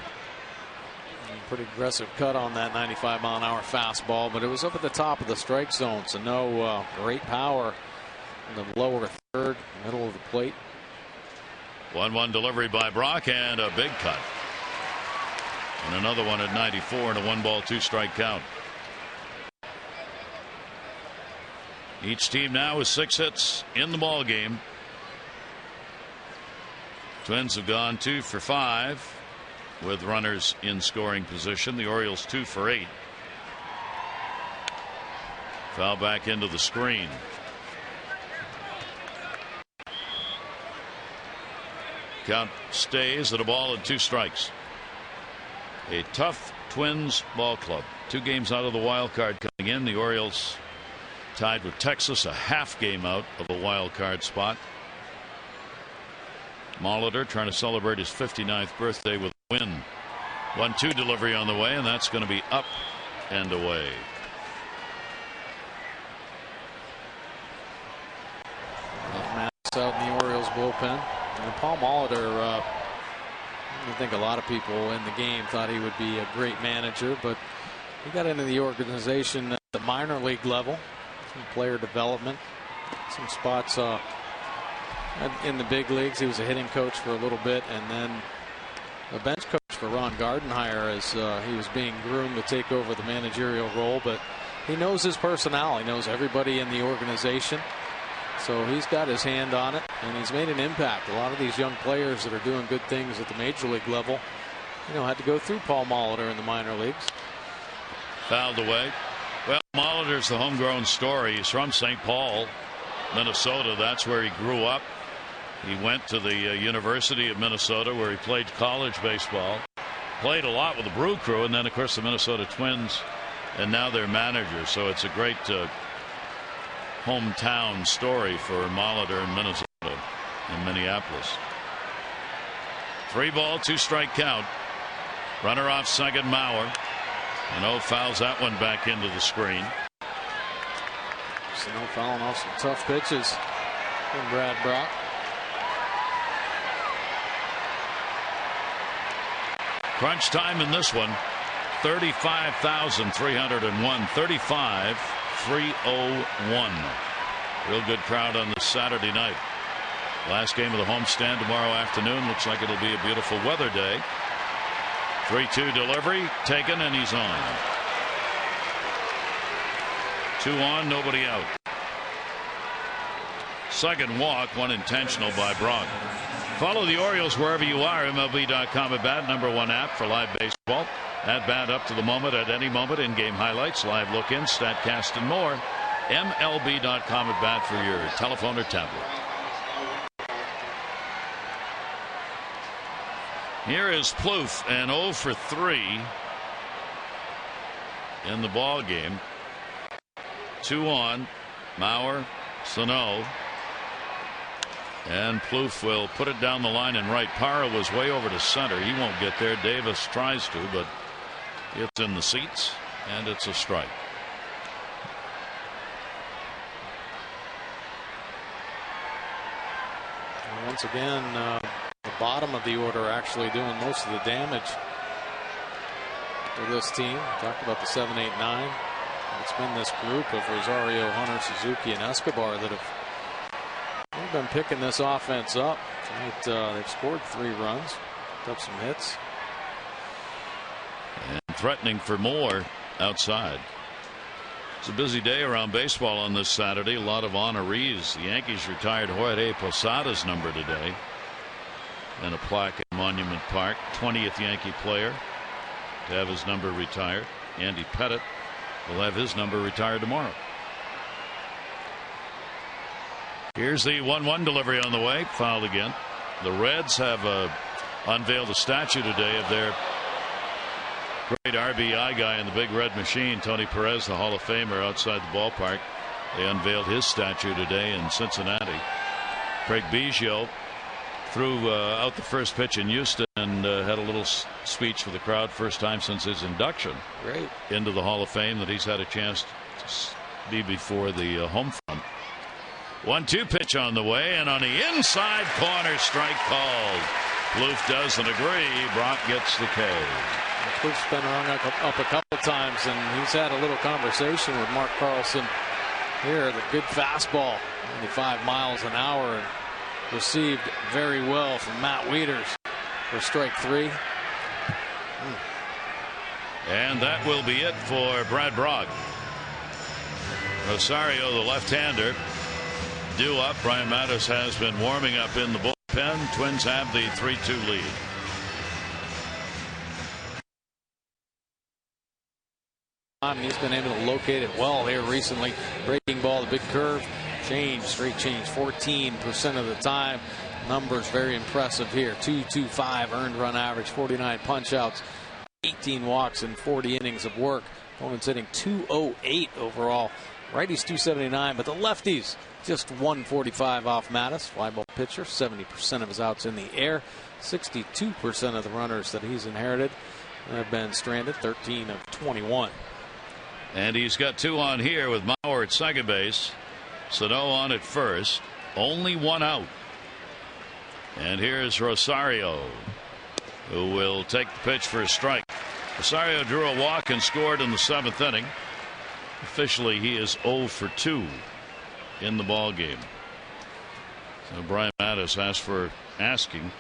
Pretty aggressive cut on that 95-mile-an-hour fastball, but it was up at the top of the strike zone, so no great power in the lower third, middle of the plate. 1-1 delivery by Brock, and a big cut. And another one at 94 and a 1 ball, 2 strike count. Each team now with 6 hits in the ball game. Twins have gone 2 for 5 with runners in scoring position. The Orioles 2 for 8. Foul back into the screen. Count stays at a ball and 2 strikes. A tough Twins ball club. 2 games out of the wild card coming in. The Orioles tied with Texas, a half game out of a wild card spot. Molitor trying to celebrate his 59th birthday with a win. 1-2 delivery on the way, and that's going to be up and away. Matt's out in the Orioles bullpen. And Paul Molitor, I think a lot of people in the game thought he would be a great manager, but he got into the organization at the minor league level, some player development, some spots in the big leagues. He was a hitting coach for a little bit, and then a bench coach for Ron Gardenhire as he was being groomed to take over the managerial role. But he knows his personnel. He knows everybody in the organization. So he's got his hand on it, and he's made an impact. A lot of these young players that are doing good things at the major league level, had to go through Paul Molitor in the minor leagues. Fouled away. Well, Molitor's the homegrown story. He's from St. Paul, Minnesota. That's where he grew up. He went to the University of Minnesota, where he played college baseball. Played a lot with the Brew Crew, and then, of course, the Minnesota Twins, and now they're managers. So it's a great hometown story for Molitor in Minnesota and Minneapolis. 3-ball, 2-strike count. Runner off second, Mauer. And fouls that one back into the screen. So fouling off some tough pitches from Brad Brock. Crunch time in this one. 35,301. 35,301. Real good crowd on this Saturday night. Last game of the homestand tomorrow afternoon. Looks like it'll be a beautiful weather day. 3-2 delivery taken, and he's on. 2 on, nobody out. Second walk, one intentional by Brock. Follow the Orioles wherever you are. MLB.com at bat, #1 app for live baseball. At bat up to the moment, at any moment, in-game highlights, live look-ins, StatCast, and more. MLB.com at bat for your telephone or tablet. Here is Plouffe, and 0 for 3 in the ball game. 2 on, Mauer, Sano, and Plouffe will put it down the line in right. Parra was way over to center. He won't get there. Davis tries to, but it's in the seats, and it's a strike. Once again, the bottom of the order actually doing most of the damage for this team. Talked about the 7, 8, 9. It's been this group of Rosario, Hunter, Suzuki, and Escobar that have been picking this offense up. Tonight, they've scored 3 runs, picked up some hits. And threatening for more outside. It's a busy day around baseball on this Saturday. A lot of honorees. The Yankees retired Jorge Posada's number today. And a plaque at Monument Park. 20th Yankee player to have his number retired. Andy Pettitte will have his number retired tomorrow. Here's the 1-1 delivery on the way. Fouled again. The Reds have unveiled a statue today of their great RBI guy in the big red machine, Tony Perez, the Hall of Famer, outside the ballpark. They unveiled his statue today in Cincinnati. Craig Biggio threw out the first pitch in Houston and had a little speech for the crowd. First time since his induction into the Hall of Fame that he's had a chance to be before the home front. 1-2 pitch on the way, and on the inside corner, strike called. Plouffe doesn't agree. Brock gets the K. Plouffe's been rung up a couple times, and he's had a little conversation with Mark Carlson here. The good fastball, 95 miles an hour, and received very well from Matt Wieters for strike 3. And that will be it for Brad Brock. Rosario, the left-hander, due up. Brian Mattis has been warming up in the bullpen. Twins have the 3-2 lead. He's been able to locate it well here recently. Breaking ball, the big curve, straight change 14% of the time. Numbers very impressive here. 2.25 earned run average, 49 punch outs, 18 walks in 40 innings of work. Opponent's hitting 208 overall Righties 279, but the lefties just 145 off Mattis. Fly ball pitcher, 70% of his outs in the air. 62% of the runners that he's inherited have been stranded, 13 of 21. And he's got 2 on here with Mauer at second base. Sano on at first. Only 1 out. And here's Rosario, who will take the pitch for a strike. Rosario drew a walk and scored in the 7th inning. Officially, he is 0 for 2 in the ball game. So Brian Mattis asked for asking.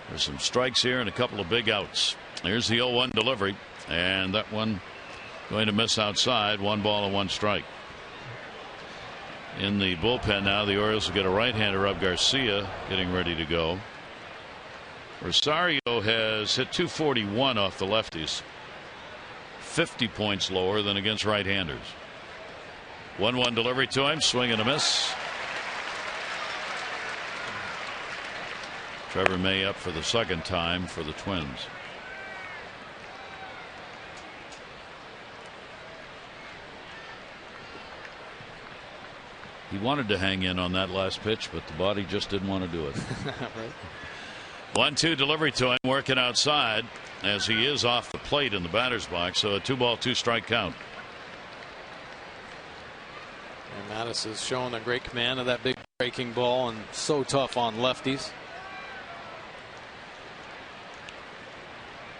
There's some strikes here and a couple of big outs. Here's the 0-1 delivery, and that one going to miss outside. 1 ball and 1 strike. In the bullpen now, the Orioles will get a right-hander up. Garcia getting ready to go. Rosario has hit .241 off the lefties. 50 points lower than against right-handers. 1-1 delivery to him. Swing and a miss. Trevor May up for the 2nd time for the Twins. He wanted to hang in on that last pitch, but the body just didn't want to do it. Right. 1-2 delivery to him, working outside as he is off the plate in the batter's box. So a 2-ball 2-strike count. And Mattis has shown a great command of that big breaking ball and so tough on lefties.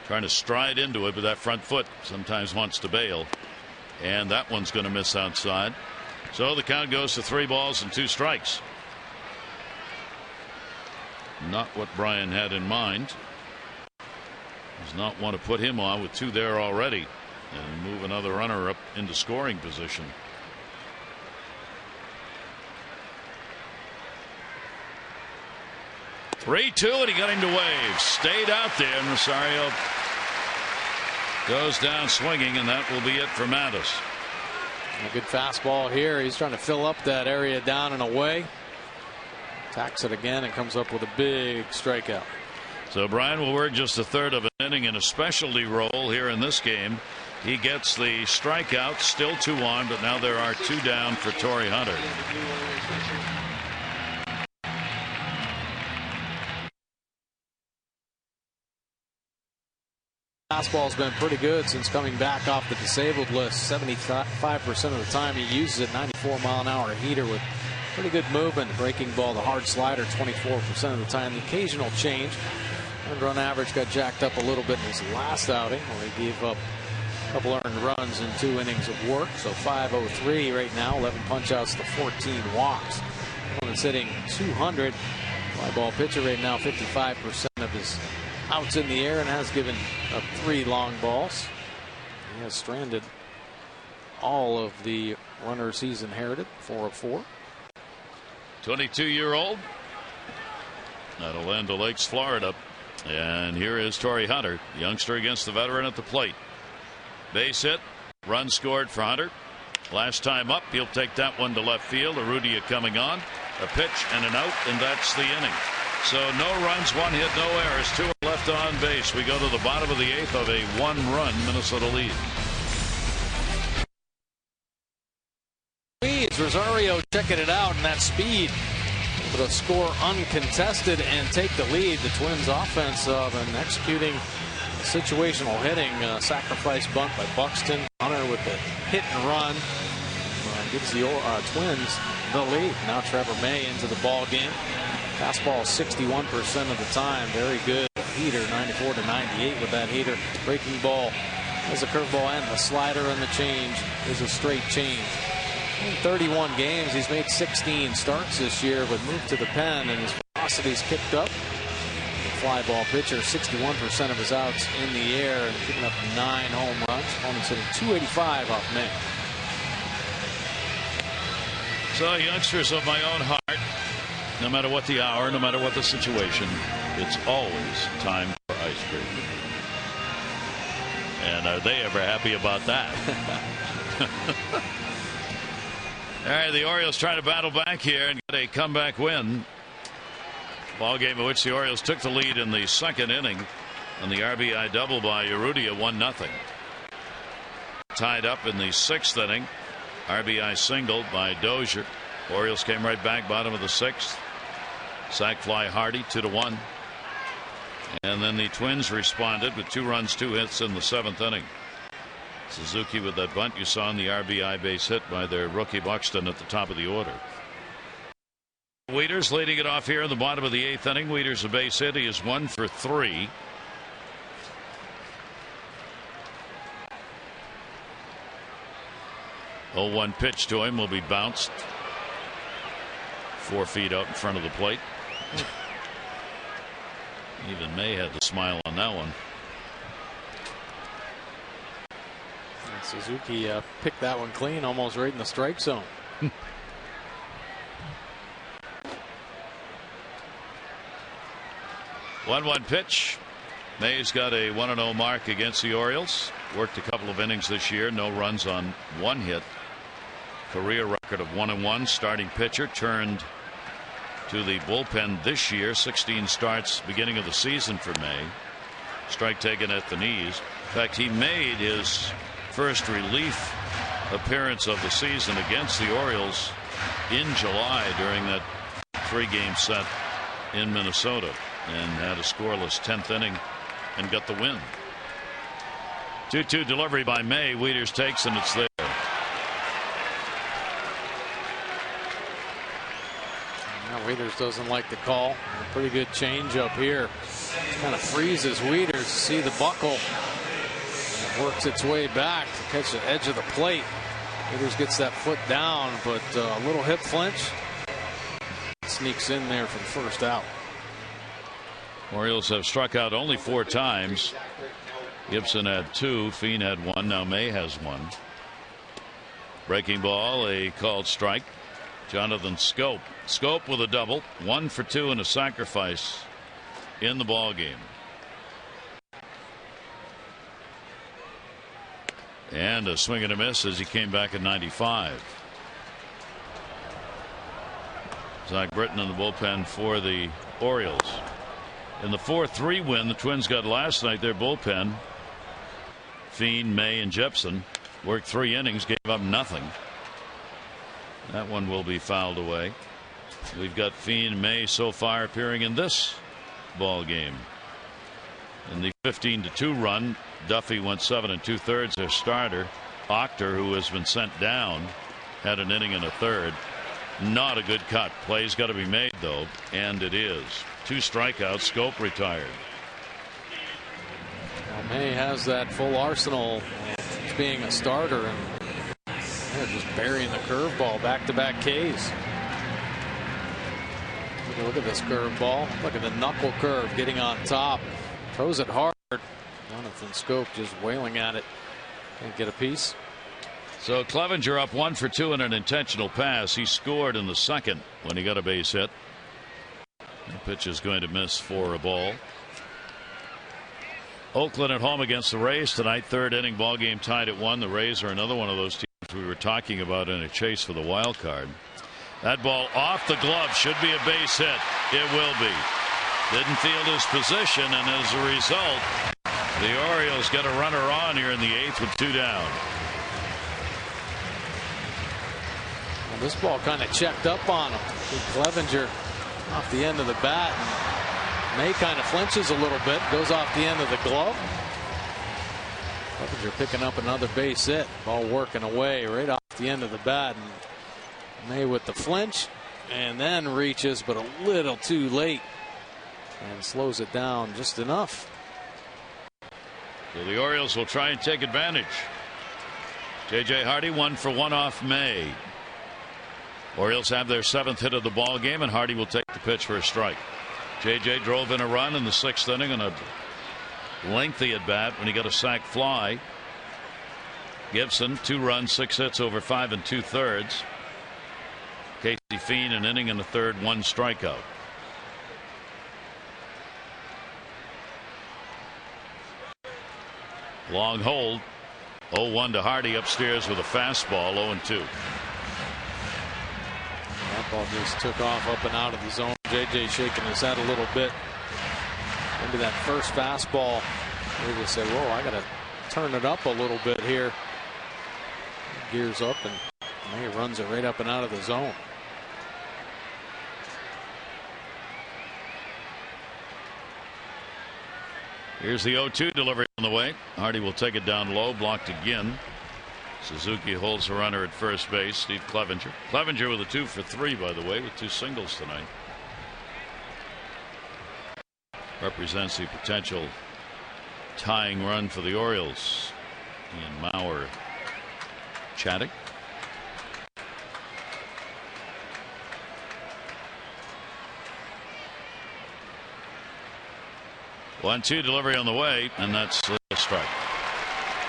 Trying to stride into it, but that front foot sometimes wants to bail. And that one's going to miss outside. So the count goes to 3 balls and 2 strikes. Not what Brian had in mind. Does not want to put him on with 2 there already and move another runner up into scoring position. (3-2) and he got him to wave. Stayed out there, and Rosario goes down swinging, and that will be it for Mattis. A good fastball here. He's trying to fill up that area down and away. Attacks it again and comes up with a big strikeout. So Brian will work just a third of an inning in a specialty role here in this game. He gets the strikeout, still 2 on, but now there are 2 down for Torrey Hunter. Fastball's been pretty good since coming back off the disabled list. 75% of the time he uses it. 94-mile-an-hour heater with pretty good movement. Breaking ball, the hard slider, 24% of the time. The occasional change. Earned run average got jacked up a little bit in his last outing, where he gave up a couple earned runs in 2 innings of work. So 503 right now, 11 punch-outs to 14 walks. Opponent's hitting .200. Fly ball pitcher right now, 55% of his outs in the air and has given up 3 long balls. He has stranded all of the runners he's inherited, 4 of 4. 22-year-old out of Land O'Lakes, Florida. And here is Torrey Hunter, the youngster against the veteran at the plate. Base hit, run scored for Hunter. Last time up, he'll take that one to left field. Urrutia coming on, a pitch and an out, and that's the inning. So no runs, 1 hit, no errors, 2 left on base. We go to the bottom of the 8th of a 1-run Minnesota lead. Rosario checking it out, and that speed able to score uncontested and take the lead. The Twins offense and executing situational hitting. Sacrifice bunt by Buxton. Hunter with the hit and run gives the Twins the lead. Now Trevor May into the ball game. Fastball 61% of the time. Very good heater, 94 to 98 with that heater. Breaking ball has a curveball and the slider, and the change is a straight change. In 31 games, he's made 16 starts this year, but moved to the pen and his velocity's kicked up. The fly ball pitcher, 61% of his outs in the air and giving up 9 home runs. Opponent's hitting .285 off May. So youngsters of my own heart, no matter what the hour, no matter what the situation, it's always time for ice cream. And are they ever happy about that? All right, the Orioles trying to battle back here and get a comeback win. Ball game in which the Orioles took the lead in the 2nd inning on the RBI double by Urrutia, 1-0. tied up in the 6th inning. RBI single by Dozier. Orioles came right back, bottom of the 6th. Sac fly Hardy, 2-1. And then the Twins responded with 2 runs, 2 hits in the 7th inning. Suzuki with that bunt you saw in the RBI base hit by their rookie Buxton at the top of the order. Wieters leading it off here in the bottom of the 8th inning. Wieters a base hit. He is 1 for 3. Oh, 1 pitch to him will be bounced 4 feet out in front of the plate. Even May had the smile on that one. And Suzuki picked that one clean, almost right in the strike zone. 1-1 pitch. May's got a 1-0 mark against the Orioles. Worked a couple of innings this year. No runs on 1 hit. Career record of 1-1. Starting pitcher turned to the bullpen this year. 16 starts beginning of the season for May. Strike taken at the knees. In fact, he made his first relief appearance of the season against the Orioles in July during that 3-game set in Minnesota, and had a scoreless 10th inning and got the win. 2-2 delivery by May. Wieters takes, and it's there. Wieters doesn't like the call. A pretty good change up here. Kind of freezes Wieters. See the buckle. It works its way back to catch the edge of the plate. Wieters gets that foot down, but a little hip flinch. Sneaks in there for the first out. Orioles have struck out only 4 times. Gibson had 2. Fiend had 1. Now May has 1. Breaking ball, a called strike. Jonathan Schoop. Schoop with a double. 1 for 2 and a sacrifice in the ball game. And a swing and a miss as he came back at 95. Zach Britton in the bullpen for the Orioles. In the 4-3 win the Twins got last night, their bullpen, Fiend, May, and Gibson, worked 3 innings, gave up nothing. That one will be fouled away. We've got Fiend and May so far appearing in this ball game. In the 15-2 run, Duffy went 7 2/3. Their starter, Octor, who has been sent down, had an inning and a third. Not a good cut. Play's got to be made, though, and it is. 2 strikeouts. Schoop retired. Well, May has that full arsenal of being a starter, and just burying the curveball. Back-to-back Ks. Look at this curveball. Look at the knuckle curve getting on top. Throws it hard. Jonathan Schoop just wailing at it. Can't get a piece. So Clevenger up 1 for 2 in an intentional pass. He scored in the 2nd when he got a base hit. The pitch is going to miss for a ball. Oakland at home against the Rays tonight. 3rd inning ball game tied at 1. The Rays are another one of those teams we were talking about in a chase for the wild card. That ball off the glove should be a base hit. It will be. Didn't field his position, and as a result, the Orioles get a runner on here in the 8th with 2 down. Well, this ball kind of checked up on him. Clevenger off the end of the bat. May kind of flinches a little bit, goes off the end of the glove. Clevenger picking up another base hit. Ball working away right off the end of the bat. And May with the flinch, and then reaches, but a little too late, and slows it down just enough. So the Orioles will try and take advantage. J.J. Hardy 1 for 1 off May. Orioles have their 7th hit of the ball game, and Hardy will take the pitch for a strike. J.J. drove in a run in the 6th inning on a lengthy at bat when he got a sac fly. Gibson 2 runs, 6 hits over 5 2/3. Casey Fiend an inning and a third, 1 strikeout. Long hold. 0-1 to Hardy upstairs with a fastball. 0-2. That ball just took off up and out of the zone. J.J. shaking his head a little bit. Maybe that first fastball, they just said, whoa, I got to turn it up a little bit here. Gears up, and he runs it right up and out of the zone. Here's the 0-2 delivery on the way. Hardy will take it down low, blocked again. Suzuki holds the runner at first base. Steve Clevenger. Clevenger with a 2 for 3, by the way, with 2 singles tonight. Represents the potential tying run for the Orioles. And Mauer chatting. One-two delivery on the way, and that's a strike.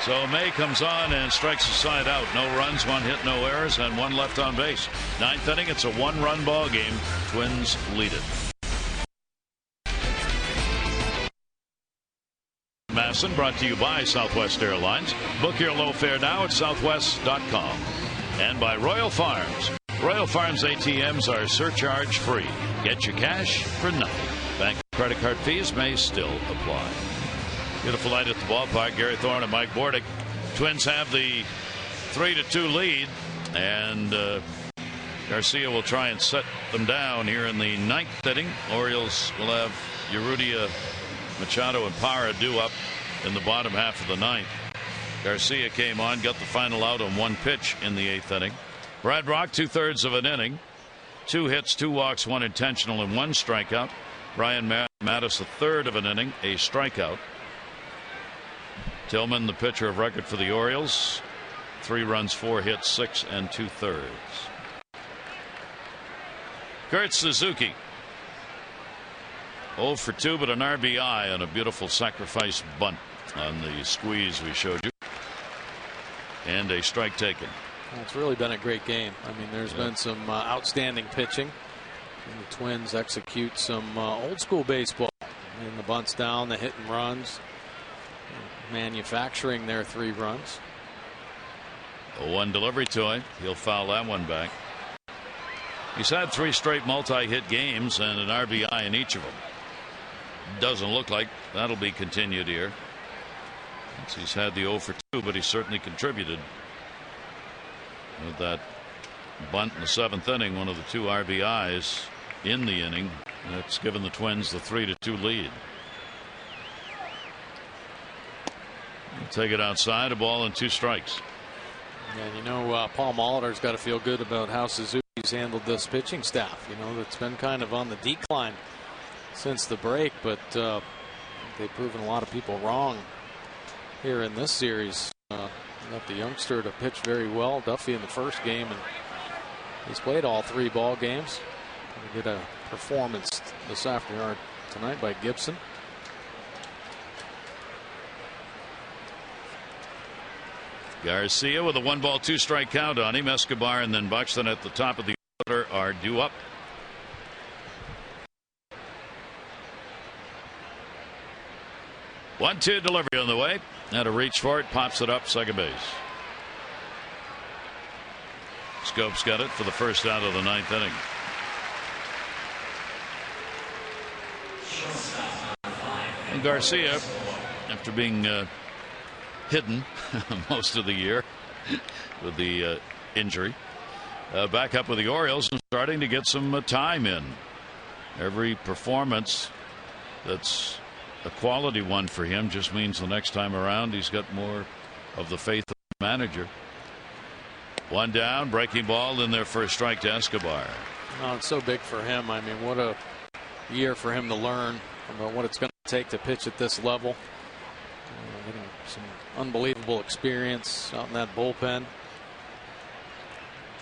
So May comes on and strikes the side out. No runs, 1 hit, no errors, and 1 left on base. 9th inning, it's a 1-run ball game. Twins lead it. Masson brought to you by Southwest Airlines. Book your low fare now at southwest.com. And by Royal Farms. Royal Farms ATMs are surcharge free. Get your cash for nothing. Bank credit card fees may still apply. Beautiful light at the ballpark. Gary Thorne and Mike Bordick. Twins have the 3-2 lead, and Garcia will try and set them down here in the 9th inning. Orioles will have Urrutia, Machado, and Parra due up in the bottom half of the 9th. Garcia came on, got the final out on 1 pitch in the 8th inning. Brad Rock, 2/3 of an inning, 2 hits, 2 walks, 1 intentional, and 1 strikeout. Ryan Mattis, 1/3 of an inning, a strikeout. Tillman, the pitcher of record for the Orioles, 3 runs, 4 hits, 6 2/3. Kurt Suzuki, 0 for 2, but an RBI on a beautiful sacrifice bunt on the squeeze we showed you, and a strike taken. Well, it's really been a great game. I mean, there's been some outstanding pitching. And the Twins execute some old school baseball. And the bunts down, the hit and runs, manufacturing their 3 runs. A 1 delivery to him. He'll foul that one back. He's had 3 straight multi-hit games and an RBI in each of them. Doesn't look like that'll be continued here. He's had the 0 for 2, but he certainly contributed with that bunt in the 7th inning, one of the 2 RBIs in the inning. That's given the Twins the 3-2 lead. Take it outside, a ball and 2 strikes. And you know, Paul Molitor's got to feel good about how Suzuki's handled this pitching staff. You know, that's been kind of on the decline since the break, but they've proven a lot of people wrong here in this series. Got the youngster to pitch very well, Duffy, in the first game, and he's played all 3 ball games. We get a performance this afternoon tonight by Gibson. Garcia with a 1-ball 2-strike count on him. Escobar and then Buxton at the top of the order are due up. One-two delivery on the way. Had a reach for it, pops it up, second base. Scopes got it for the first out of the 9th inning. And Garcia, after being hidden most of the year with the injury, back up with the Orioles and starting to get some time in. Every performance that's a quality one for him just means the next time around he's got more of the faith of the manager. 1 down, breaking ball in their first strike to Escobar. Oh, it's so big for him. I mean, what a year for him to learn about what it's going to take to pitch at this level. Getting some unbelievable experience out in that bullpen.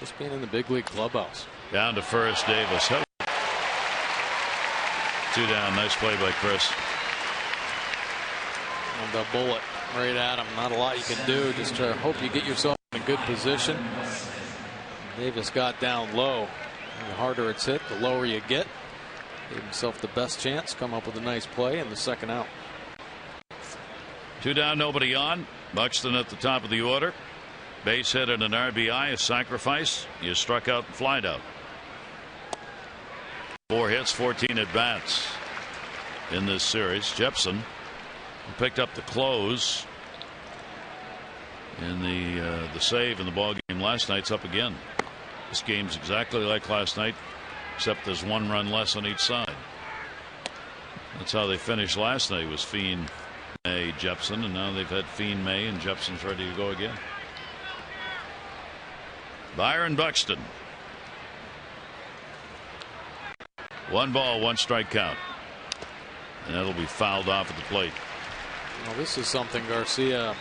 Just being in the big league clubhouse. Down to first, Davis. 2 down. Nice play by Chris. And the bullet right at him. Not a lot you can do. Just to hope you get yourself in a good position. Davis got down low. And the harder it's hit, the lower you get. Gave himself the best chance. Come up with a nice play in the second out. 2 down, nobody on. Buxton at the top of the order. Base hit and an RBI, a sacrifice. He is struck out and flied out. 4 hits, 14 at bats in this series. Gibson picked up the close And the save in the ball game last night's up again. This game's exactly like last night, except there's 1 run less on each side. That's how they finished last night, was Feen, May, Gibson, and now they've had Feen, May, and Gibson's ready to go again. Byron Buxton. 1 ball, 1 strike count. And that'll be fouled off at the plate. Well, this is something Garcia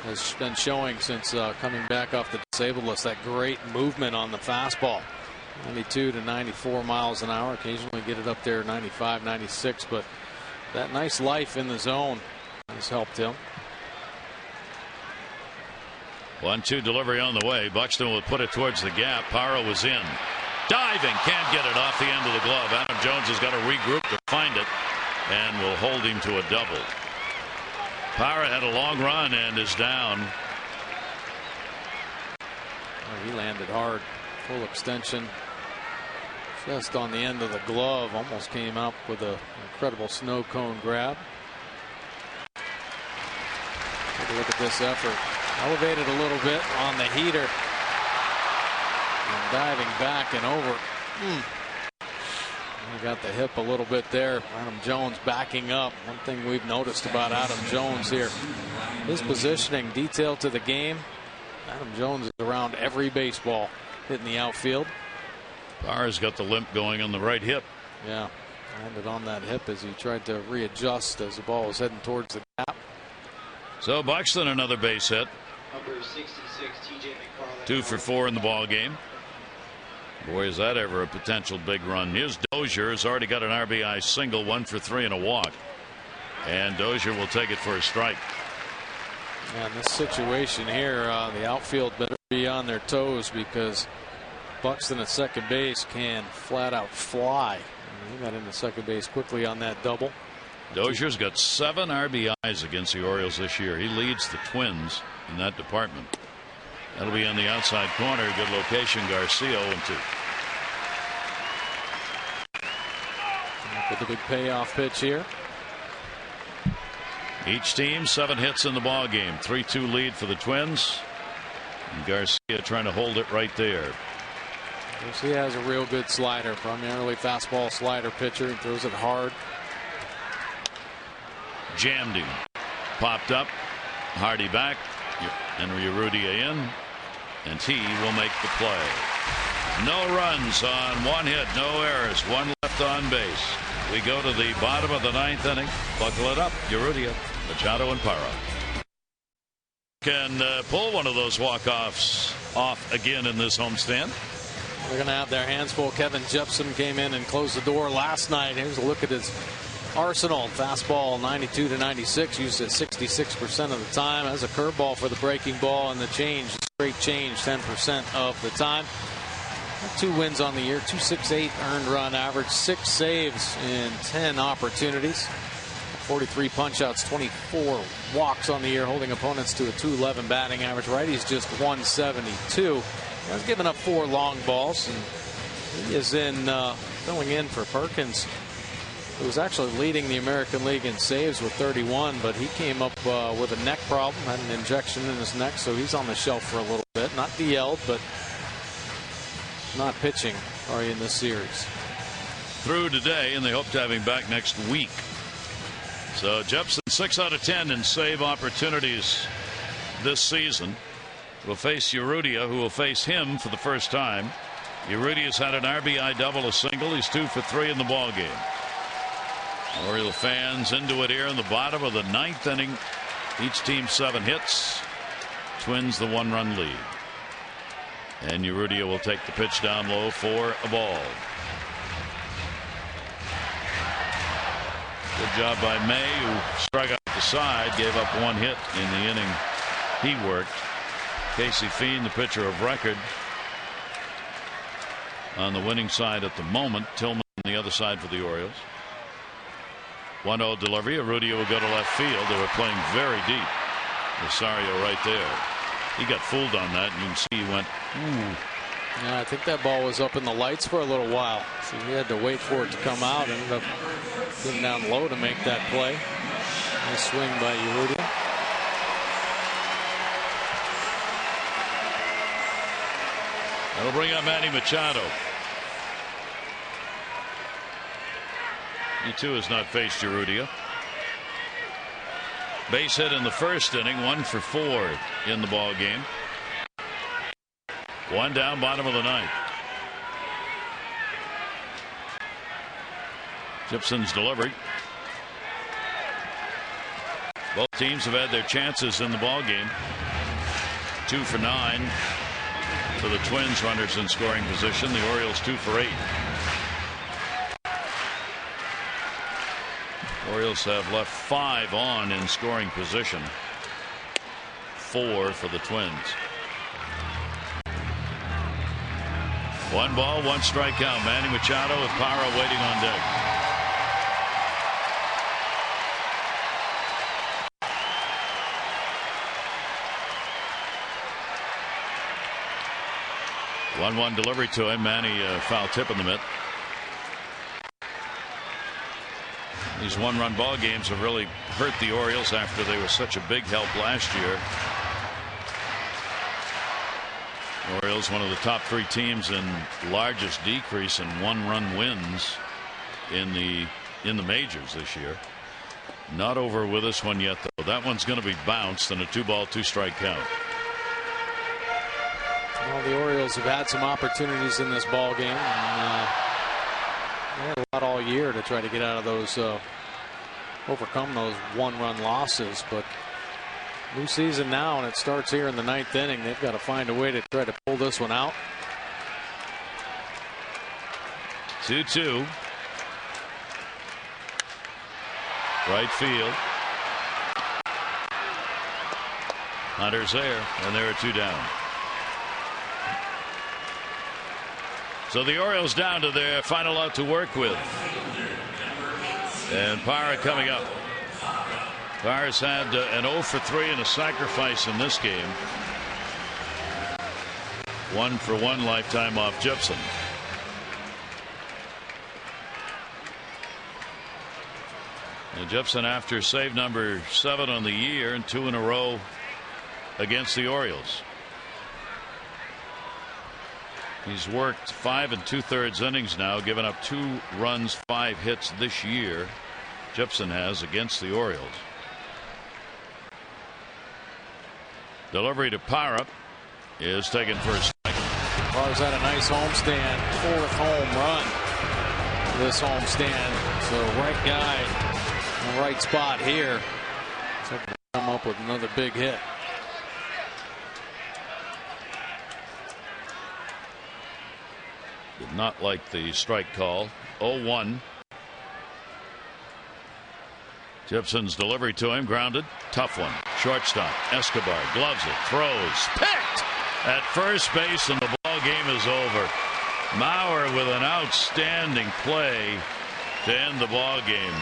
has been showing since coming back off the disabled list. That great movement on the fastball. 92 to 94 miles an hour. Occasionally get it up there 95, 96. But that nice life in the zone has helped him. 1-2 delivery on the way. Buxton will put it towards the gap. Parra was in. Diving. Can't get it off the end of the glove. Adam Jones has got to regroup to find it and will hold him to a double. Parra had a long run and is down. Oh, he landed hard. Full extension. Just on the end of the glove. Almost came up with an incredible snow cone grab. Take a look at this effort. Elevated a little bit on the heater. And diving back and over. He got the hip a little bit there. Adam Jones backing up. One thing we've noticed about Adam Jones here, his positioning, detail to the game. Adam Jones is around every baseball hitting the outfield. Parra's got the limp going on the right hip. Yeah, landed on that hip as he tried to readjust as the ball was heading towards the gap. So Buxton another base hit. Number 66, TJ McFarland. 2 for 4 in the ball game. Boy, is that ever a potential big run. Here's Dozier, has already got an RBI single, 1 for 3 and a walk. And Dozier will take it for a strike. Yeah, in this situation here, the outfield better be on their toes because Buxton at second base can flat out fly. And he got into second base quickly on that double. Dozier's got 7 RBIs against the Orioles this year. He leads the Twins in that department. That'll be on the outside corner. Good location. Garcia 0-2. With the big payoff pitch here. Each team 7 hits in the ball game. 3-2 lead for the Twins. And Garcia trying to hold it right there. Garcia has a real good slider, primarily fastball slider pitcher. He throws it hard. Jammed him. Popped up. Hardy back. Henry Urrutia in. And he will make the play. No runs on 1 hit. No errors. 1 left on base. We go to the bottom of the 9th inning. Buckle it up. Urrutia, Machado, and Parra. Can pull one of those walk-offs off again in this homestand. They're going to have their hands full. Kevin Gibson came in and closed the door last night. Here's a look at his arsenal. Fastball 92 to 96, used it 66% of the time. As a curveball for the breaking ball, and the change, straight change 10% of the time. 2 wins on the year, 268 earned run average, 6 saves in 10 opportunities, 43 punch-outs, 24 walks on the year, holding opponents to a 211 batting average. Righties just 172. He has given up 4 long balls, and he is in filling in for Perkins, who was actually leading the American League in saves with 31, but he came up with a neck problem, had an injection in his neck, so he's on the shelf for a little bit. Not DL'd, but not pitching in this series. Through today, and they hope to have him back next week. So Gibson 6 out of 10 in save opportunities this season. Will face Urrutia, who will face him for the first time. Urrutia's had an RBI double, a single. He's 2 for 3 in the ball game. Oriole fans into it here in the bottom of the 9th inning. Each team 7 hits. Twins the 1-run lead. And Urrutia will take the pitch down low for a ball. Good job by May, who struck out the side, gave up 1 hit in the inning he worked. Casey Feen, the pitcher of record, on the winning side at the moment. Tillman on the other side for the Orioles. 1-0 delivery. Urrutia will go to left field. They were playing very deep. Rosario right there. He got fooled on that, and you can see he went, ooh. Yeah, I think that ball was up in the lights for a little while. So he had to wait for it to come out. Ended up getting down low to make that play. Nice swing by Urrutia. That'll bring up Manny Machado. He too has not faced Urrutia. Base hit in the first inning, 1 for 4 in the ball game. 1 down, bottom of the ninth. Gibson's delivery. Both teams have had their chances in the ball game. 2 for 9 for the Twins, runners in scoring position. The Orioles 2 for 8. Orioles have left 5 on in scoring position. 4 for the Twins. 1 ball, 1 strikeout. Manny Machado with Parra waiting on deck. One delivery to him. Manny foul tip in the mitt. These 1-run ball games have really hurt the Orioles after they were such a big help last year. The Orioles, one of the top 3 teams in largest decrease in 1-run wins in the majors this year. Not over with this one yet, though. That one's going to be bounced in a 2-ball, 2-strike count. Well, the Orioles have had some opportunities in this ball game. And, they had a lot all year to try to get out of those, overcome those 1-run losses. But new season now, and it starts here in the 9th inning. They've got to find a way to try to pull this one out. 2-2. Right field. Hunter's there, and there are 2 down. So the Orioles down to their final out to work with. And Parra coming up. Parra's had an 0 for 3 and a sacrifice in this game. 1 for 1 lifetime off Gibson. And Gibson after save number 7 on the year and 2 in a row against the Orioles. He's worked 5 2/3 innings now, given up 2 runs, 5 hits this year. Gibson has against the Orioles. Delivery to Parra is taken for a strike. Parra's had a nice homestand, 4th home run this homestand. So right guy in the right spot here. So come up with another big hit. Did not like the strike call. 0-1. Gibson's delivery to him, grounded. Tough one. Shortstop. Escobar gloves it. Throws. Picked at first base, and the ball game is over. Mauer with an outstanding play to end the ball game.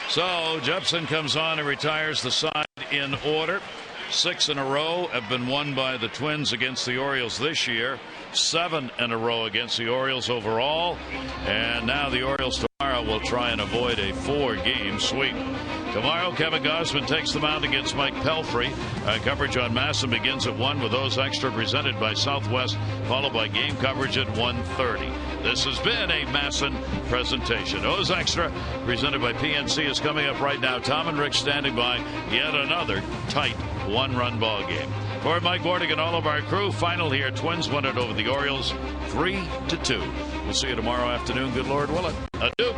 So Gibson comes on and retires the side in order. 6 in a row have been won by the Twins against the Orioles this year. 7 in a row against the Orioles overall. And now the Orioles tomorrow will try and avoid a 4-game sweep. Tomorrow, Kevin Gausman takes the mound against Mike Pelfrey. Coverage on Masson begins at 1 with O's Extra presented by Southwest, followed by game coverage at 1:30. This has been a Masson presentation. O's Extra presented by PNC is coming up right now. Tom and Rick standing by. Yet another tight 1-run ball game. For Mike Bordick and all of our crew, final here. Twins won it over the Orioles 3-2. We'll see you tomorrow afternoon. Good Lord willing. Adieu.